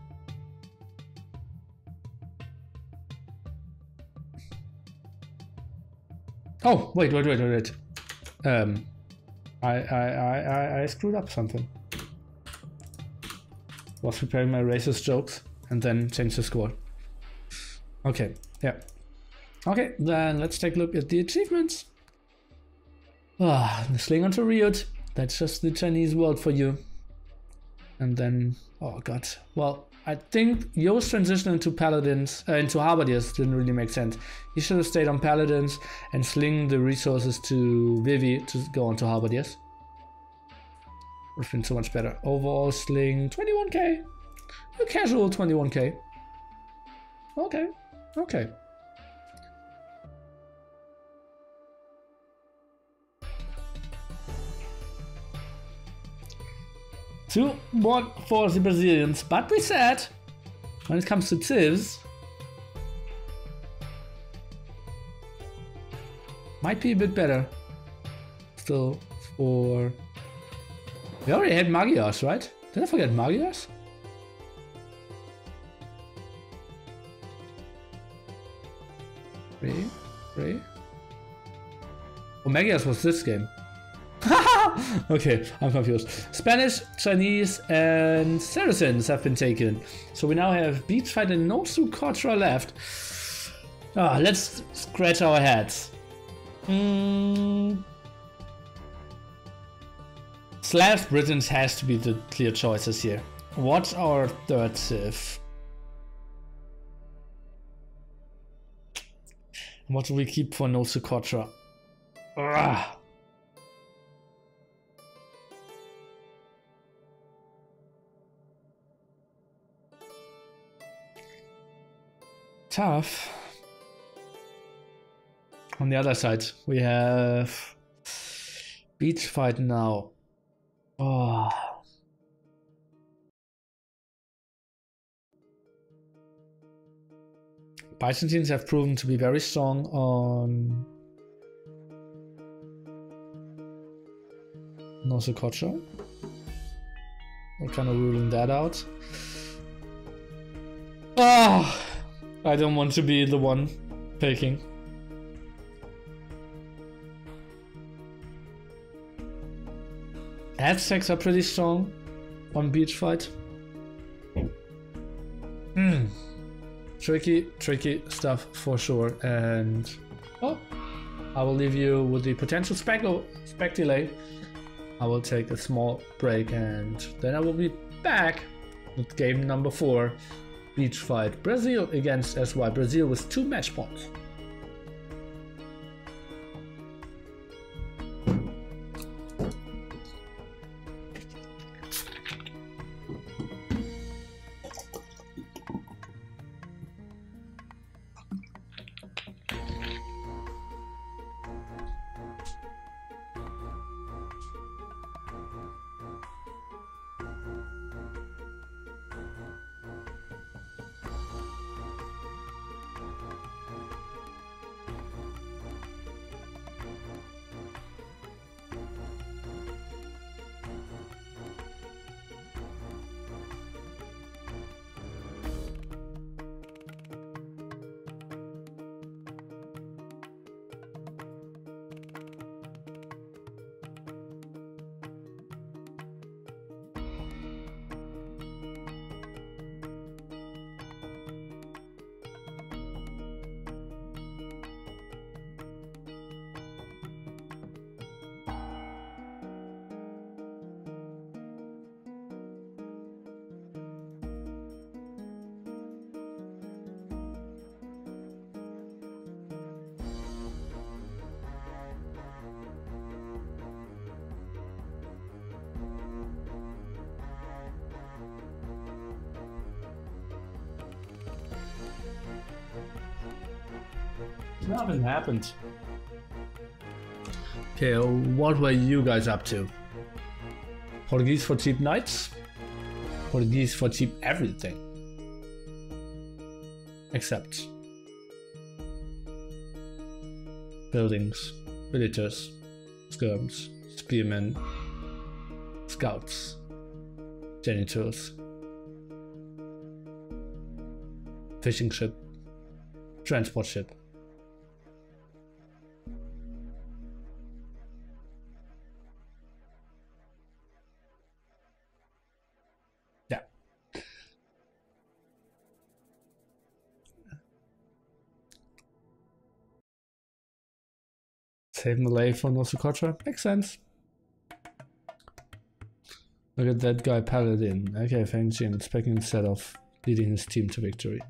Speaker 1: Oh, wait. I screwed up something. Was preparing my racist jokes and then changed the score. Okay, yeah. Okay, then let's take a look at the achievements. The sling onto RiuT. That's just the Chinese world for you. And then, oh god. Well, I think Yo's transition into Paladins, into Halberdiers didn't really make sense. He should have stayed on Paladins and sling the resources to Vivi to go onto Halberdiers. Would have been so much better. Overall sling 21k. A casual 21k. Okay. 2-1 for the Brazilians, but we said when it comes to Tivs, might be a bit better. Still for... We already had Magiars, right? Did I forget Magiars? Three. Oh, Magiars was this game. Okay, I'm confused. Spanish, Chinese, and Saracens have been taken. So we now have Beach Fight and No Sucotra left. Let's scratch our heads. Slash Britons has to be the clear choices here. What's our third civ? What do we keep for no Socotra? Tough. On the other side, we have beach fight now. Oh. Byzantines have proven to be very strong on no Socotra. We're kind of ruling that out. Oh, I don't want to be the one picking. Aztecs are pretty strong on beach fight. Tricky stuff for sure. And oh, I will leave you with the potential spec delay. I will take a small break and then I will be back with game number 4, beach fight. Brazil against SY. Brazil with 2 match points. Nothing happened. Okay, what were you guys up to? Portuguese for cheap knights? Portuguese for cheap everything. Except buildings, villagers, skirms, spearmen, scouts, janitors, fishing ship, transport ship. Save Malay for no Socotra. Makes sense. Look at that guy Paladin. Okay, Fengjian expecting instead of leading his team to victory.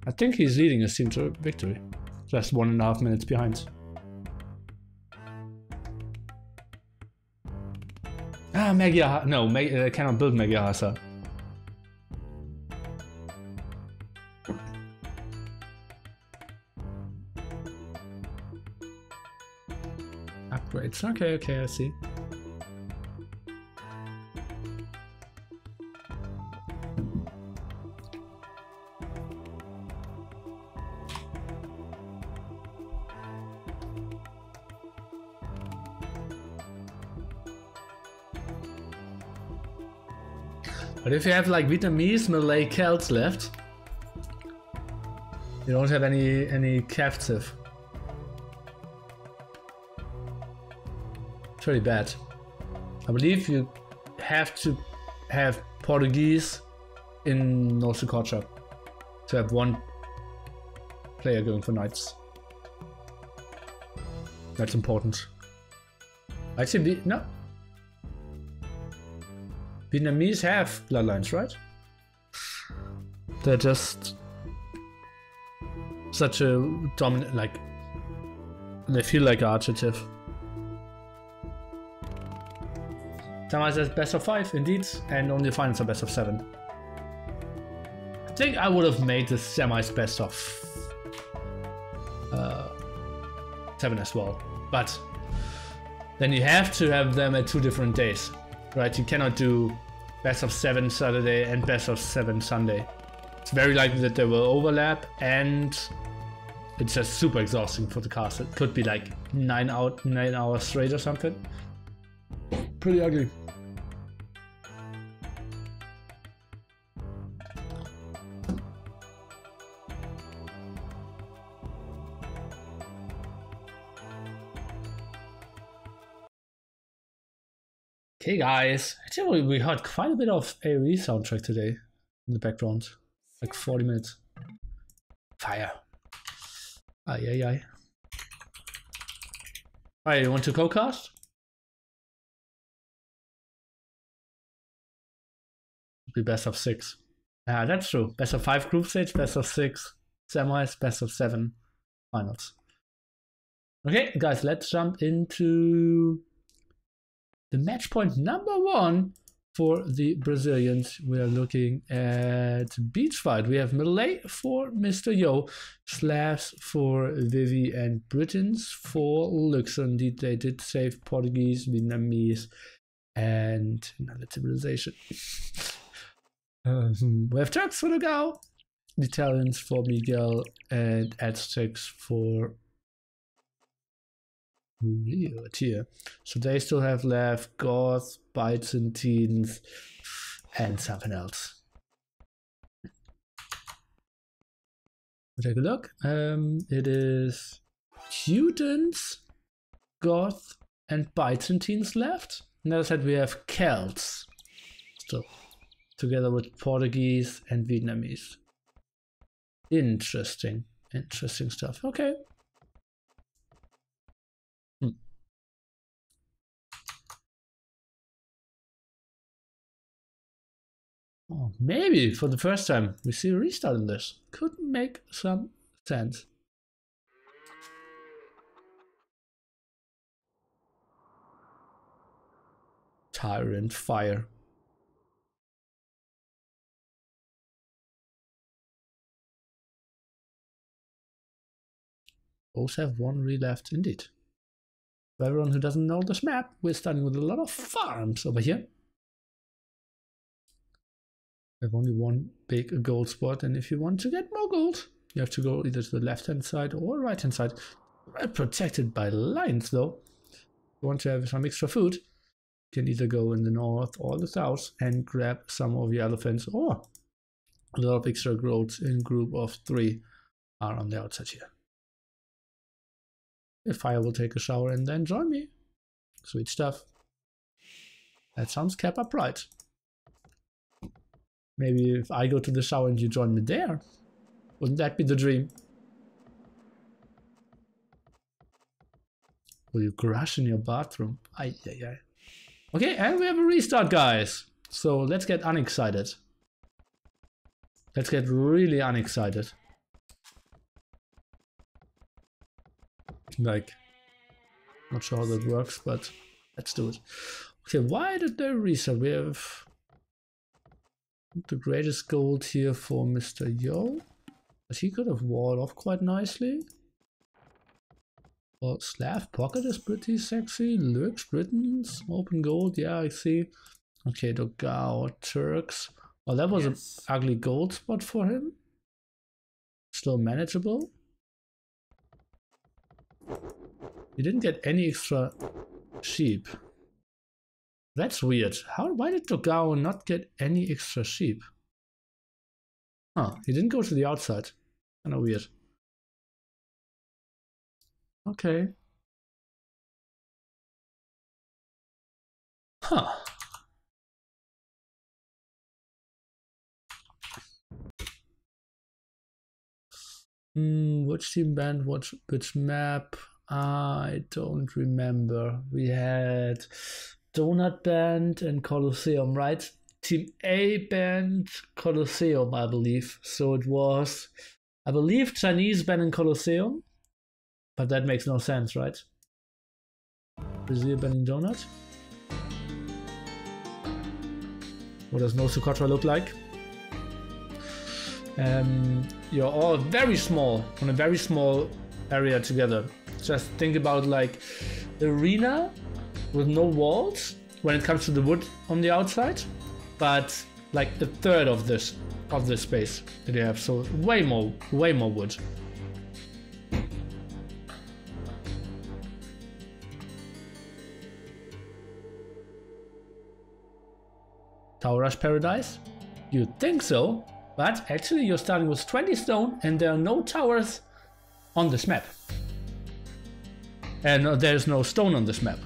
Speaker 1: I think he's leading his team to victory. Just 1.5 minutes behind. Ah, Magyar. No, I cannot build Magyahasa. Upgrades. Okay, I see. But if you have like Vietnamese, Malay, Celts left, you don't have any captive. It's really bad. I believe you have to have Portuguese in North Dakota to have one player going for knights. That's important. Actually, no. Vietnamese have bloodlines, right? They're just such a dominant, like, they feel like an adjective. Semis is best of 5, indeed, and only the finals are best of 7. I think I would have made the semis best of 7 as well, but then you have to have them at 2 different days, right? You cannot do best of 7 Saturday and best of 7 Sunday. It's very likely that they will overlap, and it's just super exhausting for the cast. It could be like 9 hours straight or something. Pretty ugly. Okay guys, I think we heard quite a bit of AoE soundtrack today in the background. Like 40 minutes. Fire. Aye aye aye. Alright, you want to co-cast? Be best of 6. Yeah, that's true. Best of 5 group stage, best of 6 semis, best of 7 finals. Okay, guys, let's jump into the match point number 1 for the Brazilians. We are looking at beach fight. We have Malay for Mr. Yo, Slavs for Vivi, and Britons for Luxor. Indeed, they did save Portuguese, Vietnamese, and another civilization. We have Turks for the Gao, Italians for Miguel, and Aztecs for RiuT. So they still have left Goths, Byzantines, and something else. We'll take a look. It is Teutons, Goths, and Byzantines left. On the other side, we have Celts still, together with Portuguese and Vietnamese. Interesting stuff. Okay. Oh, maybe for the first time we see a restart in this. Could make some sense. Tyrant fire. Both have 1 left indeed. For everyone who doesn't know this map, we're starting with a lot of farms over here. We have only 1 big gold spot, and if you want to get more gold, you have to go either to the left-hand side or right-hand side. Well protected by lines, though. If you want to have some extra food, you can either go in the north or the south and grab some of the elephants, or a lot of extra growths in group of 3 are on the outside here. If Fire will take a shower and then join me. Sweet stuff. That sounds Kappa Pride. Maybe if I go to the shower and you join me there. Wouldn't that be the dream? Will you crash in your bathroom? Ay, ay, ay. Okay, and we have a restart, guys. So let's get unexcited. Let's get really unexcited. Like, not sure how that works, but let's do it. Okay, why did they restart? We have the greatest gold here for Mr. Yo. But he could have walled off quite nicely. Well, Slav Pocket is pretty sexy. Lurks, Britons, open gold, yeah, I see. Okay, the Gao, Turks. Well, that was an ugly gold spot for him. Still manageable. He didn't get any extra sheep. That's weird. Why did Togao not get any extra sheep? Huh, he didn't go to the outside. Kinda weird. Okay. Huh. Which team banned which map? I don't remember. We had Donut Band and Colosseum, right? Team A band Colosseum, I believe. So it was, I believe, Chinese band and Colosseum. But that makes no sense, right? Brazil banning Donut. What does No Socotra look like? You're all very small, on a very small area together. Just think about like the arena with no walls when it comes to the wood on the outside, but like a third of this space that you have. So way more wood. Tower Rush Paradise? You'd think so, but actually you're starting with 20 stone and there are no towers on this map. And there's no stone on this map.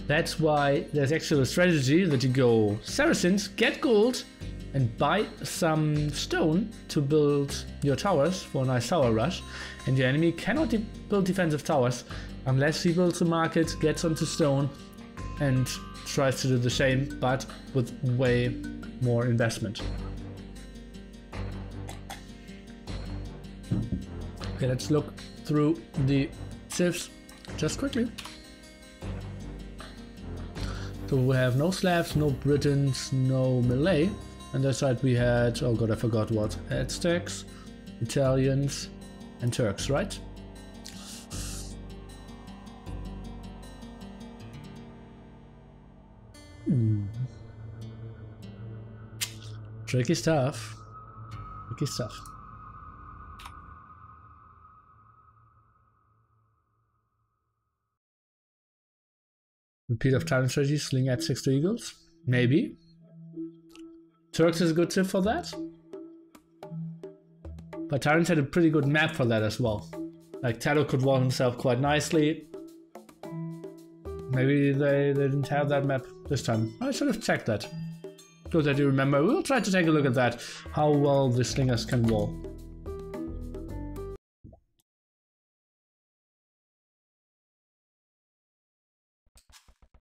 Speaker 1: That's why there's actually a strategy that you go Saracens, get gold, and buy some stone to build your towers for a nice tower rush. And your enemy cannot build defensive towers unless he builds a market, gets onto stone, and tries to do the same, but with way more investment. Okay, let's look through the civs just quickly. So we have no Slavs, no Britons, no Malay. On that side we had, oh god, I forgot what. Aztecs, Italians, and Turks, right? Tricky stuff. Tricky stuff. Repeat of Tyrant strategy, sling at 6 to Eagles? Maybe. Turks is a good tip for that. But Tyrants had a pretty good map for that as well. Like TaToH could wall himself quite nicely. Maybe they didn't have that map this time. I should have checked that. Good that you remember. We'll try to take a look at that. How well the slingers can wall.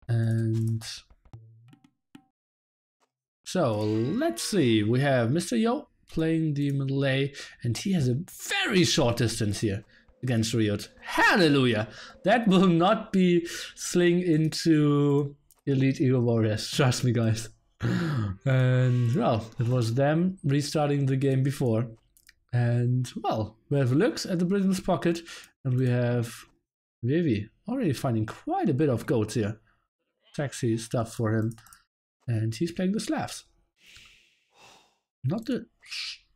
Speaker 1: And so let's see. We have Mr. Yo playing the Malay, and he has a very short distance here against RiuT. Hallelujah! That will not be sling into Elite Eagle Warriors. Trust me, guys. And well, it was them restarting the game before. And well, we have looks at the Britain's pocket, and we have Vivi already finding quite a bit of goats here. Sexy stuff for him. And he's playing the Slavs. Not the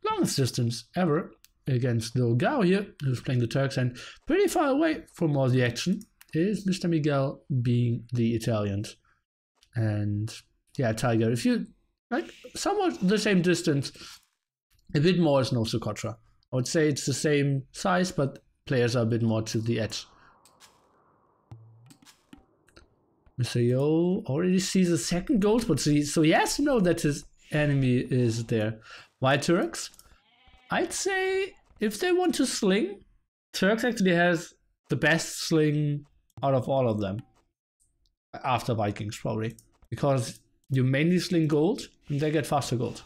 Speaker 1: longest distance ever against the Gao here, who's playing the Turks, and pretty far away from all the action is Mr. Miguel being the Italians. And yeah, Tiger, if you like somewhat the same distance, a bit more is No Socotra. I would say it's the same size, but players are a bit more to the edge. Mr. Yo already sees a second goal, but so he has to know that his enemy is there. Why Turks? I'd say if they want to sling, Turks actually has the best sling out of all of them. After Vikings, probably. Because you mainly sling gold, and they get faster gold.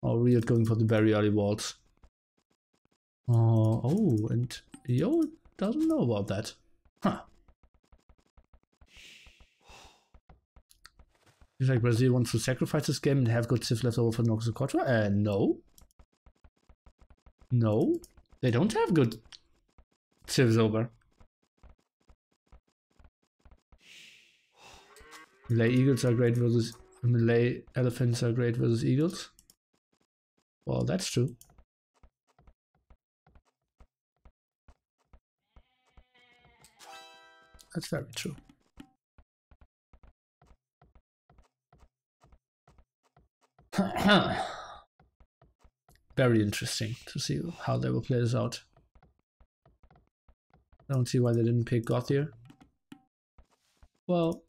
Speaker 1: Oh, RiuT going for the very early walls. Oh, and Yo doesn't know about that. Huh. Seems like Brazil wants to sacrifice this game and have good civ left over for No Socotra. No. No. They don't have good civs over. Malay eagles are great versus Malay elephants are great versus eagles. Well, that's true. That's very true. Very interesting to see how they will play this out. I don't see why they didn't pick Goth here. Well,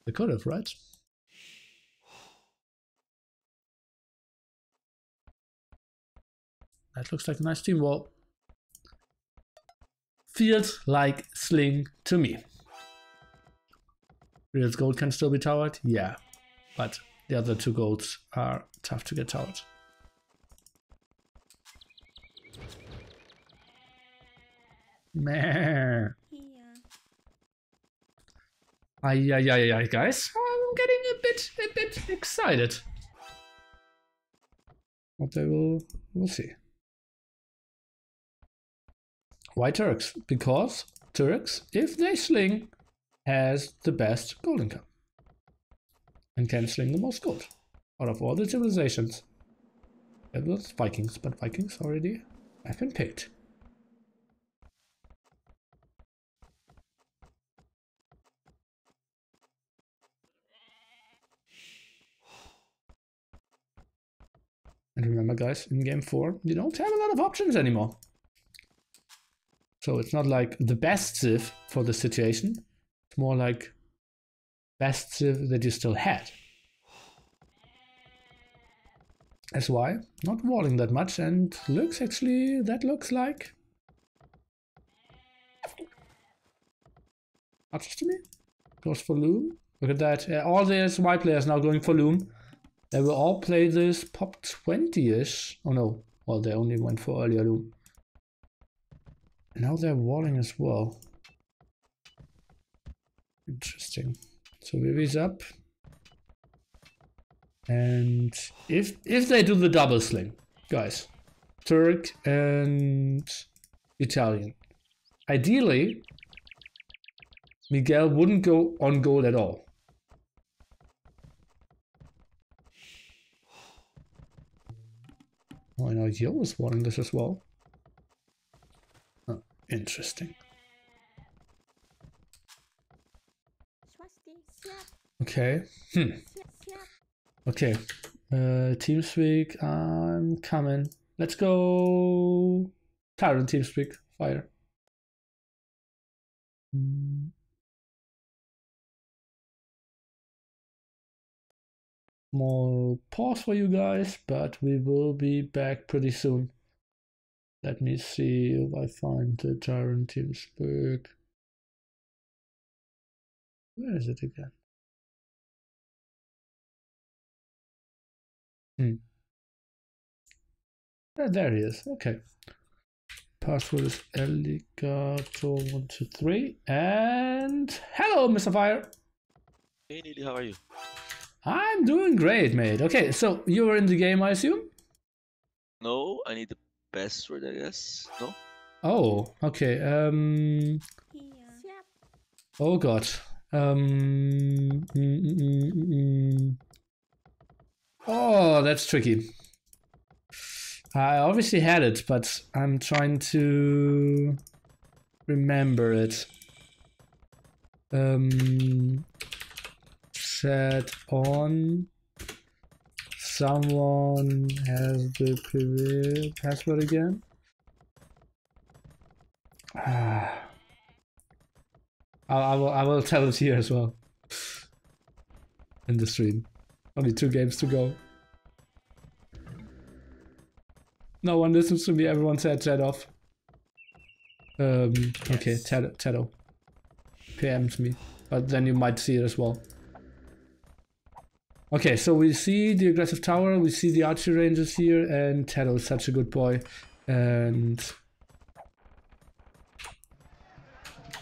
Speaker 1: They could have, right? That looks like a nice team wall. Feels like Sling to me. RiuT's gold can still be towered? Yeah. But the other two golds are tough to get towered. Meh. Ay, guys. I'm getting a bit excited. What they we'll see. Why Turks? Because Turks, if they sling, has the best gold income. And can sling the most gold. Out of all the civilizations. It was Vikings, but Vikings already have been picked. And remember guys, in game 4, you don't have a lot of options anymore. So it's not like the best civ for the situation. It's more like best civ that you still had. That's why not walling that much, and looks actually, that looks like Archers to me. Goes for Loom. Look at that. All the SY players now going for Loom. They will all play this pop 20-ish. Oh no. Well, they only went for earlier Loom. Now they're walling as well. Interesting. So Vivi's up. And if they do the double sling, guys, Turk and Italian, ideally Miguel wouldn't go on gold at all. Oh, I know Yo is wanting this as well. Oh, interesting. Okay. Okay. TeamSpeak, I'm coming. Let's go. Tyrant TeamSpeak, fire. More pause for you guys, but we will be back pretty soon. Let me see if I find the Tyrant TeamSpeak. Where is it again? There he is. Okay. Password is Alligator123. And hello, Mr. Fire.
Speaker 2: Hey, Neely, how are you?
Speaker 1: I'm doing great, mate. Okay, so you were in the game, I assume?
Speaker 2: No, I need the password, I guess. No?
Speaker 1: Oh, okay. Oh god. Oh, that's tricky. I obviously had it, but I'm trying to remember it. Chat on. Someone has the PV password again. I will tell it here as well. In the stream. Only 2 games to go. No one listens to me, everyone said chat off. Okay, TaToH. PMs me. But then you might see it as well. Okay, so we see the aggressive tower, we see the archery ranges here, and TaToH is such a good boy. And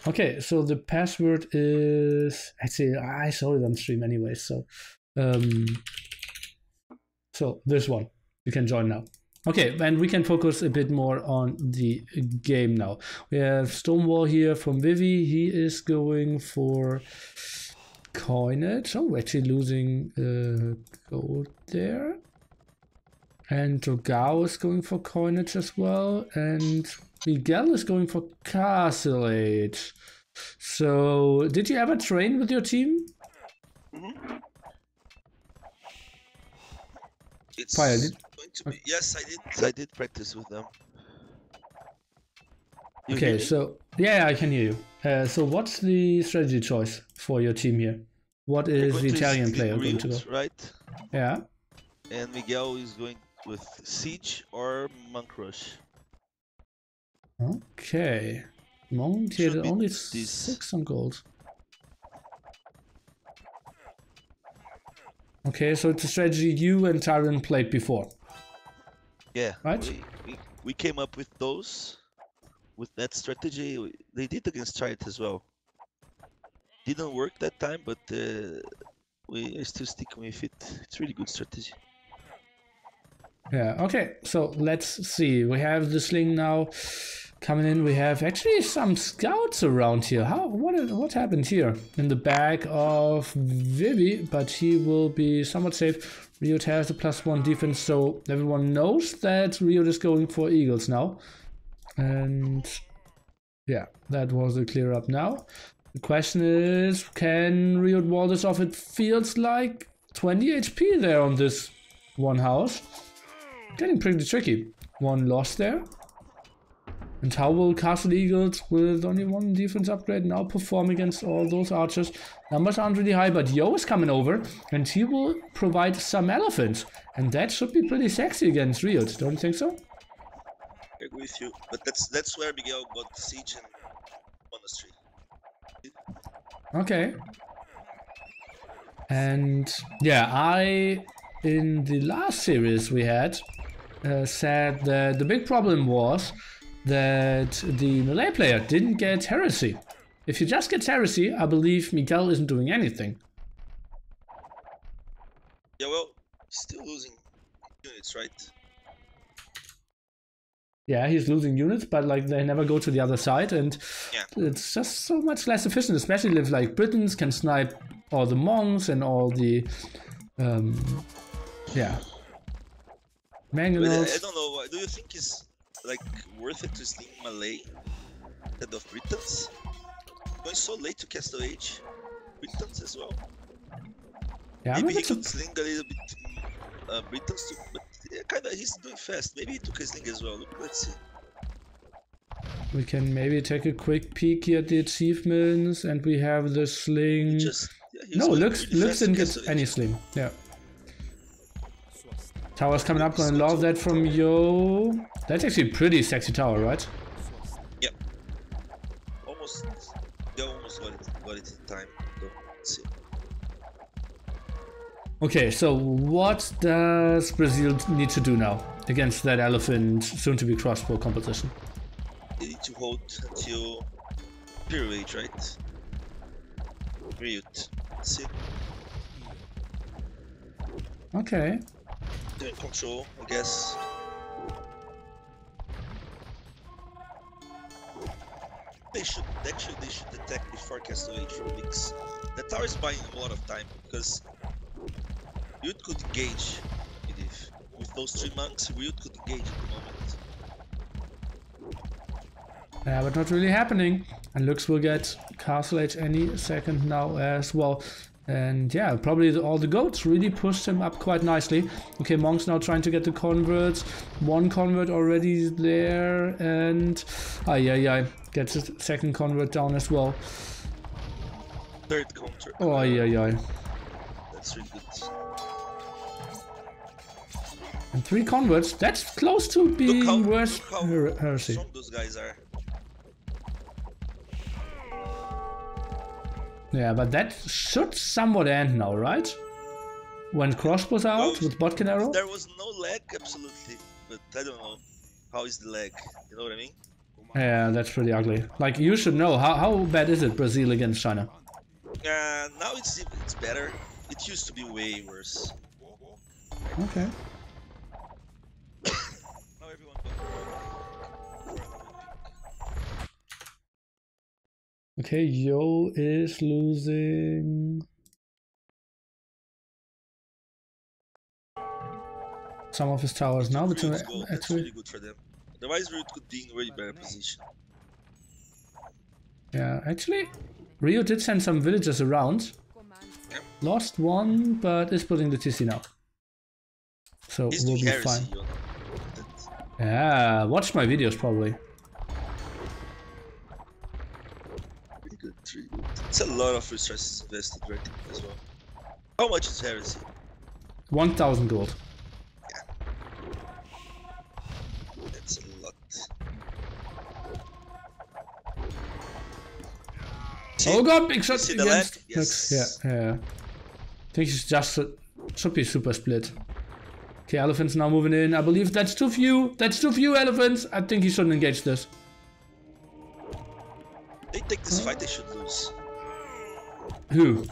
Speaker 1: okay, so the password is actually I saw it on stream anyway, so so this one. You can join now. Okay, and we can focus a bit more on the game now. We have Stonewall here from Vivi. He is going for coinage. Oh, we're actually losing gold there. And Drogao is going for coinage as well. And Miguel is going for Castle Age. So, did you ever train with your team?
Speaker 2: Mm-hmm. It's
Speaker 1: Fire,
Speaker 2: going to be, yes, I did practice with them. You
Speaker 1: okay, so yeah, I can hear you. So what's the strategy choice for your team here? What is the Italian player going to go?
Speaker 2: Right?
Speaker 1: Yeah.
Speaker 2: And Miguel is going with Siege or Monk Rush.
Speaker 1: Okay. Monk here only 6 on gold. Okay, so it's a strategy you and Tyron played before.
Speaker 2: Yeah.
Speaker 1: Right?
Speaker 2: We came up with those. With that strategy, they did against RiuT as well. Didn't work that time, but we are still sticking with it. It's really good strategy.
Speaker 1: Yeah, okay, so let's see. We have the sling now coming in. We have actually some scouts around here. What happened here? In the back of Vivi, but he will be somewhat safe. RiuT has a +1 defense, so everyone knows that RiuT is going for Eagles now. And yeah, that was a clear up now. The question is, can RiuT wall this off? It feels like 20 HP there on this one house. Getting pretty tricky. One loss there. And how will Castle Eagles with only 1 defense upgrade now perform against all those archers? Numbers aren't really high, but Yo is coming over and he will provide some elephants. And that should be pretty sexy against RiuT, don't you think so?
Speaker 2: I agree with you, but that's where Miguel got Siege and Monastery.
Speaker 1: Okay. And yeah, in the last series we had said that the big problem was that the melee player didn't get Heresy. If you just get Heresy, I believe Miguel isn't doing anything.
Speaker 2: Yeah, well, still losing units, right?
Speaker 1: Yeah, he's losing units, but like they never go to the other side, and
Speaker 2: yeah,
Speaker 1: it's just so much less efficient, especially if like Britons can snipe all the monks and all the yeah. Mangonels.
Speaker 2: I don't know, do you think it's like worth it to sling Malay instead of Britons? Going so late to Castle Age, Britons as well.
Speaker 1: Yeah,
Speaker 2: maybe he could sling a little bit Britons too, but yeah, kinda he's doing fast. Maybe he took a sling as well. Look, let's see.
Speaker 1: We can maybe take a quick peek here at the achievements, and we have the sling. No, Lux didn't get any sling. Yeah. Tower's coming up, gonna love that from Yo. That's actually a pretty sexy tower, right?
Speaker 2: Yep. Almost. They almost got it in time. So, let's see.
Speaker 1: Okay, so what does Brazil need to do now against that elephant, soon to be crossbow composition?
Speaker 2: They need to hold until Imperial Age, right? RiuT. That's it.
Speaker 1: Okay.
Speaker 2: They're in control, I guess. They should attack before Castle Age for weeks. The tower is buying a lot of time because RiuT could engage with those 3 monks. RiuT could engage at the moment.
Speaker 1: Yeah, but not really happening. And Lux will get Castle Age any second now as well. And yeah, probably all the goats really pushed him up quite nicely. Okay, Monk's now trying to get the converts. 1 convert already there, and gets a second convert down as well.
Speaker 2: 3rd counter.
Speaker 1: Oh,
Speaker 2: That's really good.
Speaker 1: And 3 converts, that's close to being worse heresy.
Speaker 2: Strong those guys are.
Speaker 1: Yeah, but that should somewhat end now, right? When crossbows are out with Botkin arrow?
Speaker 2: There was no lag, absolutely, but I don't know. How is the lag? You know what I mean?
Speaker 1: Yeah, that's pretty ugly. Like, you should know. How bad is it, Brazil against China?
Speaker 2: Now it's better. It used to be way worse.
Speaker 1: Okay.
Speaker 2: Now everyone
Speaker 1: Okay, Yo is losing some of his towers now, but
Speaker 2: that's really good for them. Otherwise, RiuT could be in a really better position.
Speaker 1: Yeah, actually, RiuT did send some villagers around.
Speaker 2: Yeah.
Speaker 1: Lost 1, but is putting the TC now. So we'll be fine.
Speaker 2: You know?
Speaker 1: Yeah, watch my videos probably.
Speaker 2: Really good, really good. It's a lot of resources invested right now as well. How much is Heresy?
Speaker 1: 1,000 gold.
Speaker 2: That's a lot.
Speaker 1: Oh god, big shot
Speaker 2: See the
Speaker 1: against
Speaker 2: lag? Yes.
Speaker 1: Yeah. I think it's just should be super split. Okay, elephants now moving in. I believe that's too few. That's too few elephants. I think he shouldn't engage this.
Speaker 2: They take this fight, they should lose.
Speaker 1: Who?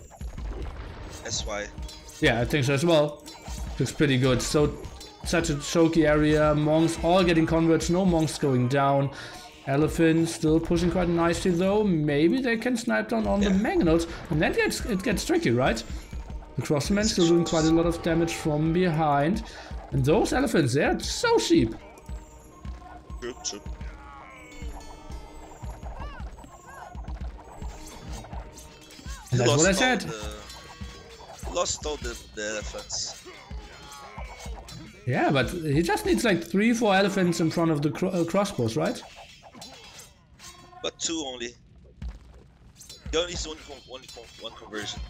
Speaker 2: That's why.
Speaker 1: Yeah, I think so as well. Looks pretty good. So, such a choky area. Monks all getting converts. No monks going down. Elephants still pushing quite nicely though. Maybe they can snipe down on the Magnots. And then it gets tricky, right? The Crossmen still doing quite a lot of damage from behind. And those elephants, they're so cheap.
Speaker 2: True.
Speaker 1: That's what I said.
Speaker 2: Lost all the elephants.
Speaker 1: Yeah, but he just needs like 3-4 elephants in front of the crossbows, right?
Speaker 2: But 2 only. He only needs one conversion.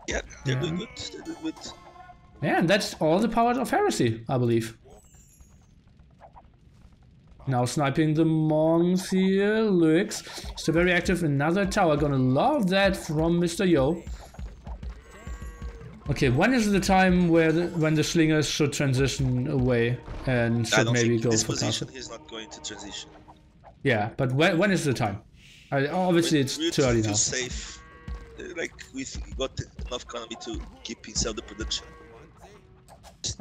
Speaker 2: Yeah, they're doing good. They're doing good.
Speaker 1: Yeah, and that's all the power of Heresy, I believe. Now sniping the monks here. Looks still very active. Another tower. Gonna love that from Mr. Yo. Okay, when is the time when the slingers should transition away and should maybe go
Speaker 2: this
Speaker 1: for
Speaker 2: position?
Speaker 1: castle?
Speaker 2: He's not going to transition.
Speaker 1: Yeah, but when is the time? Obviously, it's too early now.
Speaker 2: Safe. Like we've got enough economy to keep inside the production.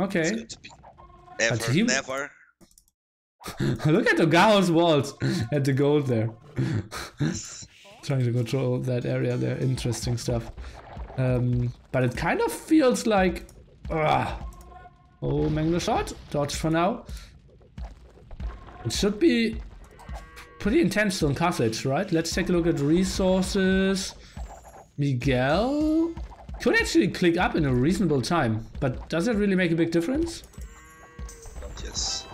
Speaker 1: Okay.
Speaker 2: It's going to be never.
Speaker 1: Look at the Gao's walls at the gold there. Trying to control that area there. Interesting stuff. But it kind of feels like... Oh, Mangler shot. Dodge for now. It should be pretty intense on Carthage, right? Let's take a look at resources. Miguel could actually click up in a reasonable time, but does that really make a big difference?
Speaker 2: Yes.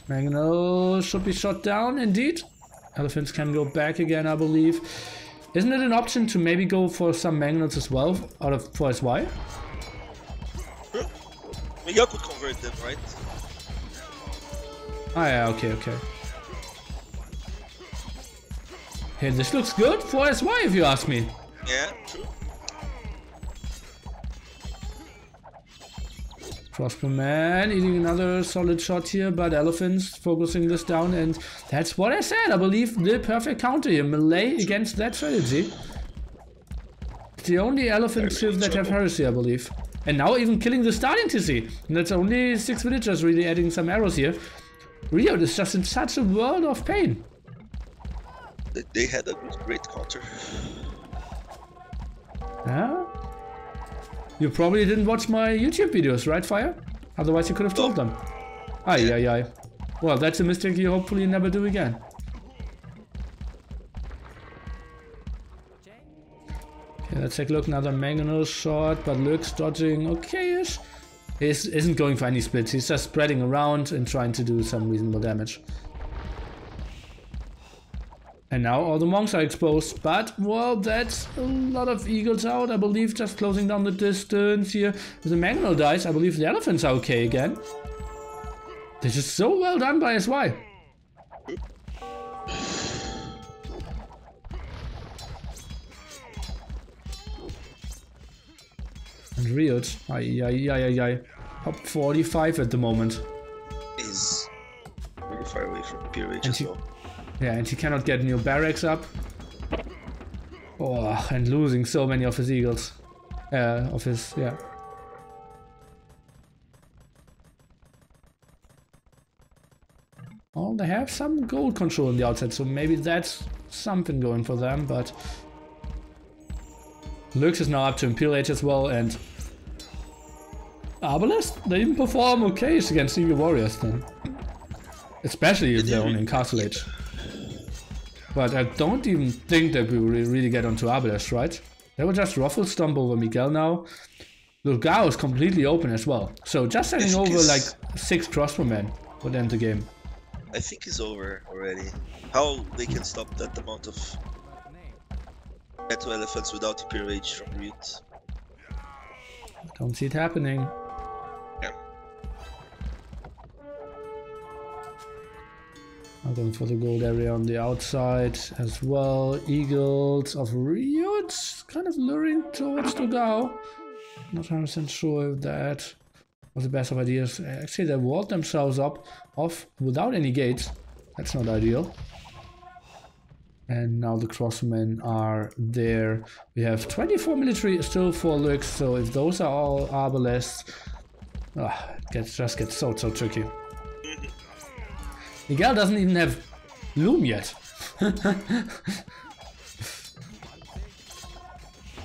Speaker 1: Magno should be shot down, indeed. Elephants can go back again, I believe. Isn't it an option to maybe go for some Magnots as well, for SY?
Speaker 2: Sure. Miguel could convert them, right?
Speaker 1: Ah, yeah, okay. Hey, this looks good for SY if you ask me.
Speaker 2: Yeah, true.
Speaker 1: Crossbowman eating another solid shot here, but elephants focusing this down, and that's what I said. I believe the perfect counter here. Melee against that strategy. It's the only elephant shift that have heresy, I believe. And now even killing the starting TC. And that's only 6 villagers really adding some arrows here. RiuT is just in such a world of pain.
Speaker 2: They had a great counter.
Speaker 1: Yeah? You probably didn't watch my YouTube videos, right, Fire? Otherwise you could have told them. Aye. Well, that's a mistake you hopefully never do again. Okay, let's take a look. Another Mangonel shot, but looks dodging okay-ish. He isn't going for any splits. He's just spreading around and trying to do some reasonable damage. And now all the monks are exposed, but, well, that's a lot of eagles out, I believe, just closing down the distance here. If the Mangonel dies, I believe the elephants are okay again. This is so well done by SY. And RiuT, aye. Up 45 at the moment.
Speaker 2: Is really far away from Imperial as well.
Speaker 1: Yeah, and he cannot get new barracks up. Oh, and losing so many of his eagles. Yeah. Well, they have some gold control on the outside, so maybe that's something going for them, but... Lux is now up to Imperial Age as well, and... Arbalest? They even perform okay against Eagle Warriors then. Especially if they're only in Castle Age. But I don't even think that we will really get onto Arbalest, right? They will just ruffle stomp over Miguel now. Lugao is completely open as well. So just sending over like 6 crossbowmen would end the game.
Speaker 2: I think it's over already. How they can stop that amount of TaToH elephants without Imperial Age from RiuT?
Speaker 1: Don't see it happening.
Speaker 2: Yeah.
Speaker 1: I'm going for the gold area on the outside as well. Eagles of RiuT kind of luring towards DauT. Not 100% sure if that was the best of ideas. Actually, they walled themselves off without any gates. That's not ideal. And now the crossmen are there. We have 24 military, still 4 looks. So if those are all arbalests, it just gets so tricky. Miguel doesn't even have loom yet.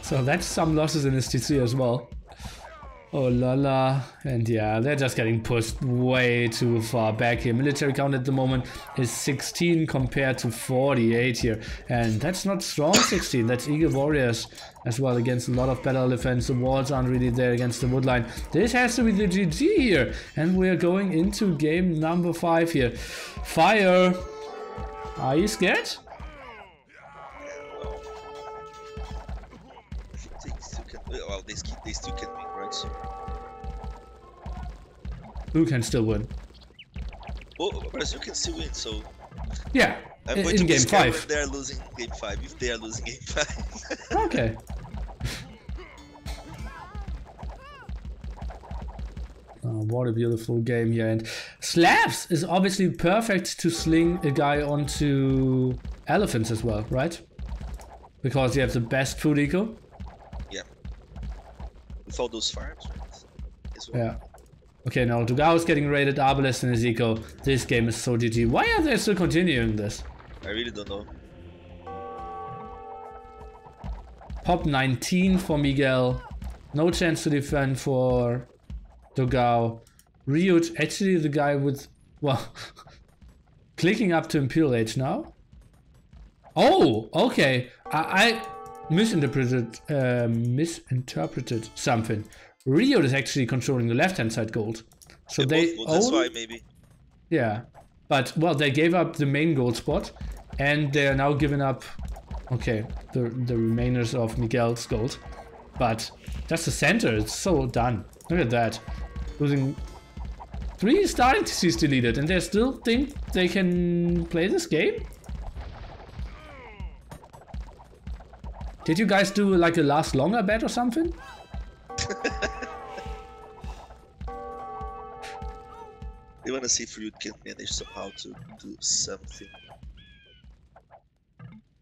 Speaker 1: So that's some losses in his TC as well. Oh la la. And yeah, they're just getting pushed way too far back here. Military count at the moment is 16 compared to 48 here. And that's not strong 16. That's Eagle Warriors as well against a lot of battle elephants. The walls aren't really there against the woodline. This has to be the GG here. And we're going into game number 5 here. Fire. Are you scared?
Speaker 2: Well, they still can win, right? So.
Speaker 1: Who can still win?
Speaker 2: Oh, Brazil can still win, so...
Speaker 1: Yeah,
Speaker 2: I'm going
Speaker 1: in
Speaker 2: to
Speaker 1: game 5.
Speaker 2: If they are losing game 5, if they are losing game 5.
Speaker 1: Okay. Oh, what a beautiful game here. And Slabs is obviously perfect to sling a guy onto elephants as well, right? Because you have the best food eco.
Speaker 2: Yeah. With all those farms, right? As well.
Speaker 1: Yeah. Okay, now DauT is getting rated arbalest in his eco. This game is so GG. Why are they still continuing this?
Speaker 2: I really don't know.
Speaker 1: Pop 19 for Miguel. No chance to defend for DauT. RiuT, actually the guy with, well, clicking up to Imperial Age now. Oh, okay. I misinterpreted something. RiuT is actually controlling the left-hand side gold. So
Speaker 2: yeah, that's why maybe.
Speaker 1: Yeah, but well, they gave up the main gold spot, and they are now giving up. Okay, the remainers of Miguel's gold, but that's the center. It's so done. Look at that, losing 3 starting TCs deleted, and they still think they can play this game. Did you guys do like a last longer bet or something?
Speaker 2: They want to see if RiuT can manage somehow to do something.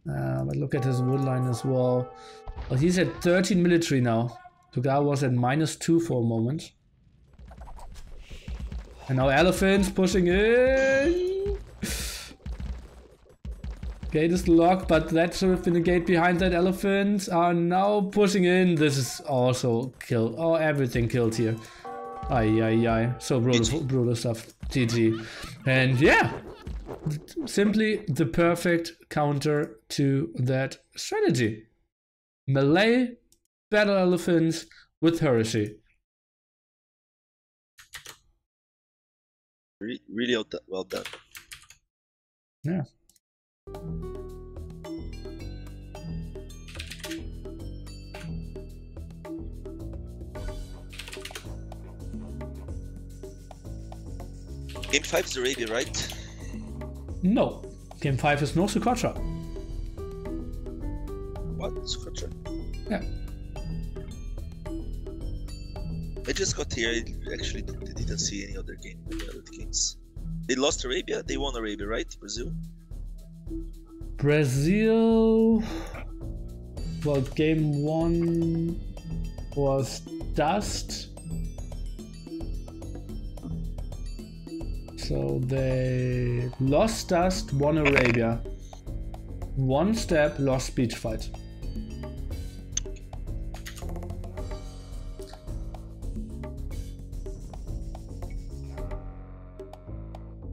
Speaker 1: But look at his woodline as well. Well, he's at 13 military now. DauT was at -2 for a moment. And now elephants pushing in. Gate is locked, but that should have been a gate behind that. Elephants are now pushing in. This is also killed. Oh, everything killed here. Ay. So brutal stuff. GG. And yeah, simply the perfect counter to that strategy. Melee battle elephants with heresy.
Speaker 2: Really well done.
Speaker 1: Yeah.
Speaker 2: Game 5 is Arabia, right?
Speaker 1: No. Game 5 is no Socotra.
Speaker 2: What? Socotra?
Speaker 1: Yeah.
Speaker 2: I just got here. I actually didn't see any other game. Any other games. They lost Arabia. They won Arabia, right? Brazil.
Speaker 1: Brazil. Well, game 1 was Dust. So they lost Dust, won Arabia. 1 step, lost Beach Fight.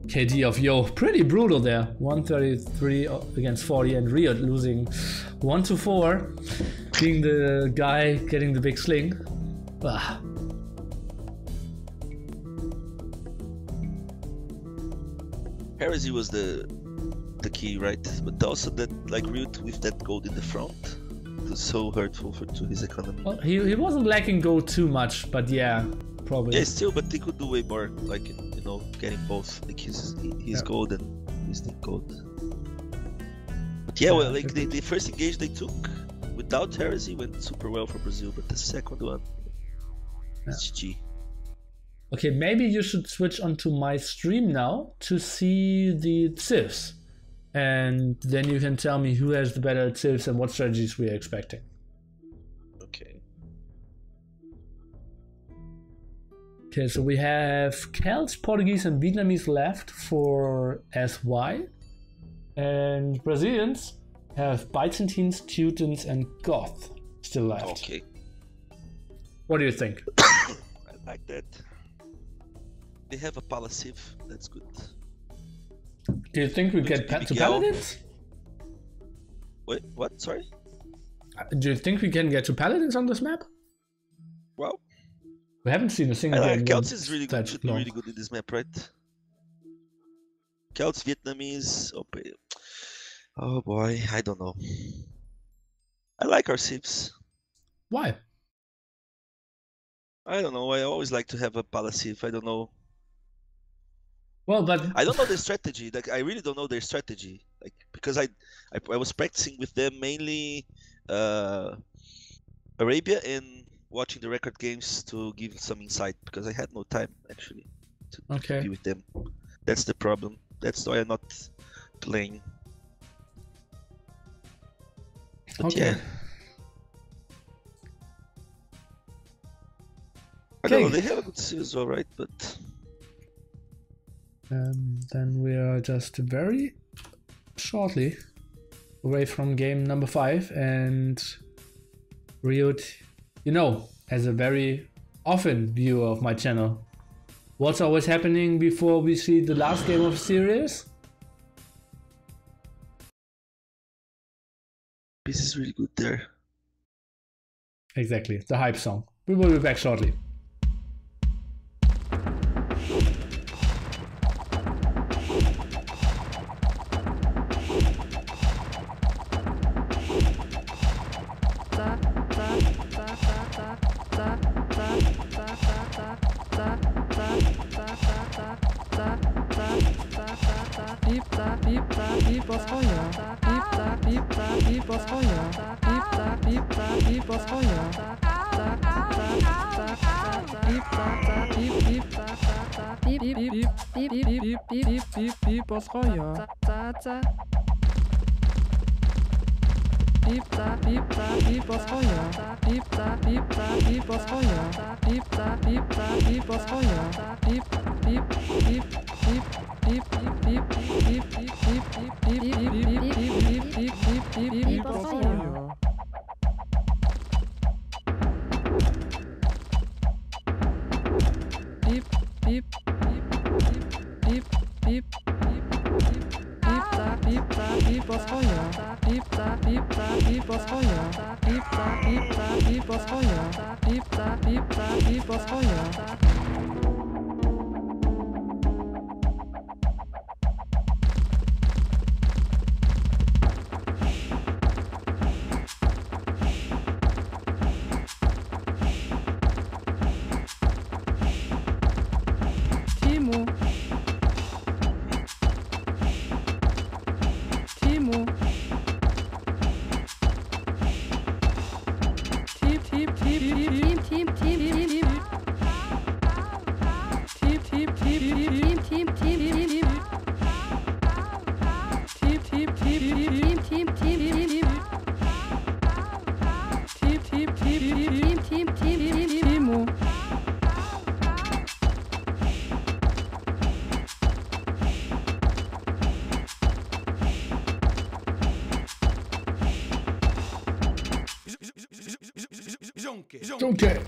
Speaker 1: KD of Yo, pretty brutal there. 133 against 40, and RiuT losing 1-4, being the guy getting the big sling. Ah.
Speaker 2: Heresy was the key, right? But also that like RiuT with that gold in the front, it was so hurtful to his economy.
Speaker 1: Well, he wasn't lacking gold too much, but yeah, probably.
Speaker 2: Yeah, still, but he could do way more, like, you know, getting both, like his gold and his gold. But yeah, well, like the first engage they took without Heresy went super well for Brazil, but the second one, it's G.
Speaker 1: Okay, maybe you should switch onto my stream now to see the civs. And then you can tell me who has the better civs and what strategies we are expecting.
Speaker 2: Okay.
Speaker 1: Okay, so we have Celts, Portuguese, and Vietnamese left for SY. And Brazilians have Byzantines, Teutons, and Goth still left.
Speaker 2: Okay.
Speaker 1: What do you think?
Speaker 2: I like that. They have a Palasiv, that's good.
Speaker 1: Do you think we get to Paladins?
Speaker 2: Wait, what? Sorry?
Speaker 1: Do you think we can get to Paladins on this map?
Speaker 2: Well,
Speaker 1: we haven't seen a single game.
Speaker 2: Celts is really good, should be really good in this map, right? Celts, Vietnamese, oh boy, I don't know. I like our Civs.
Speaker 1: Why?
Speaker 2: I don't know, I always like to have a Palasiv, I don't know.
Speaker 1: Well, but
Speaker 2: I don't know their strategy. Like I really don't know their strategy. Like because I was practicing with them mainly Arabia and watching the record games to give some insight because I had no time actually to be with them. That's the problem. That's why I'm not playing. But
Speaker 1: okay.
Speaker 2: Yeah. I don't know, they have a good series as well, right? But
Speaker 1: then we are just very shortly away from game number 5, and RiuT, you know, as a very often viewer of my channel, what's always happening before we see the last game of the series?
Speaker 2: this is really good there.
Speaker 1: Exactly, the hype song. We will be back shortly. Okay.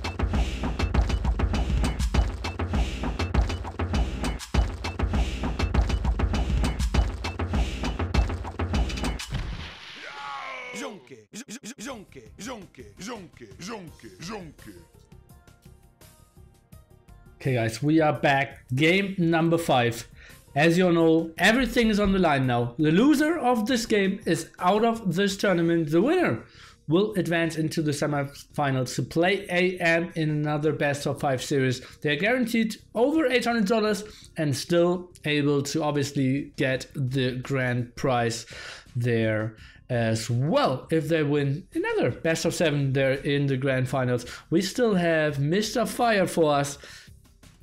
Speaker 1: Okay guys, we are back. Game number 5. as you all know, everything is on the line now. The loser of this game is out of this tournament. The winner will advance into the semifinals to play AM in another best of 5 series. They're guaranteed over $800 and still able to obviously get the grand prize there as well. If they win another best of 7 there in the grand finals. We still have Mr. Fire for us.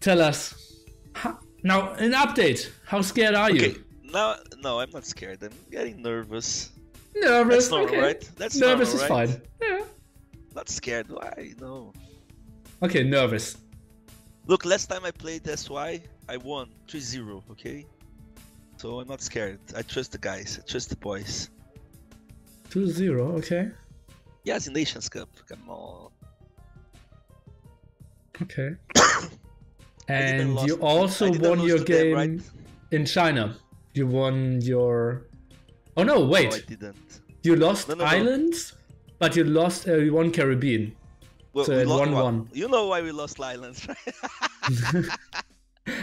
Speaker 1: Tell us, now an update. How scared are you?
Speaker 2: No, I'm not scared. I'm getting nervous.
Speaker 1: Nervous,
Speaker 2: That's normal,
Speaker 1: okay.
Speaker 2: right? That's
Speaker 1: nervous
Speaker 2: normal, right?
Speaker 1: is fine. Yeah.
Speaker 2: Not scared. Why? No.
Speaker 1: Okay, nervous.
Speaker 2: Look, last time I played SY, I won 3-0, okay? So I'm not scared. I trust the guys. I trust the boys.
Speaker 1: 2-0, okay.
Speaker 2: Yeah, it's the Nations Cup. Come on.
Speaker 1: Okay. And you also won your game
Speaker 2: right?
Speaker 1: in China. You won your... Oh no, wait.
Speaker 2: No, I didn't.
Speaker 1: You lost
Speaker 2: No.
Speaker 1: Islands, but you lost you won Caribbean.
Speaker 2: Well,
Speaker 1: So
Speaker 2: we
Speaker 1: it
Speaker 2: lost
Speaker 1: 1-1.
Speaker 2: You know why we lost Islands, right?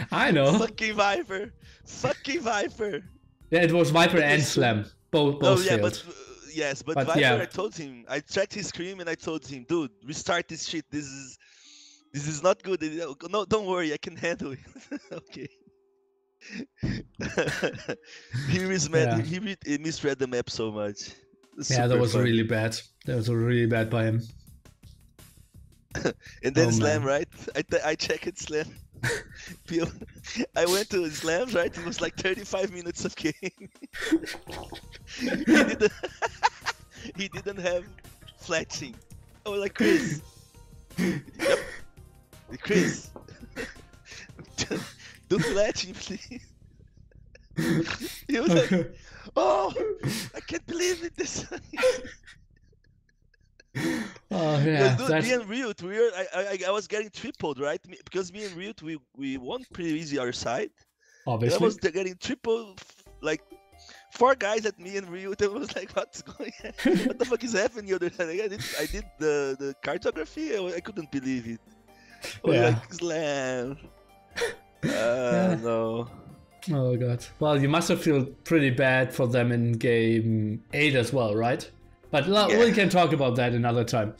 Speaker 1: I know.
Speaker 2: Fucking Viper. Fucking Viper.
Speaker 1: Yeah, it was Viper and Slam. Both
Speaker 2: yeah,
Speaker 1: failed.
Speaker 2: but
Speaker 1: But
Speaker 2: Viper,
Speaker 1: yeah.
Speaker 2: I told him, I checked his screen and I told him, dude, restart this shit. This is not good. No, don't worry, I can handle it. Okay. He misread the map so much.
Speaker 1: Yeah, that was really bad. That was really bad by him.
Speaker 2: And then Slam,
Speaker 1: man.
Speaker 2: right? I checked Slam. I went to Slams, right? It was like 35 minutes of game. He didn't have fletching. I was like, Chris. Yep. Chris. Do fletching, please. He was like, oh, I can't believe it. This.
Speaker 1: Oh yeah,
Speaker 2: Dude, me and RiuT, I was getting tripled, right? Because me and RiuT, we won pretty easy our side.
Speaker 1: obviously.
Speaker 2: I was getting triple, like 4 guys at me and RiuT. I was like, what's going on? What the fuck is happening the other time? I did the cartography. I couldn't believe it. I was like, Slam. No.
Speaker 1: Oh god. Well, you must have felt pretty bad for them in game 8 as well, right? But we can talk about that another time.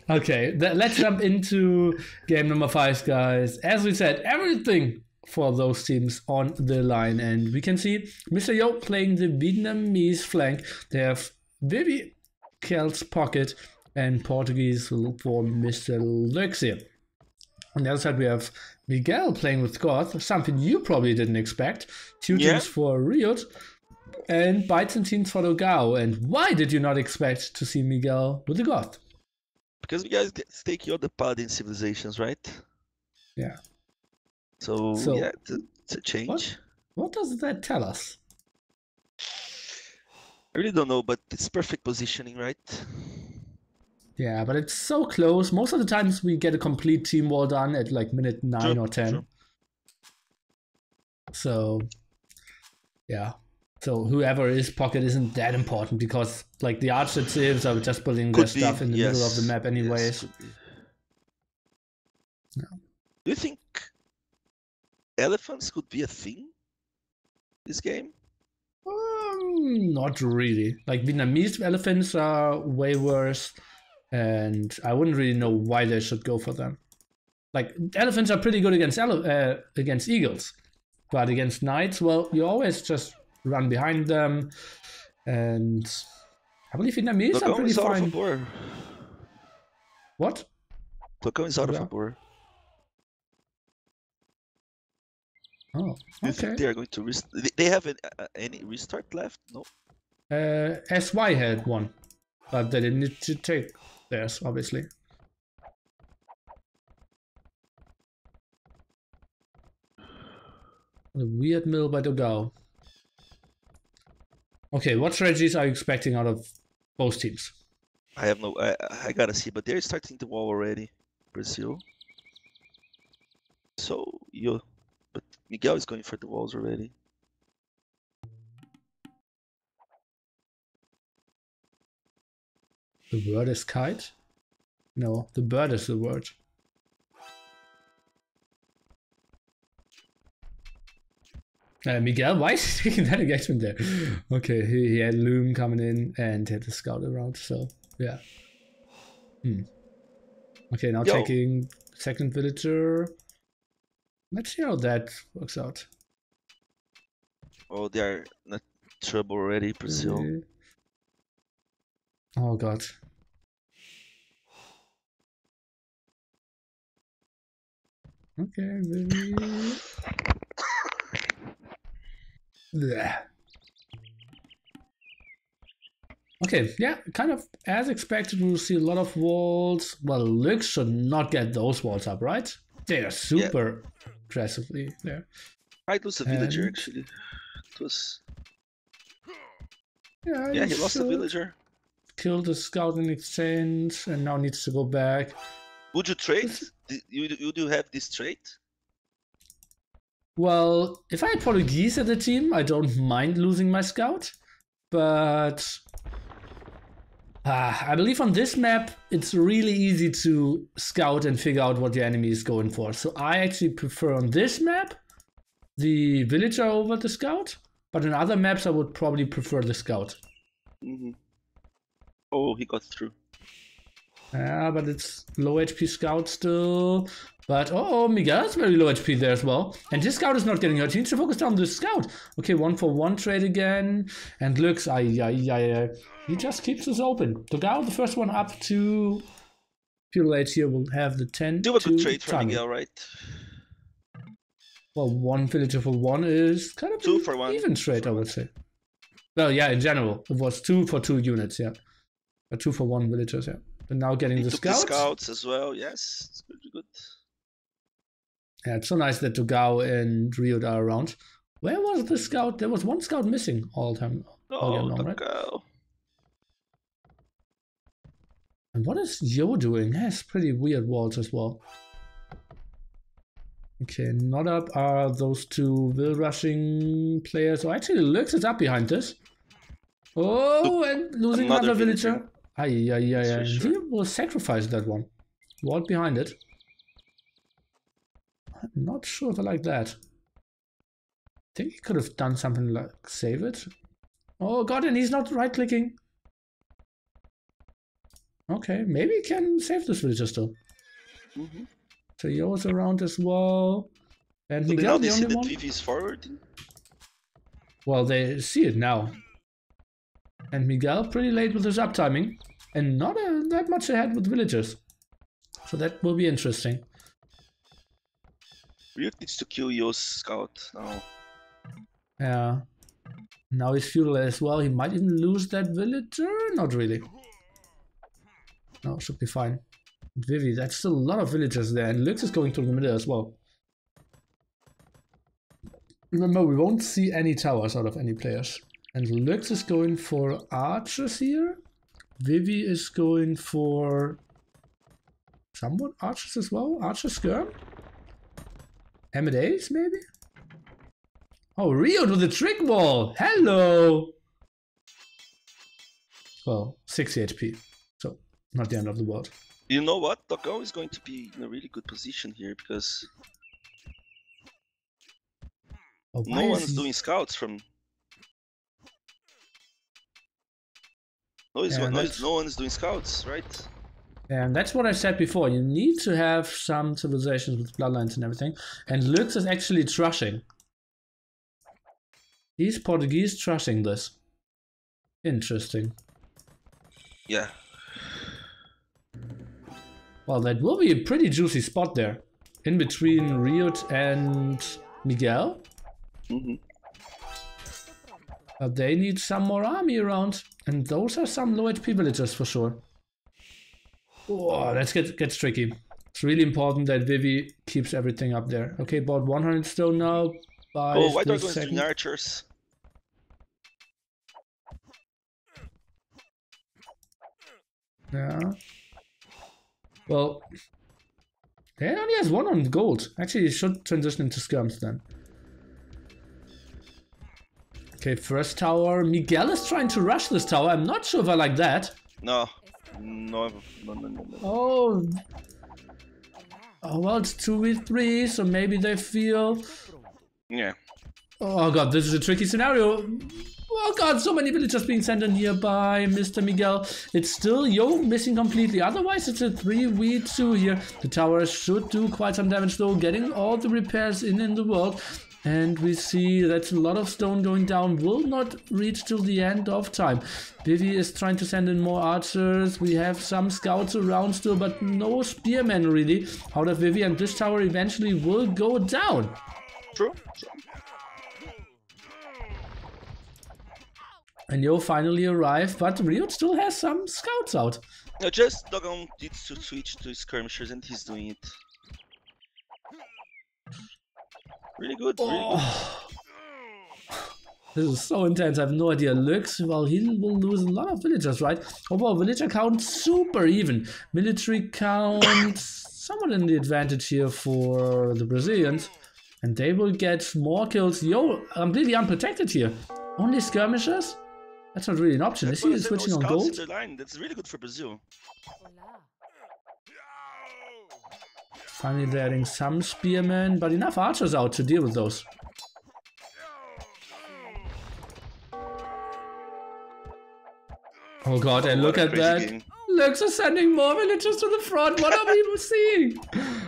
Speaker 1: Okay, let's jump into game number 5, guys. As we said, everything for those teams on the line, and we can see Mr. Yo playing the Vietnamese flank. They have Vivi, Kel's Pocket, and Portuguese for Mr. Liereyy. On the other side, we have Miguel playing with Goth, something you probably didn't expect. 2 teams for RiuT, and Byzantines for the DauT. And why did you not expect to see Miguel with the Goth?
Speaker 2: Because you guys take all the Paladin civilizations, right?
Speaker 1: Yeah.
Speaker 2: So yeah, it's a change.
Speaker 1: What does that tell us?
Speaker 2: I really don't know, but it's perfect positioning, right?
Speaker 1: Yeah, but it's so close. Most of the times we get a complete team wall done at like minute 9 or 10.
Speaker 2: True.
Speaker 1: So, yeah. So whoever is Pocket isn't that important because like the archer civs are just building their stuff in the middle of the map anyways.
Speaker 2: Yes, do you think elephants could be a thing this game?
Speaker 1: Not really. Like Vietnamese elephants are way worse, and I wouldn't really know why they should go for them. Like elephants are pretty good against eagles, but against knights, well, you always just run behind them, and I believe Vietnamese are pretty fine. What?
Speaker 2: TaToH is out of a war.
Speaker 1: Oh,
Speaker 2: Do you think they are going to they have any restart left? No.
Speaker 1: SY had one, but they didn't need to take theirs, obviously. A weird mill by the DauT. Okay, what strategies are you expecting out of both teams?
Speaker 2: I have no. I gotta see, but they're starting the wall already. Brazil. So but Miguel is going for the walls already.
Speaker 1: The word is kite? No, the bird is the word. Miguel, why is he taking that engagement there? Okay, he had Loom coming in and had the scout around, so yeah. Okay, now taking second villager. Let's see how that works out.
Speaker 2: Oh, they are in trouble already, Brazil.
Speaker 1: Oh god. Okay, really. Okay, yeah, kind of as expected, we'll see a lot of walls. Well, Lux should not get those walls up, right? They are super aggressively there.
Speaker 2: I lost a villager actually. It was.
Speaker 1: Yeah,
Speaker 2: he lost a villager.
Speaker 1: Killed the scout in exchange and now needs to go back.
Speaker 2: Would you trade? You do have this trait?
Speaker 1: Well, if I had Portuguese at the team, I don't mind losing my scout. But I believe on this map, it's really easy to scout and figure out what the enemy is going for. So I actually prefer on this map the villager over the scout. But in other maps, I would probably prefer the scout.
Speaker 2: Oh, he got through.
Speaker 1: Yeah, but it's low HP scout still. But Miguel's very low HP there as well. And this scout is not getting hurt. He needs to focus down the scout. Okay, 1-for-1 trade again. And looks, he just keeps us open. TaToH, the first one up to Feudal here will have the 10.
Speaker 2: Do a good trade for Miguel, right?
Speaker 1: Well, 1 villager for 1 is kind of
Speaker 2: 2 for 1.
Speaker 1: Even trade, I would say. Well, yeah, in general, it was 2 for 2 units, yeah. But 2 for 1 villagers, yeah. But now getting the scouts.
Speaker 2: The scouts as well, yes. It's pretty good.
Speaker 1: Yeah, it's so nice that TaToH and RiuT are around. Where was the scout? There was one scout missing all the time. Right? And what is Yo doing? He has pretty weird walls as well. Okay, not up are those 2 will rushing players. Oh, actually, Lux is up behind this. Oh, and losing another villager. Yeah. He will sacrifice that one. Wall behind it. I'm not sure if I like that. I think he could have done something like save it. Oh god, and he's not right-clicking. Okay, maybe he can save this villager still. So Yo's around as well. And Miguel, the only one.
Speaker 2: TV's forwarding?
Speaker 1: Well, they see it now. And Miguel pretty late with his uptiming. And not that much ahead with villagers. So that will be interesting.
Speaker 2: RiuT needs to kill Yo's scout now.
Speaker 1: Yeah. Now he's Feudal as well. He might even lose that villager. Not really. No, should be fine. Vivi, that's still a lot of villagers there. And Lux is going to the middle as well. Remember, we won't see any towers out of any players. And Lux is going for archers here. Vivi is going for somewhat archers as well. Archer skirm. Amadeus maybe? Oh, RiuT with the trick wall. Hello. Well, 60 HP. So not the end of the world.
Speaker 2: You know what? TaToH is going to be in a really good position here because no one's doing scouts from. No one's doing scouts, right?
Speaker 1: And that's what I said before. You need to have some civilizations with bloodlines and everything. And Lux is actually trushing. He's Portuguese trushing this. Interesting.
Speaker 2: Yeah.
Speaker 1: Well, that will be a pretty juicy spot there. In between RiuT and Miguel. But they need some more army around. And those are some low HP villagers for sure. Oh, that gets tricky. It's really important that Vivi keeps everything up there. Okay, bought 100 stone now.
Speaker 2: White Dragon is doing archers.
Speaker 1: Yeah. Well, he only has 1 on gold. Actually, he should transition into skirms then. Okay, first tower. Miguel is trying to rush this tower. I'm not sure if I like that.
Speaker 2: No.
Speaker 1: Oh, well, it's 2v3, so maybe they feel.
Speaker 2: Yeah.
Speaker 1: Oh god, this is a tricky scenario. Oh god, so many villagers being sent in here by Mr. Miguel. It's still Yo missing completely. Otherwise, it's a 3v2 here. The tower should do quite some damage though, getting all the repairs in the world. And we see that a lot of stone going down will not reach till the end of time. Vivi is trying to send in more archers. We have some scouts around still, but no spearmen really out of Vivi. And this tower eventually will go down.
Speaker 2: True.
Speaker 1: And Yo finally arrived, but RiuT still has some scouts out.
Speaker 2: No, just Dogon needs to switch to skirmishers and he's doing it. Really good, really good.
Speaker 1: This is so intense, I have no idea. Lux, well, he will lose a lot of villagers, right? Overall, villager count super even. Military count somewhat in the advantage here for the Brazilians. And they will get more kills. Yo, completely unprotected here. Only skirmishers? That's not really an option. Is he switching on gold?
Speaker 2: That's really good for Brazil.
Speaker 1: Finally, they're adding some spearmen, but enough archers out to deal with those. Oh god, and look at that. Game. Lux is sending more villagers to the front. What are we seeing?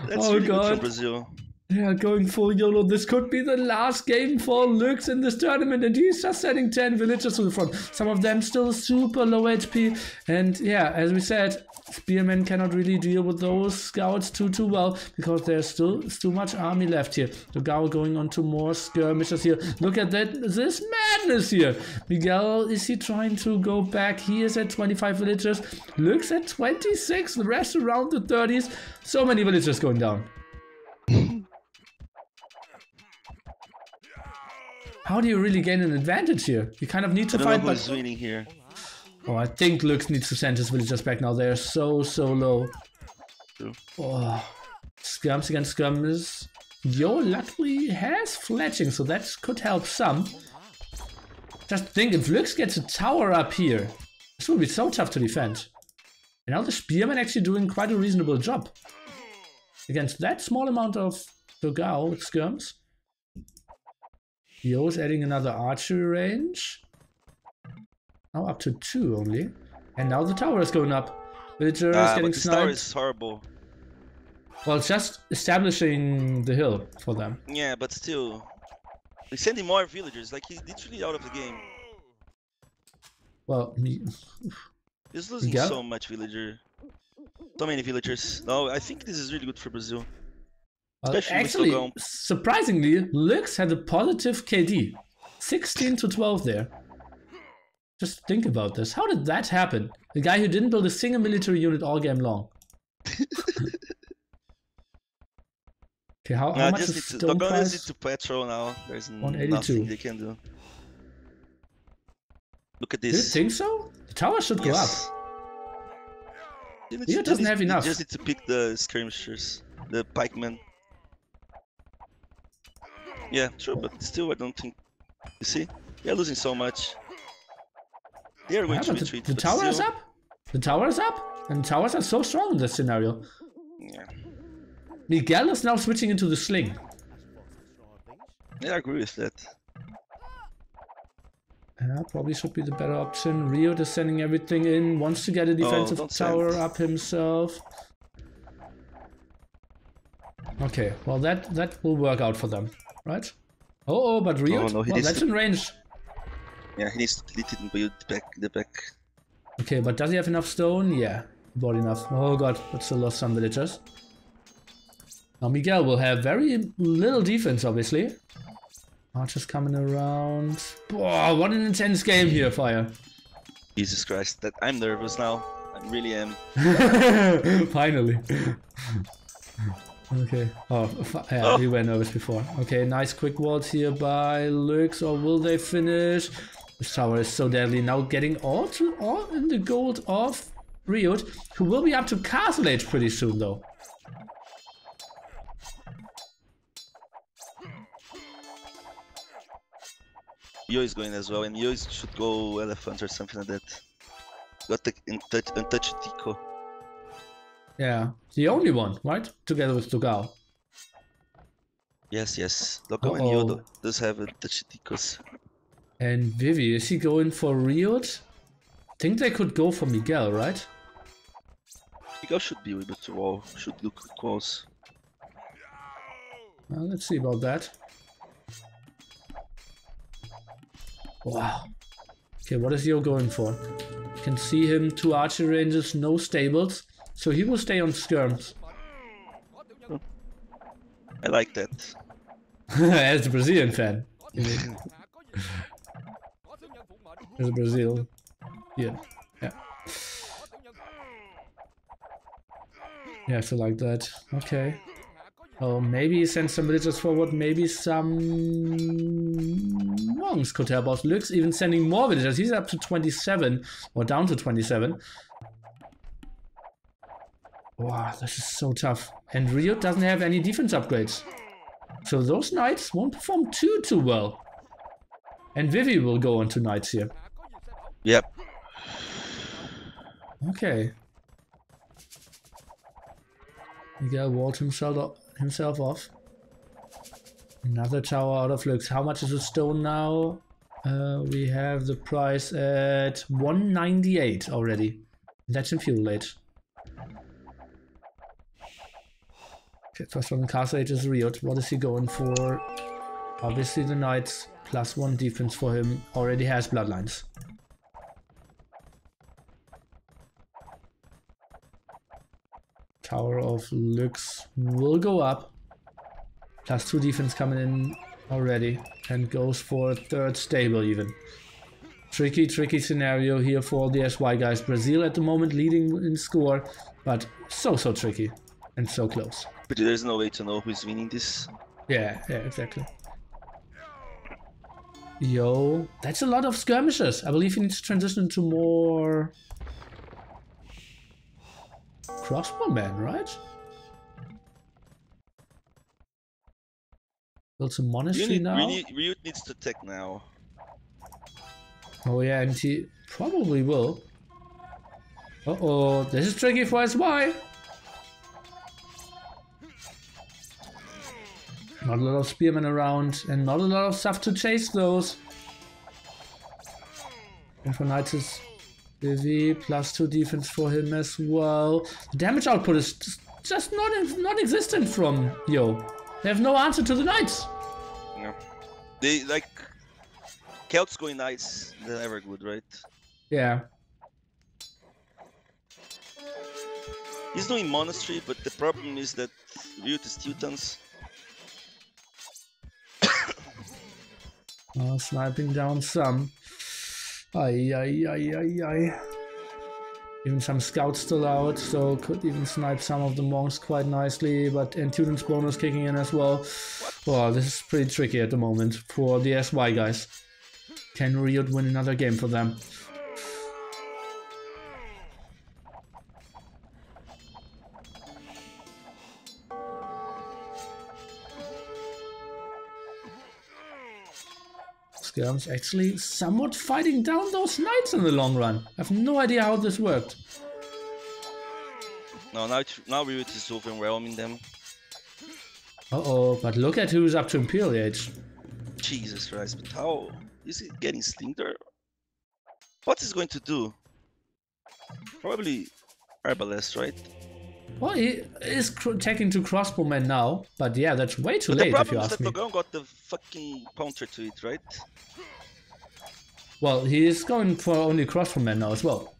Speaker 2: That's really good for Brazil.
Speaker 1: Yeah, going full YOLO. This could be the last game for Lux in this tournament, and he's just sending 10 villagers to the front. Some of them still super low HP, and yeah, as we said, spearmen cannot really deal with those scouts too well, because there's still too much army left here. DauT going on to more skirmishers here. Look at that, this madness here. Miguel, is he trying to go back? He is at 25 villagers. Lux at 26, the rest around the 30s. So many villagers going down. How do you really gain an advantage here? You kind of need to fight,
Speaker 2: but who's winning here.
Speaker 1: Oh, I think Lux needs to send his villagers back now. They're so low.
Speaker 2: True.
Speaker 1: Oh, skirms against skirms. Yo luckily has fletching, so that could help some. Just think, if Lux gets a tower up here, this will be so tough to defend. And now the spearmen actually doing quite a reasonable job against that small amount of DauT with skirms. Yo's adding another archery range. Now up to 2 only. And now the tower is going up. Villager is getting sniped.
Speaker 2: The tower is horrible.
Speaker 1: Well, it's just establishing the hill for them.
Speaker 2: Yeah, but still. They're sending more villagers. Like, he's literally out of the game.
Speaker 1: Well,
Speaker 2: he's losing so much villager. So many villagers. No, I think this is really good for Brazil.
Speaker 1: Actually, surprisingly, Lux had a positive KD. 16 to 12 there. Just think about this. How did that happen? The guy who didn't build a single military unit all game long. Okay, how much is stone price?
Speaker 2: Just to petrol now. There's
Speaker 1: 182.
Speaker 2: Nothing they can do. Look at this.
Speaker 1: Do you think so? The tower should go up. He doesn't have enough.
Speaker 2: You just need to pick the skirmishers, the pikemen. Yeah, true, but still I don't think... You see? They're losing so much. They are going to retreat.
Speaker 1: The tower is up? The tower is up? And towers are so strong in this scenario.
Speaker 2: Yeah.
Speaker 1: Miguel is now switching into the sling.
Speaker 2: Yeah, I agree with that.
Speaker 1: Yeah, probably should be the better option. RiuT is sending everything in, wants to get a defensive tower up himself. Okay, well that will work out for them, right? Oh, but RiuT, well, that's in range.
Speaker 2: Yeah, he needs to delete it and build the back.
Speaker 1: Okay, but does he have enough stone? Yeah, about enough. Oh god, but still lost some villagers. Now Miguel will have very little defense, obviously. Archers coming around. Whoa, what an intense game here, Fire.
Speaker 2: Jesus Christ, I'm nervous now. I really am.
Speaker 1: Finally. Okay. Oh, yeah, we were nervous before. Okay, nice quick walls here by Lux, or will they finish? This tower is so deadly. Now getting all in the gold of RiuT, who will be up to Castle Age pretty soon, though.
Speaker 2: Yo is going as well, and Yo should go elephant or something like that. Got the untouched Tico.
Speaker 1: Yeah, the only one, right? Together with DauT.
Speaker 2: Yes, yes. Logo and
Speaker 1: Uh-oh.
Speaker 2: Yoda does have a Ticos.
Speaker 1: And Vivi, is he going for RiuT? I think they could go for Miguel, right?
Speaker 2: Miguel should be able to wall. Should look close.
Speaker 1: Well, let's see about that. Wow. Okay, what is Yo going for? You can see him, 2 archery ranges, no stables. So he will stay on skirms.
Speaker 2: I like that.
Speaker 1: As a Brazilian fan. As a Brazil. Yeah. Yeah. Yeah, I feel like that. Okay. Oh, maybe he sends some villagers forward, maybe some monks could help us. Lux even sending more villagers. He's up to 27, or down to 27. Wow, this is so tough. And RiuT doesn't have any defense upgrades. So those knights won't perform too well. And Vivi will go on to knights here.
Speaker 2: Yep.
Speaker 1: Okay. Miguel walled himself off. Another tower out of Lux. How much is a stone now? We have the price at 198 already. That's in Feudal age. Okay, first one in Castle Age is RiuT. What is he going for? Obviously the knights. +1 defense for him. Already has bloodlines. Tower of Lux will go up. +2 defense coming in already. And goes for a 3rd stable even. Tricky scenario here for the SY guys. Brazil at the moment leading in score. But so tricky. And so close.
Speaker 2: But there's no way to know who's winning this.
Speaker 1: Yeah, exactly. Yo, that's a lot of skirmishes. I believe he needs to transition into more crossbowmen, right? Build some monastery now.
Speaker 2: RiuT needs to attack now.
Speaker 1: Oh yeah, and he probably will. Uh-oh, this is tricky for SY. Not a lot of spearmen around, and not a lot of stuff to chase those. And for knights is Vivi, +2 defense for him as well. The damage output is just non-existent from Yo. They have no answer to the knights.
Speaker 2: Yeah. They like Celts going knights, they're never good, right?
Speaker 1: Yeah.
Speaker 2: He's doing monastery, but the problem is that RiuT is Teutons.
Speaker 1: Sniping down some. Ay. Even some scouts still out, so could even snipe some of the monks quite nicely, but and Teutons bonus kicking in as well. Wow, this is pretty tricky at the moment for the SY guys. Can RiuT win another game for them? Skirms actually somewhat fighting down those knights in the long run. I have no idea how this worked.
Speaker 2: No, now RiuT is overwhelming them.
Speaker 1: Uh-oh, but look at who's up to Imperial age.
Speaker 2: Jesus Christ, but how is he getting Slinger? What is going to do? Probably Arbalest, right?
Speaker 1: Well, he is taking 2 crossbowmen now, but yeah, that's way too late if you ask me.
Speaker 2: The problem is that Logan got the fucking counter to it, right?
Speaker 1: Well, he is going for only crossbowmen now as well.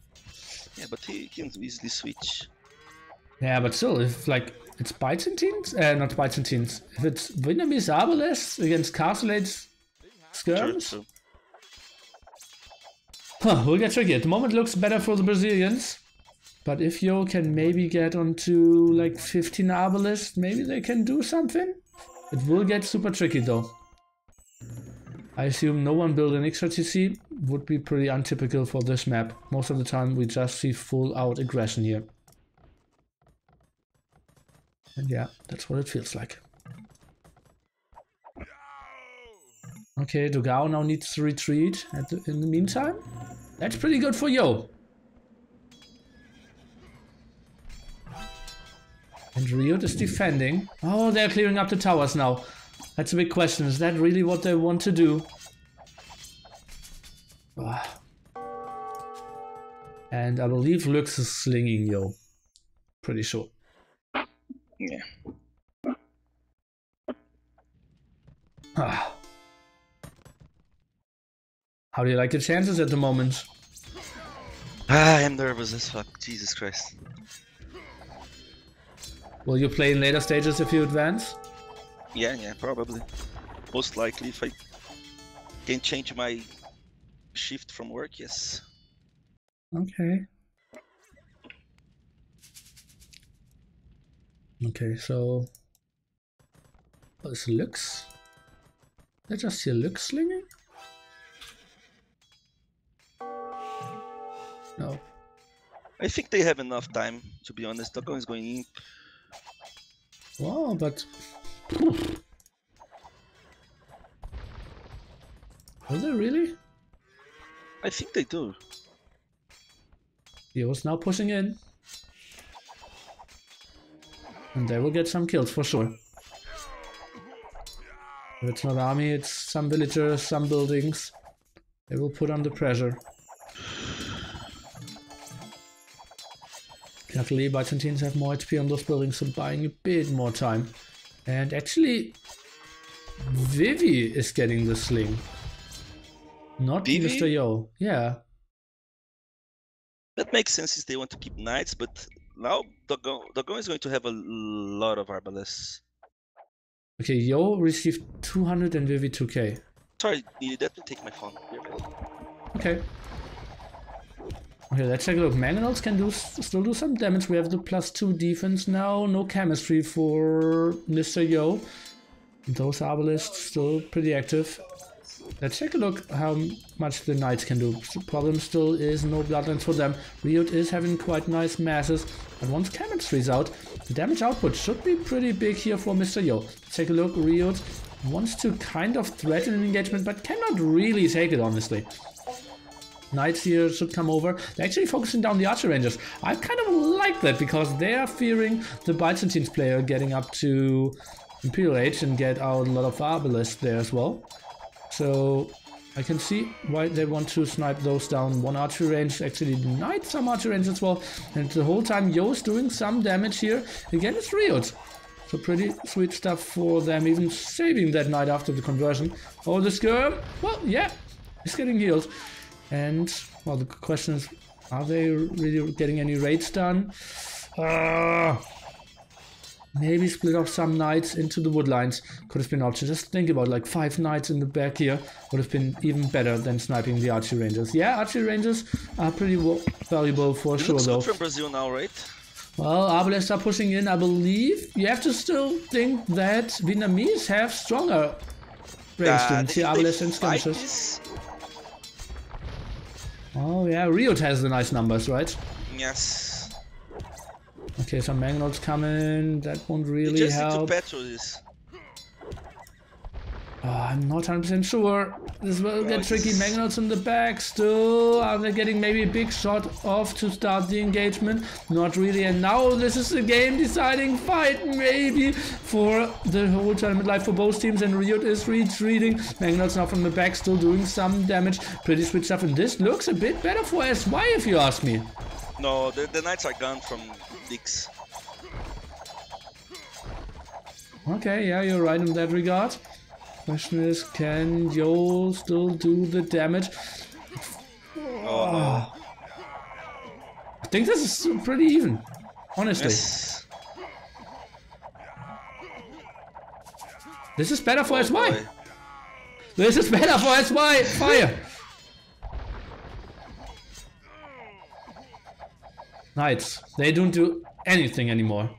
Speaker 2: Yeah, but he can easily switch.
Speaker 1: Yeah, but still, if like it's Byzantines, not Byzantines. If it's Vietnamese Arbalest against Castle Age skirms,
Speaker 2: Sure.
Speaker 1: we'll get tricky. At the moment, it looks better for the Brazilians. But if Yo can maybe get onto like 15 Arbalest, maybe they can do something. It will get super tricky though. I assume no one built an extra TC. Would be pretty untypical for this map. Most of the time we just see full out aggression here. And yeah, that's what it feels like. Okay, Dogao now needs to retreat in the meantime. That's pretty good for Yo. And RiuT is defending. Oh, they're clearing up the towers now. That's a big question. Is that really what they want to do? And I believe Lux is slinging Yo. Pretty sure.
Speaker 2: Yeah.
Speaker 1: How do you like your chances at the moment?
Speaker 2: I am nervous as fuck. Jesus Christ.
Speaker 1: Will you play in later stages if you advance?
Speaker 2: Yeah, probably. Most likely, if I can change my shift from work, yes.
Speaker 1: Okay. Okay, so... What's Lux? Did I just see Lux slinging? No.
Speaker 2: I think they have enough time, to be honest. Dogon is going in.
Speaker 1: Wow, but... Will they really?
Speaker 2: I think they do.
Speaker 1: Yo's now pushing in. And they will get some kills for sure. If it's not army, it's some villagers, some buildings. They will put under pressure. Luckily, Byzantines have more HP on those buildings, so buying a bit more time. And actually, Vivi is getting the sling. Not
Speaker 2: Vivi?
Speaker 1: Mr. Yo. Yeah.
Speaker 2: That makes sense since they want to keep knights, but now Dogon is going to have a lot of arbalists.
Speaker 1: Okay, Yo received 200 and Vivi 2k.
Speaker 2: Sorry, needed that to take my phone.
Speaker 1: Okay. Okay, let's take a look. Mangonels can still do some damage. We have the +2 defense now. No chemistry for Mr. Yo. Those arbalists still pretty active. Let's take a look how much the knights can do. The problem still is no bloodlines for them. RiuT is having quite nice masses, but once chemistry is out, the damage output should be pretty big here for Mr. Yo. Let's take a look. RiuT wants to kind of threaten an engagement, but cannot really take it, honestly. Knights here should come over. They're actually focusing down the archer rangers. I kind of like that because they are fearing the Byzantines player getting up to Imperial age and get out a lot of arbalists there as well. So I can see why they want to snipe those down. One archery range actually denied some archery range as well. And the whole time Yo's doing some damage here against RiuT. So pretty sweet stuff for them, even saving that knight after the conversion. Oh, the skirm! Well, yeah, he's getting healed. And, well, the question is, are they really getting any raids done? Maybe split off some knights into the wood lines. Could have been an option. Just think about like 5 knights in the back here. Would have been even better than sniping the archery rangers. Yeah, archery rangers are pretty valuable for sure though.
Speaker 2: From Brazil now, right?
Speaker 1: Well, arbalists are pushing in, I believe. You have to still think that Vietnamese have stronger range students here, arbalists and skirmishers. Oh yeah, RiuT has the nice numbers, right?
Speaker 2: Yes.
Speaker 1: Okay, some Mangonels coming. That won't really help.
Speaker 2: Just need to this.
Speaker 1: I'm not 100% sure. This will get tricky. Mangonels in the back still. Are they getting maybe a big shot off to start the engagement? Not really. And now this is a game deciding fight maybe for the whole tournament life for both teams. And RiuT is retreating. Mangonels now from the back still doing some damage. Pretty sweet stuff. And this looks a bit better for SY if you ask me.
Speaker 2: No, the knights are gone from Dix.
Speaker 1: Okay, yeah, you're right in that regard. Question is, can Yo still do the damage?
Speaker 2: Oh.
Speaker 1: I think this is pretty even, honestly.
Speaker 2: Yes.
Speaker 1: This is better for SY. Boy. This is better for SY. Fire. Knights. They don't do anything anymore.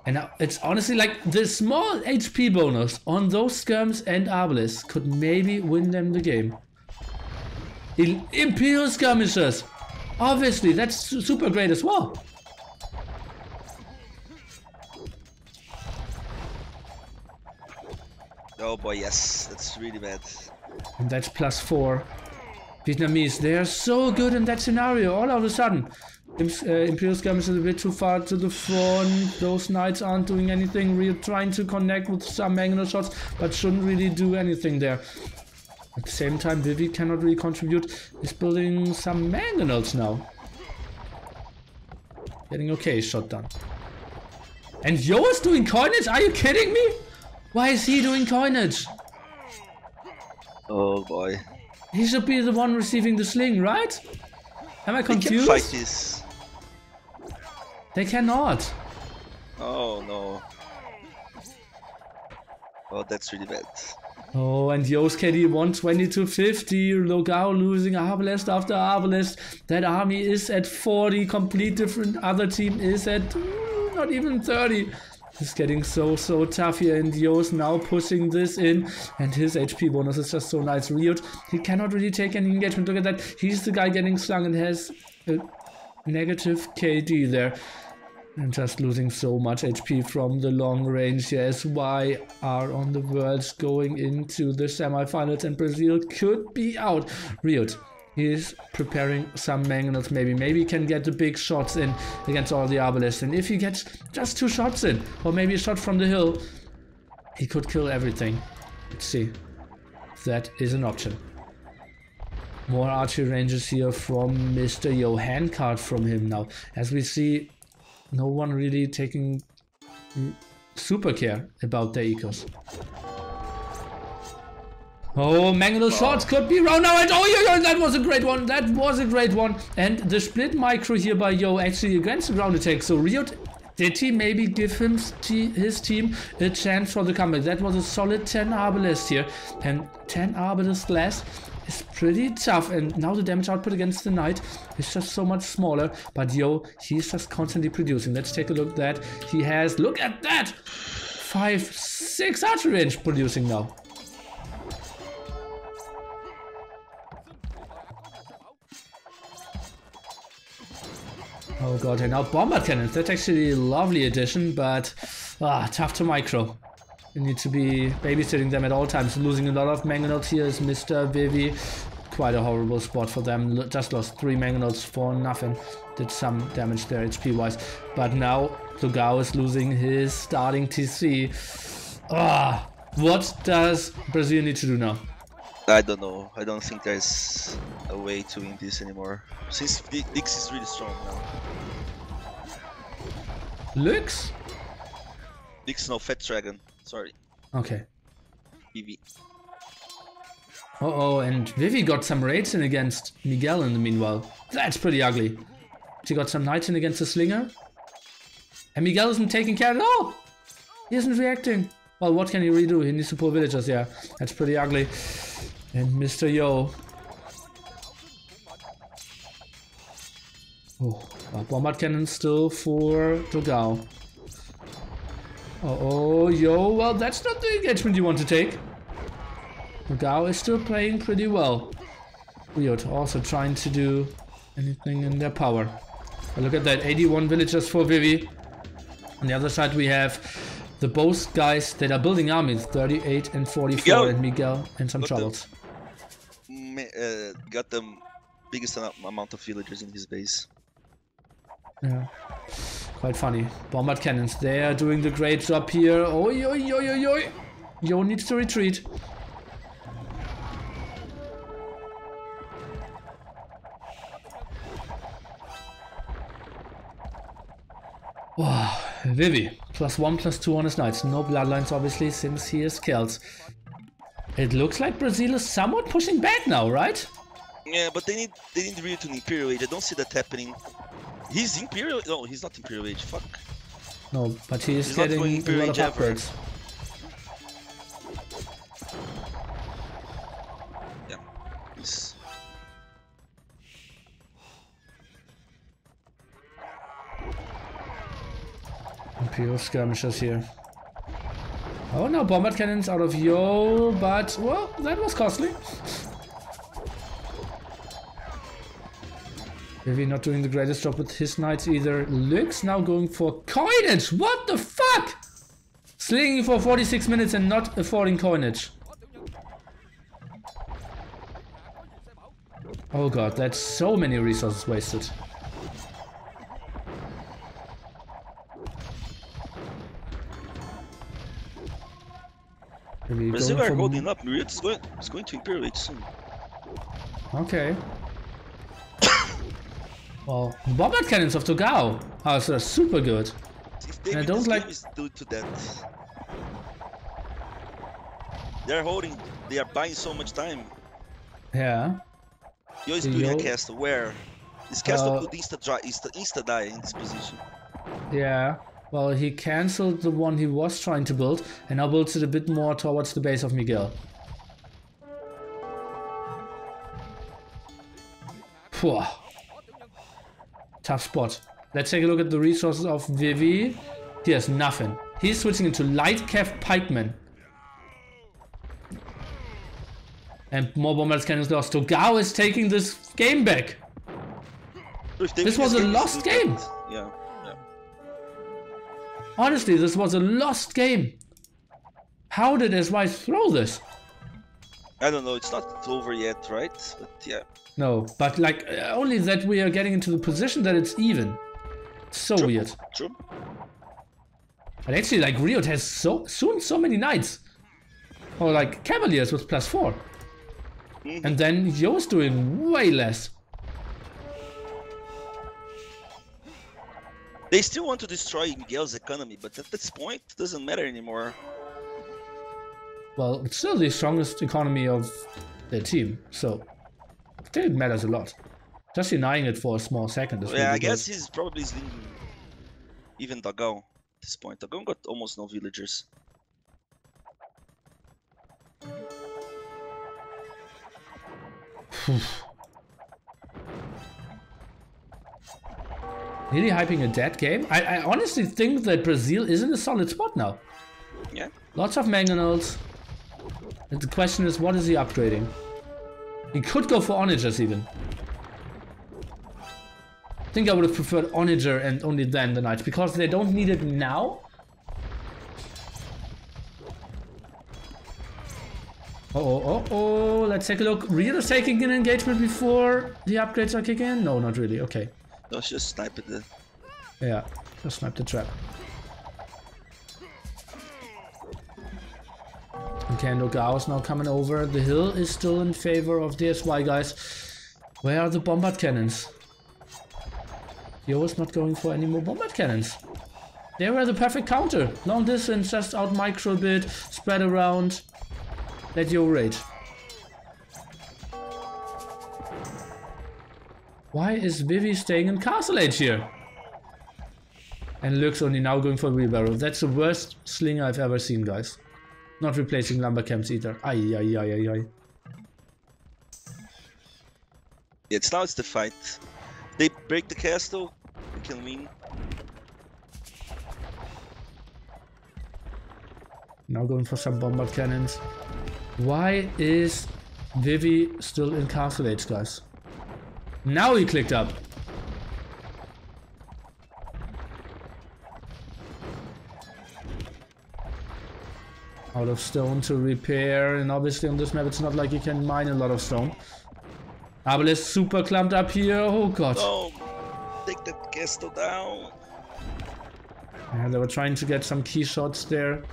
Speaker 1: And now it's honestly like the small HP bonus on those skirms and arbalists could maybe win them the game. Imperial skirmishers! Obviously, that's super great as well.
Speaker 2: Oh boy, yes, that's really bad.
Speaker 1: And that's +4. Vietnamese, they are so good in that scenario all of a sudden. Imperial skirmish is a bit too far to the front. Those knights aren't doing anything. RiuT trying to connect with some mangonel shots, but shouldn't really do anything there. At the same time, Vivi cannot really contribute. He's building some mangonels now. Getting okay, shot done. And Yo is doing coinage? Are you kidding me? Why is he doing coinage?
Speaker 2: Oh boy.
Speaker 1: He should be the one receiving the sling, right? Am I confused?
Speaker 2: They can fight this.
Speaker 1: They cannot.
Speaker 2: Oh no. Oh, that's really bad.
Speaker 1: Oh, and Yo's KD 120 to 50. Logao losing Arbalest after Arbalest. That army is at 40. Complete different. Other team is at not even 30. It's getting so tough here, and Yo's now pushing this in, and his HP bonus is just so nice. RiuT, he cannot really take any engagement. Look at that. He's the guy getting slung and has a negative KD there. And just losing so much HP from the long range. Yes, SY are on the verge going into the semifinals, and Brazil could be out. RiuT, he is preparing some mangonels. Maybe he can get the big shots in against all the Arbalists. And if he gets just 2 shots in, or maybe a shot from the hill, he could kill everything. Let's see. That is an option. More archery ranges here from Mr. Yo. Hand card from him now. As we see, no one really taking super care about their ecos. Oh, mangonel shots could be round now, and oh, that was a great one. That was a great one. And the split micro here by Yo actually against the ground attack. So RiuT, did he maybe give his team a chance for the comeback? That was a solid 10 Arbalest here, and 10 Arbalest less is pretty tough. And now the damage output against the knight is just so much smaller, but Yo, he's just constantly producing. Let's take a look at that. He has, look at that, 5-6 archery range producing now. Oh god, and now bomber cannons. That's actually a lovely addition, but tough to micro. You need to be babysitting them at all times. Losing a lot of mangonels here is Mr. Vivi. Quite a horrible spot for them. Just lost 3 mangonels for nothing. Did some damage there HP wise. But now Logao is losing his starting TC. What does Brazil need to do now?
Speaker 2: I don't know. I don't think there's a way to win this anymore. Since Dix is really strong now.
Speaker 1: Lux?
Speaker 2: Dix, no, Fat Dragon. Sorry.
Speaker 1: Okay.
Speaker 2: Vivi.
Speaker 1: Uh-oh, and Vivi got some raids in against Miguel in the meanwhile. That's pretty ugly. She got some knights in against the Slinger. And Miguel isn't taking care at all. He isn't reacting. Well, what can he really do? He needs to pull villagers, yeah. That's pretty ugly. And Mr. Yo. Oh, bombard cannon still for Logao. Oh, Yo, well, that's not the engagement you want to take. Logao is still playing pretty well. RiuT also trying to do anything in their power. But look at that, 81 villagers for Vivi. On the other side we have the both guys that are building armies, 38 and 44, and Miguel and some troubles.
Speaker 2: Got the biggest amount of villagers in his base.
Speaker 1: Yeah, quite funny. Bombard cannons, they are doing the great job here. Oh, Yo needs to retreat. Wow, Vivi, +1/+2 on his knights. No bloodlines obviously since he is killed. It looks like Brazil is somewhat pushing back now, right?
Speaker 2: Yeah, but they need RiuT to Imperial Age. I don't see that happening. He's Imperial. No, he's not Imperial Age. Fuck.
Speaker 1: No, but he's getting a lot of upgrades.
Speaker 2: Yeah. He's...
Speaker 1: Imperial skirmishers here. Oh no, bombard cannons out of Yo, but well, that was costly. Maybe not doing the greatest job with his knights either. Lux now going for coinage. What the fuck? Slinging for 46 minutes and not affording coinage. Oh god, that's so many resources wasted. Maybe
Speaker 2: Brazil
Speaker 1: going
Speaker 2: are
Speaker 1: for...
Speaker 2: holding up. RiuT is going to Imperial soon.
Speaker 1: Okay. Well, bombard cannons of TaToH are super good.
Speaker 2: If they
Speaker 1: And I
Speaker 2: win
Speaker 1: don't
Speaker 2: this
Speaker 1: like...
Speaker 2: game, is due to that. They're holding. They are buying so much time.
Speaker 1: Yeah.
Speaker 2: Yo is building a castle. Where? This castle could insta die in this position.
Speaker 1: Yeah. Well, he cancelled the one he was trying to build, and now builds it a bit more towards the base of Miguel. Phew. Tough spot. Let's take a look at the resources of Vivi. He has nothing. He's switching into light cav pikemen. And more bombard cannons lost. TaToH is taking this game back. This was a lost game.
Speaker 2: Yeah.
Speaker 1: Honestly, this was a lost game. How did SY throw this?
Speaker 2: I don't know. It's not over yet, right? But yeah.
Speaker 1: No, but like only that we are getting into the position that it's even. So
Speaker 2: True.
Speaker 1: weird.
Speaker 2: True.
Speaker 1: But actually, like RiuT has so many knights, or like cavaliers with +4, and then Yo's doing way less.
Speaker 2: They still want to destroy Miguel's economy, but at this point, it doesn't matter anymore.
Speaker 1: Well, it's still the strongest economy of their team, so it matters a lot. Just denying it for a small second is
Speaker 2: Yeah, I
Speaker 1: really
Speaker 2: guess
Speaker 1: good.
Speaker 2: he's probably leading even TaToH at this point. TaToH got almost no villagers.
Speaker 1: Really hyping a dead game? I honestly think that Brazil is in a solid spot now.
Speaker 2: Yeah.
Speaker 1: Lots of mangonels. And the question is, what is he upgrading? He could go for onagers even. I think I would have preferred onager and only then the knights, because they don't need it now. Oh, let's take a look. RiuT is taking an engagement before the upgrades are kicking in? No, not really, okay.
Speaker 2: Let's just snipe it.
Speaker 1: Yeah, just snipe the trap. Okay, and TaToH is now coming over. The hill is still in favor of DSY, guys. Where are the bombard cannons? Yo is not going for any more bombard cannons. They were the perfect counter. Long distance, just out micro a bit, spread around. Let Yo raid. Why is Vivi staying in Castle Age here? And Luke's only now going for wheelbarrow. That's the worst slinger I've ever seen, guys. Not replacing lumber camps either. Ay.
Speaker 2: Now it's the fight. They break the castle, we can win.
Speaker 1: Now going for some bombard cannons. Why is Vivi still in Castle Age, guys? Now he clicked up. Out of stone to repair, and obviously on this map it's not like you can mine a lot of stone. Abel is super clumped up here. Oh god.
Speaker 2: Oh, take that castle down.
Speaker 1: And they were trying to get some key shots there.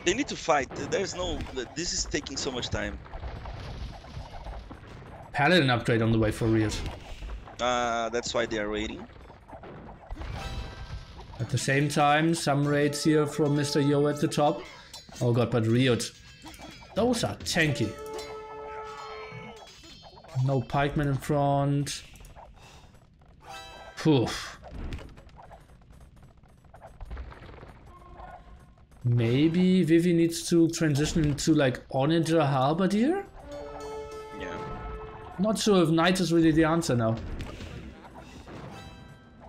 Speaker 2: They need to fight. There's no. This is taking so much time.
Speaker 1: Paladin upgrade on the way for RiuT.
Speaker 2: That's why they are waiting.
Speaker 1: At the same time, some raids here from Mr. Yo at the top. Oh god, but RiuT. Those are tanky. No pikemen in front. Poof. Maybe Vivi needs to transition into like Onager Halberdier?
Speaker 2: Yeah.
Speaker 1: Not sure if Knight is really the answer now.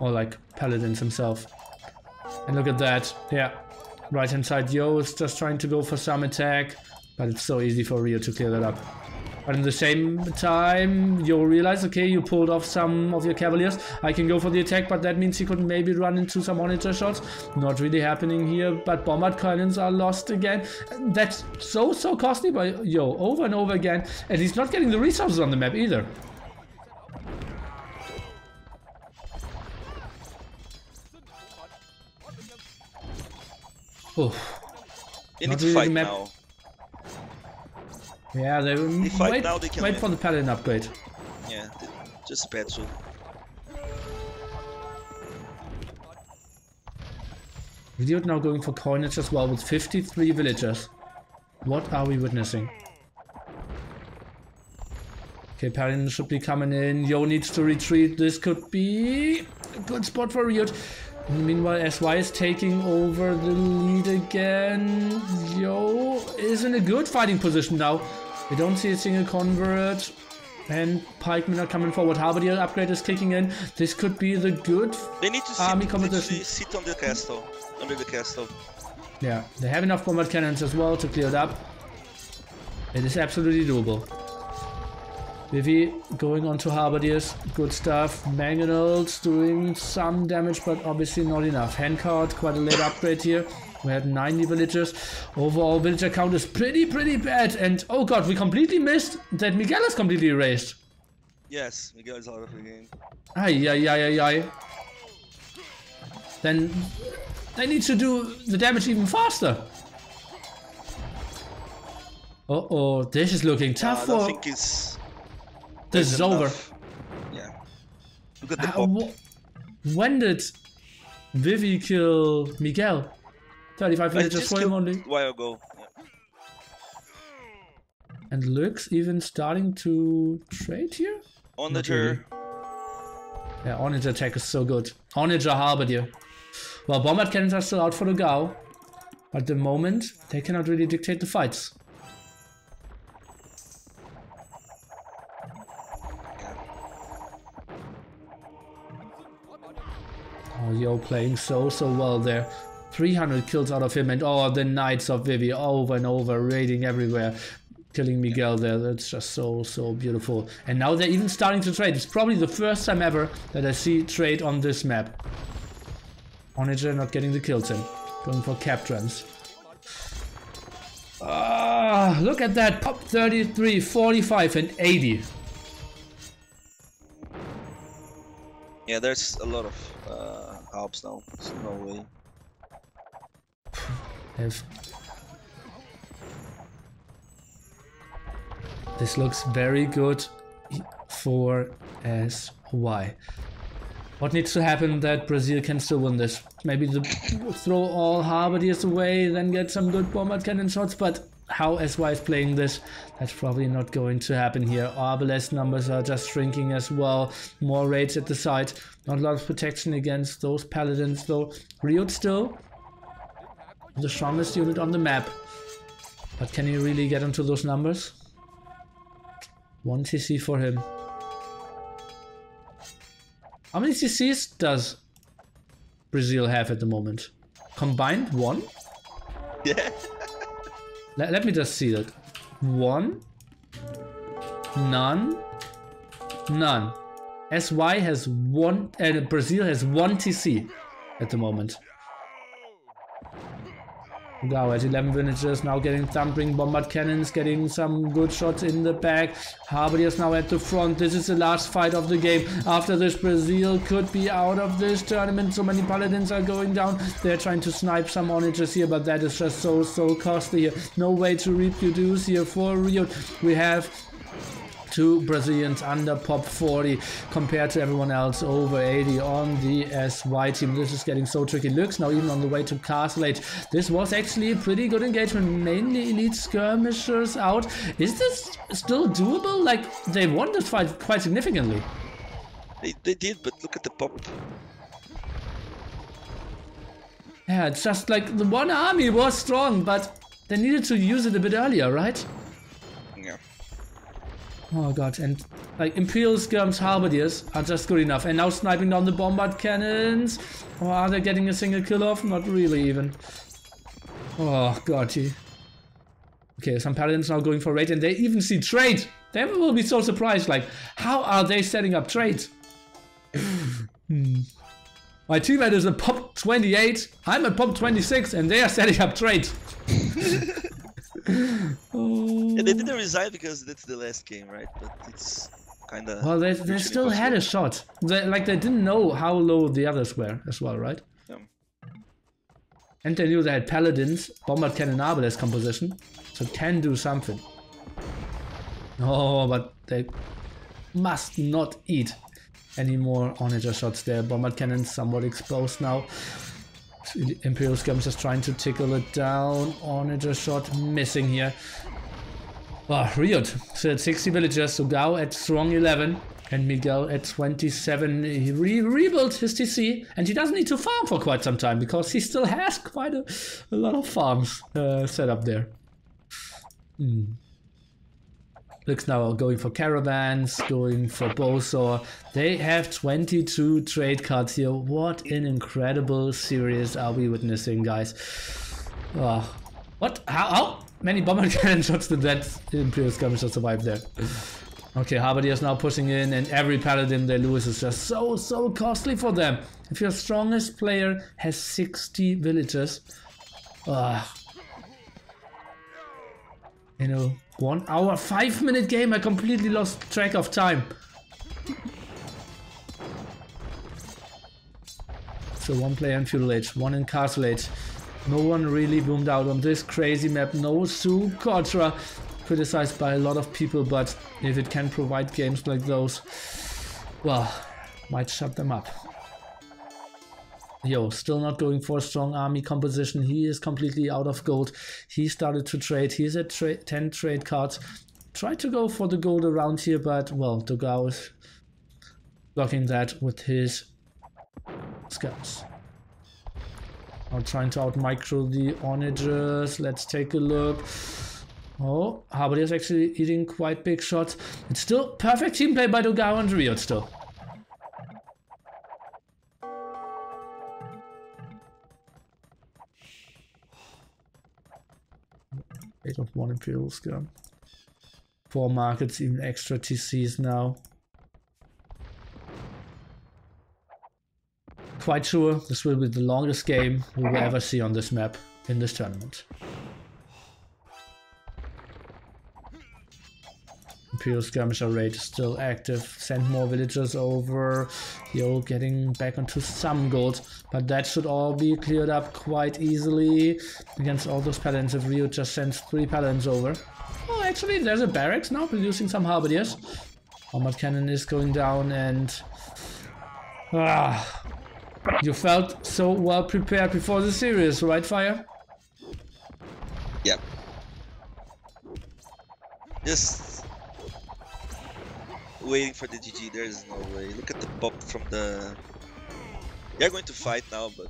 Speaker 1: Or like Paladins himself. And look at that. Yeah. Right hand side Yo is just trying to go for some attack. But it's so easy for RiuT to clear that up. But in the same time, Yo realized, okay, you pulled off some of your cavaliers. I can go for the attack, but that means he could maybe run into some monitor shots. Not really happening here, but bombard cannons are lost again. That's so costly by Yo over and over again. And he's not getting the resources on the map either. Oof.
Speaker 2: They need to fight now.
Speaker 1: Yeah, they
Speaker 2: fight now, they can
Speaker 1: wait
Speaker 2: win.
Speaker 1: for the paladin upgrade.
Speaker 2: Yeah, just petrol.
Speaker 1: RiuT now going for coinage as well with 53 villagers. What are we witnessing? Okay, paladin should be coming in. Yo needs to retreat. This could be a good spot for RiuT. Meanwhile, SY is taking over the lead again. Yo is in a good fighting position now. We don't see a single convert. And pikemen are coming forward. Halberdier upgrade is kicking in. This could be the good
Speaker 2: they need to
Speaker 1: army
Speaker 2: sit,
Speaker 1: competition.
Speaker 2: Sit on the castle. Under the castle.
Speaker 1: Yeah, they have enough bombard cannons as well to clear it up. It is absolutely doable. Vivi going on to Halberdiers. Good stuff. Mangonels doing some damage, but obviously not enough. Handcart, quite a late upgrade here. We had 90 villagers. Overall villager count is pretty bad. And oh god, we completely missed that Miguel is completely erased.
Speaker 2: Yes, Miguel is out of the game.
Speaker 1: Ay. Then they need to do the damage even faster. Uh-oh, this is looking tough for...
Speaker 2: I think it's...
Speaker 1: This is over.
Speaker 2: Yeah. Look at the pop.
Speaker 1: When did Vivi kill Miguel? 35 villagers for him only.
Speaker 2: A while ago. Yeah.
Speaker 1: And Lux even starting to trade here?
Speaker 2: Onager.
Speaker 1: Yeah, Onager attack is so good. Onager Halberdier. Well, bombard cannons are still out for the Gao. At the moment, they cannot really dictate the fights. Oh, Yo playing so well there. 300 kills out of him, and oh, the Knights of Vivi over and over, raiding everywhere. Killing Miguel there, that's just so beautiful. And now they're even starting to trade. It's probably the first time ever that I see trade on this map. Onager not getting the kills in. Going for cap trends. Ah, look at that. Pop 33, 45 and 80.
Speaker 2: Yeah, there's a lot of helps now. So no way.
Speaker 1: This looks very good for SY. What needs to happen that Brazil can still win this? Maybe throw all Halberdiers away, then get some good bombard cannon shots, but how SY is playing this, that's probably not going to happen here. Arbalest numbers are just shrinking as well. More raids at the side. Not a lot of protection against those paladins though. RiuT still the strongest unit on the map. But can he really get into those numbers? 1 CC for him. How many CCs does Brazil have at the moment? Combined 1?
Speaker 2: Yeah.
Speaker 1: Let me just see that. 1. None. None. SY has 1 and Brazil has 1 TC at the moment. Wow, at 11 villagers now getting thumping bombard cannons, getting some good shots in the back. Halberdiers now at the front. This is the last fight of the game. After this, Brazil could be out of this tournament. So many paladins are going down. They're trying to snipe some onagers here, but that is just so costly here. No way to reproduce here for RiuT. We have 2 Brazilians under pop 40 compared to everyone else over 80 on the SY team. This is getting so tricky. Lux now even on the way to Castle Age. This was actually a pretty good engagement. Mainly elite skirmishers out. Is this still doable? Like, they won this fight quite significantly.
Speaker 2: They did, but look at the pop.
Speaker 1: Yeah, it's just like the one army was strong, but they needed to use it a bit earlier, right?
Speaker 2: Yeah.
Speaker 1: Oh god, and like Imperial skirms Halberdiers are just good enough. And now sniping down the bombard cannons. Or are they getting a single kill off? Not really even. Oh god. Okay, some paladins now going for raid, and they even see trade. They will be so surprised, like, how are they setting up trades? My teammate is at pop 28, I'm at pop 26, and they are setting up trades.
Speaker 2: Oh. Yeah, they didn't resign because that's the last game, right? But it's kind of...
Speaker 1: Well, they still had a shot. They didn't know how low the others were as well, right?
Speaker 2: Yeah.
Speaker 1: And they knew they had Paladins, Bombard Cannon Arbalest composition, so can do something. Oh, but they must not eat any more Onager shots there. Bombard Cannon somewhat exposed now. Imperial Skirmishers trying to tickle it down. Onager shot missing here. Oh, RiuT still at 60 villagers, so Gao at strong 11. And Miguel at 27, he rebuilt his TC, and he doesn't need to farm for quite some time, because he still has quite a lot of farms set up there. Looks now going for caravans, going for BoA. They have 22 trade cards here. What an incredible series are we witnessing, guys. What? How many bomber cannon shots did that Imperial Skirmisher survive there? Okay, Halberdier is now pushing in, and every paladin they lose is just so costly for them. If your strongest player has 60 villagers, you know, 1 hour, 5-minute game, I completely lost track of time. So one player in Feudal Age, one in Castle Age. No one really boomed out on this crazy map. No Sukotra. Criticized by a lot of people, but if it can provide games like those, well, might shut them up. Yo, still not going for a strong army composition. He is completely out of gold. He started to trade. He's at 10 trade cards. Tried to go for the gold around here, but, well, Dogao is blocking that with his scouts. Now trying to out-micro the onagers. Let's take a look. Oh, Halberdier is actually eating quite big shots. It's still perfect team play by Dogao and RiuT still. 8 of 1 Imperial Skirm. 4 markets, even extra TCs now. Quite sure this will be the longest game we will ever see on this map in this tournament. Imperial Skirmisher raid is still active. Send more villagers over. Yo, getting back onto some gold. But that should all be cleared up quite easily against all those paladins if RiuT just sends 3 paladins over. Oh, actually, there's a barracks now producing some Halberdiers. Bombard Cannon is going down, and you felt so well prepared before the series, right, Fire?
Speaker 2: Yep. Just waiting for the GG, there is no way. Look at the pop from the... They're going to fight now, but...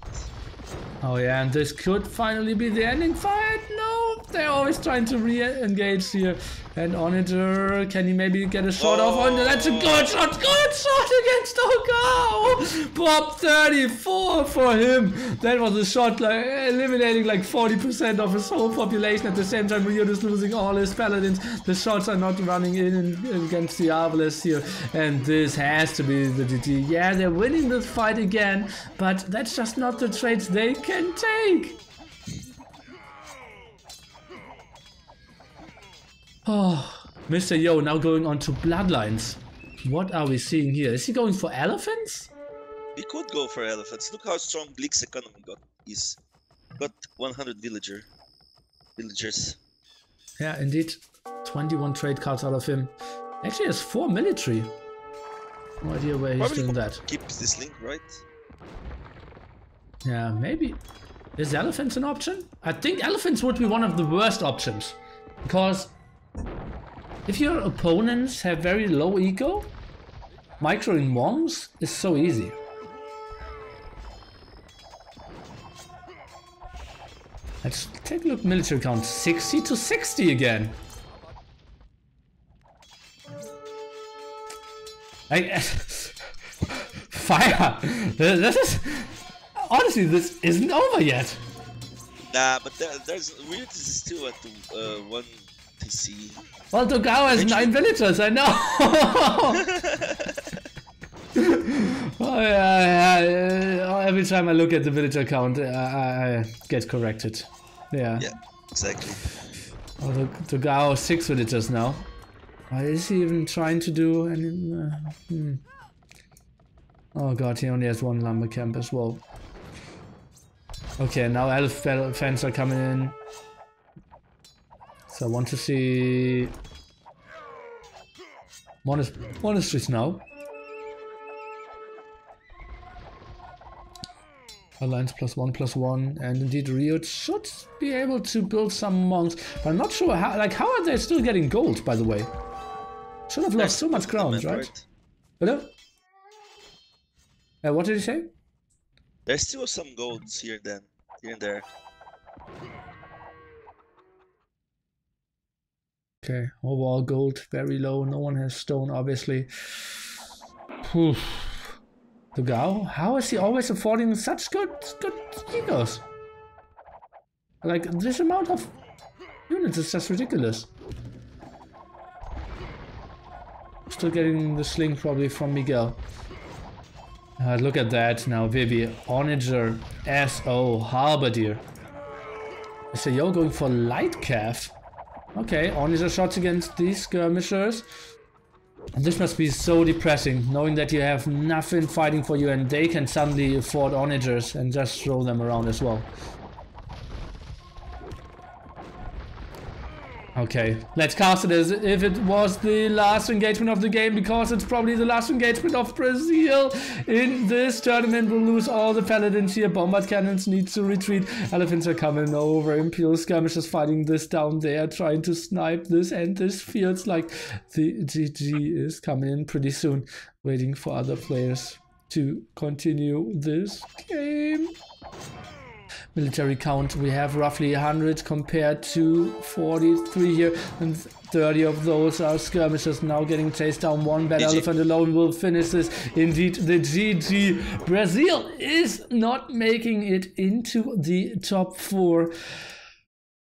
Speaker 1: Oh yeah, and this could finally be the ending fight. No, they're always trying to re-engage here. And Onager, can he maybe get a shot off on? That's a good shot against Dogao. Pop 34 for him. That was a shot like eliminating like 40% of his whole population. At the same time, RiuT is losing all his paladins. The shots are not running in against the Arbalest here, and this has to be the GG. Yeah, they're winning this fight again, but that's just not the trades they can take. Oh, Mr. Yo now going on to Bloodlines. What are we seeing here? Is he going for elephants?
Speaker 2: We could go for elephants. Look how strong Bleak's economy is. Got 100 villagers.
Speaker 1: Yeah, indeed. 21 trade cards out of him. Actually has 4 military. No idea where he's doing that.
Speaker 2: Keeps this link, right?
Speaker 1: Yeah, maybe. Is elephants an option? I think elephants would be one of the worst options. Because if your opponents have very low eco, microing Wongs is so easy. Let's take a look. Military count 60 to 60 again. Fire! This is honestly, this isn't over yet.
Speaker 2: Nah, but there's RiuT is still at 1 TC.
Speaker 1: Well, Dogao has 9 villagers, I know. Oh yeah. Every time I look at the villager count, I get corrected. Yeah.
Speaker 2: Yeah, exactly.
Speaker 1: Oh, Dogao 6 villagers now. What is he even trying to do? And oh god, he only has 1 lumber camp as well. Okay, now elf fans are coming in. So I want to see monasteries now. Alliance +1/+1, and indeed RiuT should be able to build some monks. But I'm not sure how. Like, how are they still getting gold? By the way, should have lost so much ground, right? Hello. What did you say?
Speaker 2: There's still some golds here and there.
Speaker 1: Okay, overall gold very low. No one has stone, obviously. Whew. The Gao, how is he always affording such good egos? Like, this amount of units is just ridiculous. Still getting the sling probably from Miguel. Look at that now, Vivi, Onager, SO, Halberdier. So you're going for light calf. Okay, Onager shots against these skirmishers. This must be so depressing, knowing that you have nothing fighting for you and they can suddenly afford onagers and just throw them around as well. Okay, let's cast it as if it was the last engagement of the game, because it's probably the last engagement of Brazil in this tournament. We'll lose all the paladins here. Bombard cannons need to retreat. Elephants are coming over. Imperial skirmishers fighting this down there, trying to snipe this, and this feels like the GG is coming in pretty soon. Waiting for other players to continue this game. Military count, we have roughly 100 compared to 43 here, and 30 of those are skirmishers now getting chased down. One bad elephant alone will finish this. Indeed, the GG. Brazil is not making it into the top 4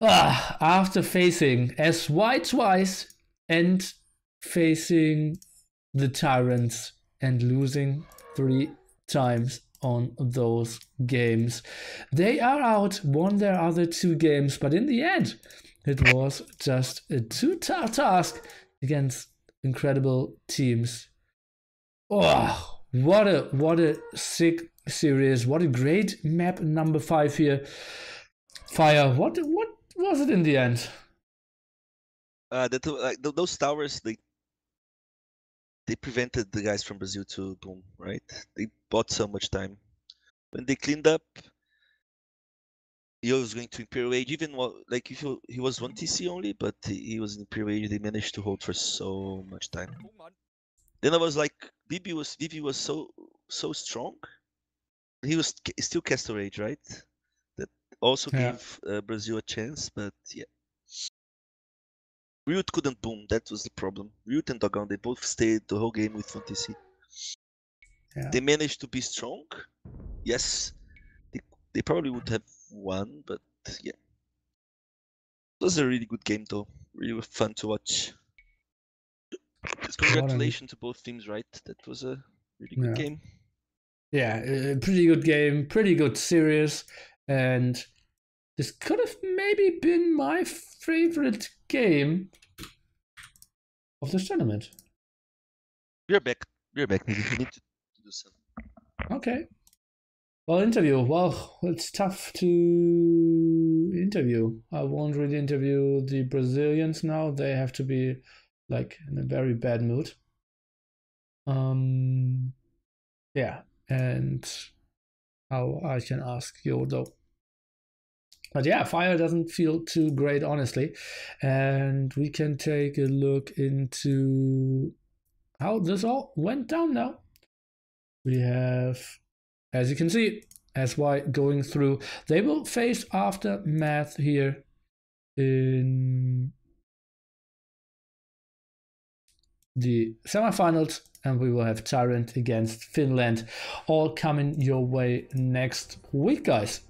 Speaker 1: after facing SY twice and facing the Tyrants and losing 3 times on those games. They are out, won their other 2 games, but in the end it was just a too tough task against incredible teams. Oh, what a sick series. What a great map number 5 here. Fire, what was it in the end?
Speaker 2: Those towers, they prevented the guys from Brazil to boom, right? They bought so much time. When they cleaned up, he was going to Imperial Age, even like if he was 1 TC only, but he was in Imperial Age. They managed to hold for so much time. Then I was like, Vivi was so strong. He was still Castle Age, right? That also gave Brazil a chance, but yeah. RiuT couldn't boom, that was the problem. RiuT and Dogon, they both stayed the whole game with 1 TC. Yeah. They managed to be strong. Yes, they probably would have won, but yeah. It was a really good game though. Really fun to watch. Congratulations to both teams, right? That was a really good game.
Speaker 1: Yeah, a pretty good game, pretty good series, and this could have maybe been my favorite game of this tournament.
Speaker 2: We're back. We need to do something.
Speaker 1: Okay. Well, interview. Well, it's tough to interview. I won't really interview the Brazilians now. They have to be like in a very bad mood. Yeah, and how I can ask you though. But yeah, Fire doesn't feel too great, honestly. And we can take a look into how this all went down now. We have, as you can see, SY going through. They will face Aftermath here in the semifinals, and we will have Tyrant against Finland, all coming your way next week, guys.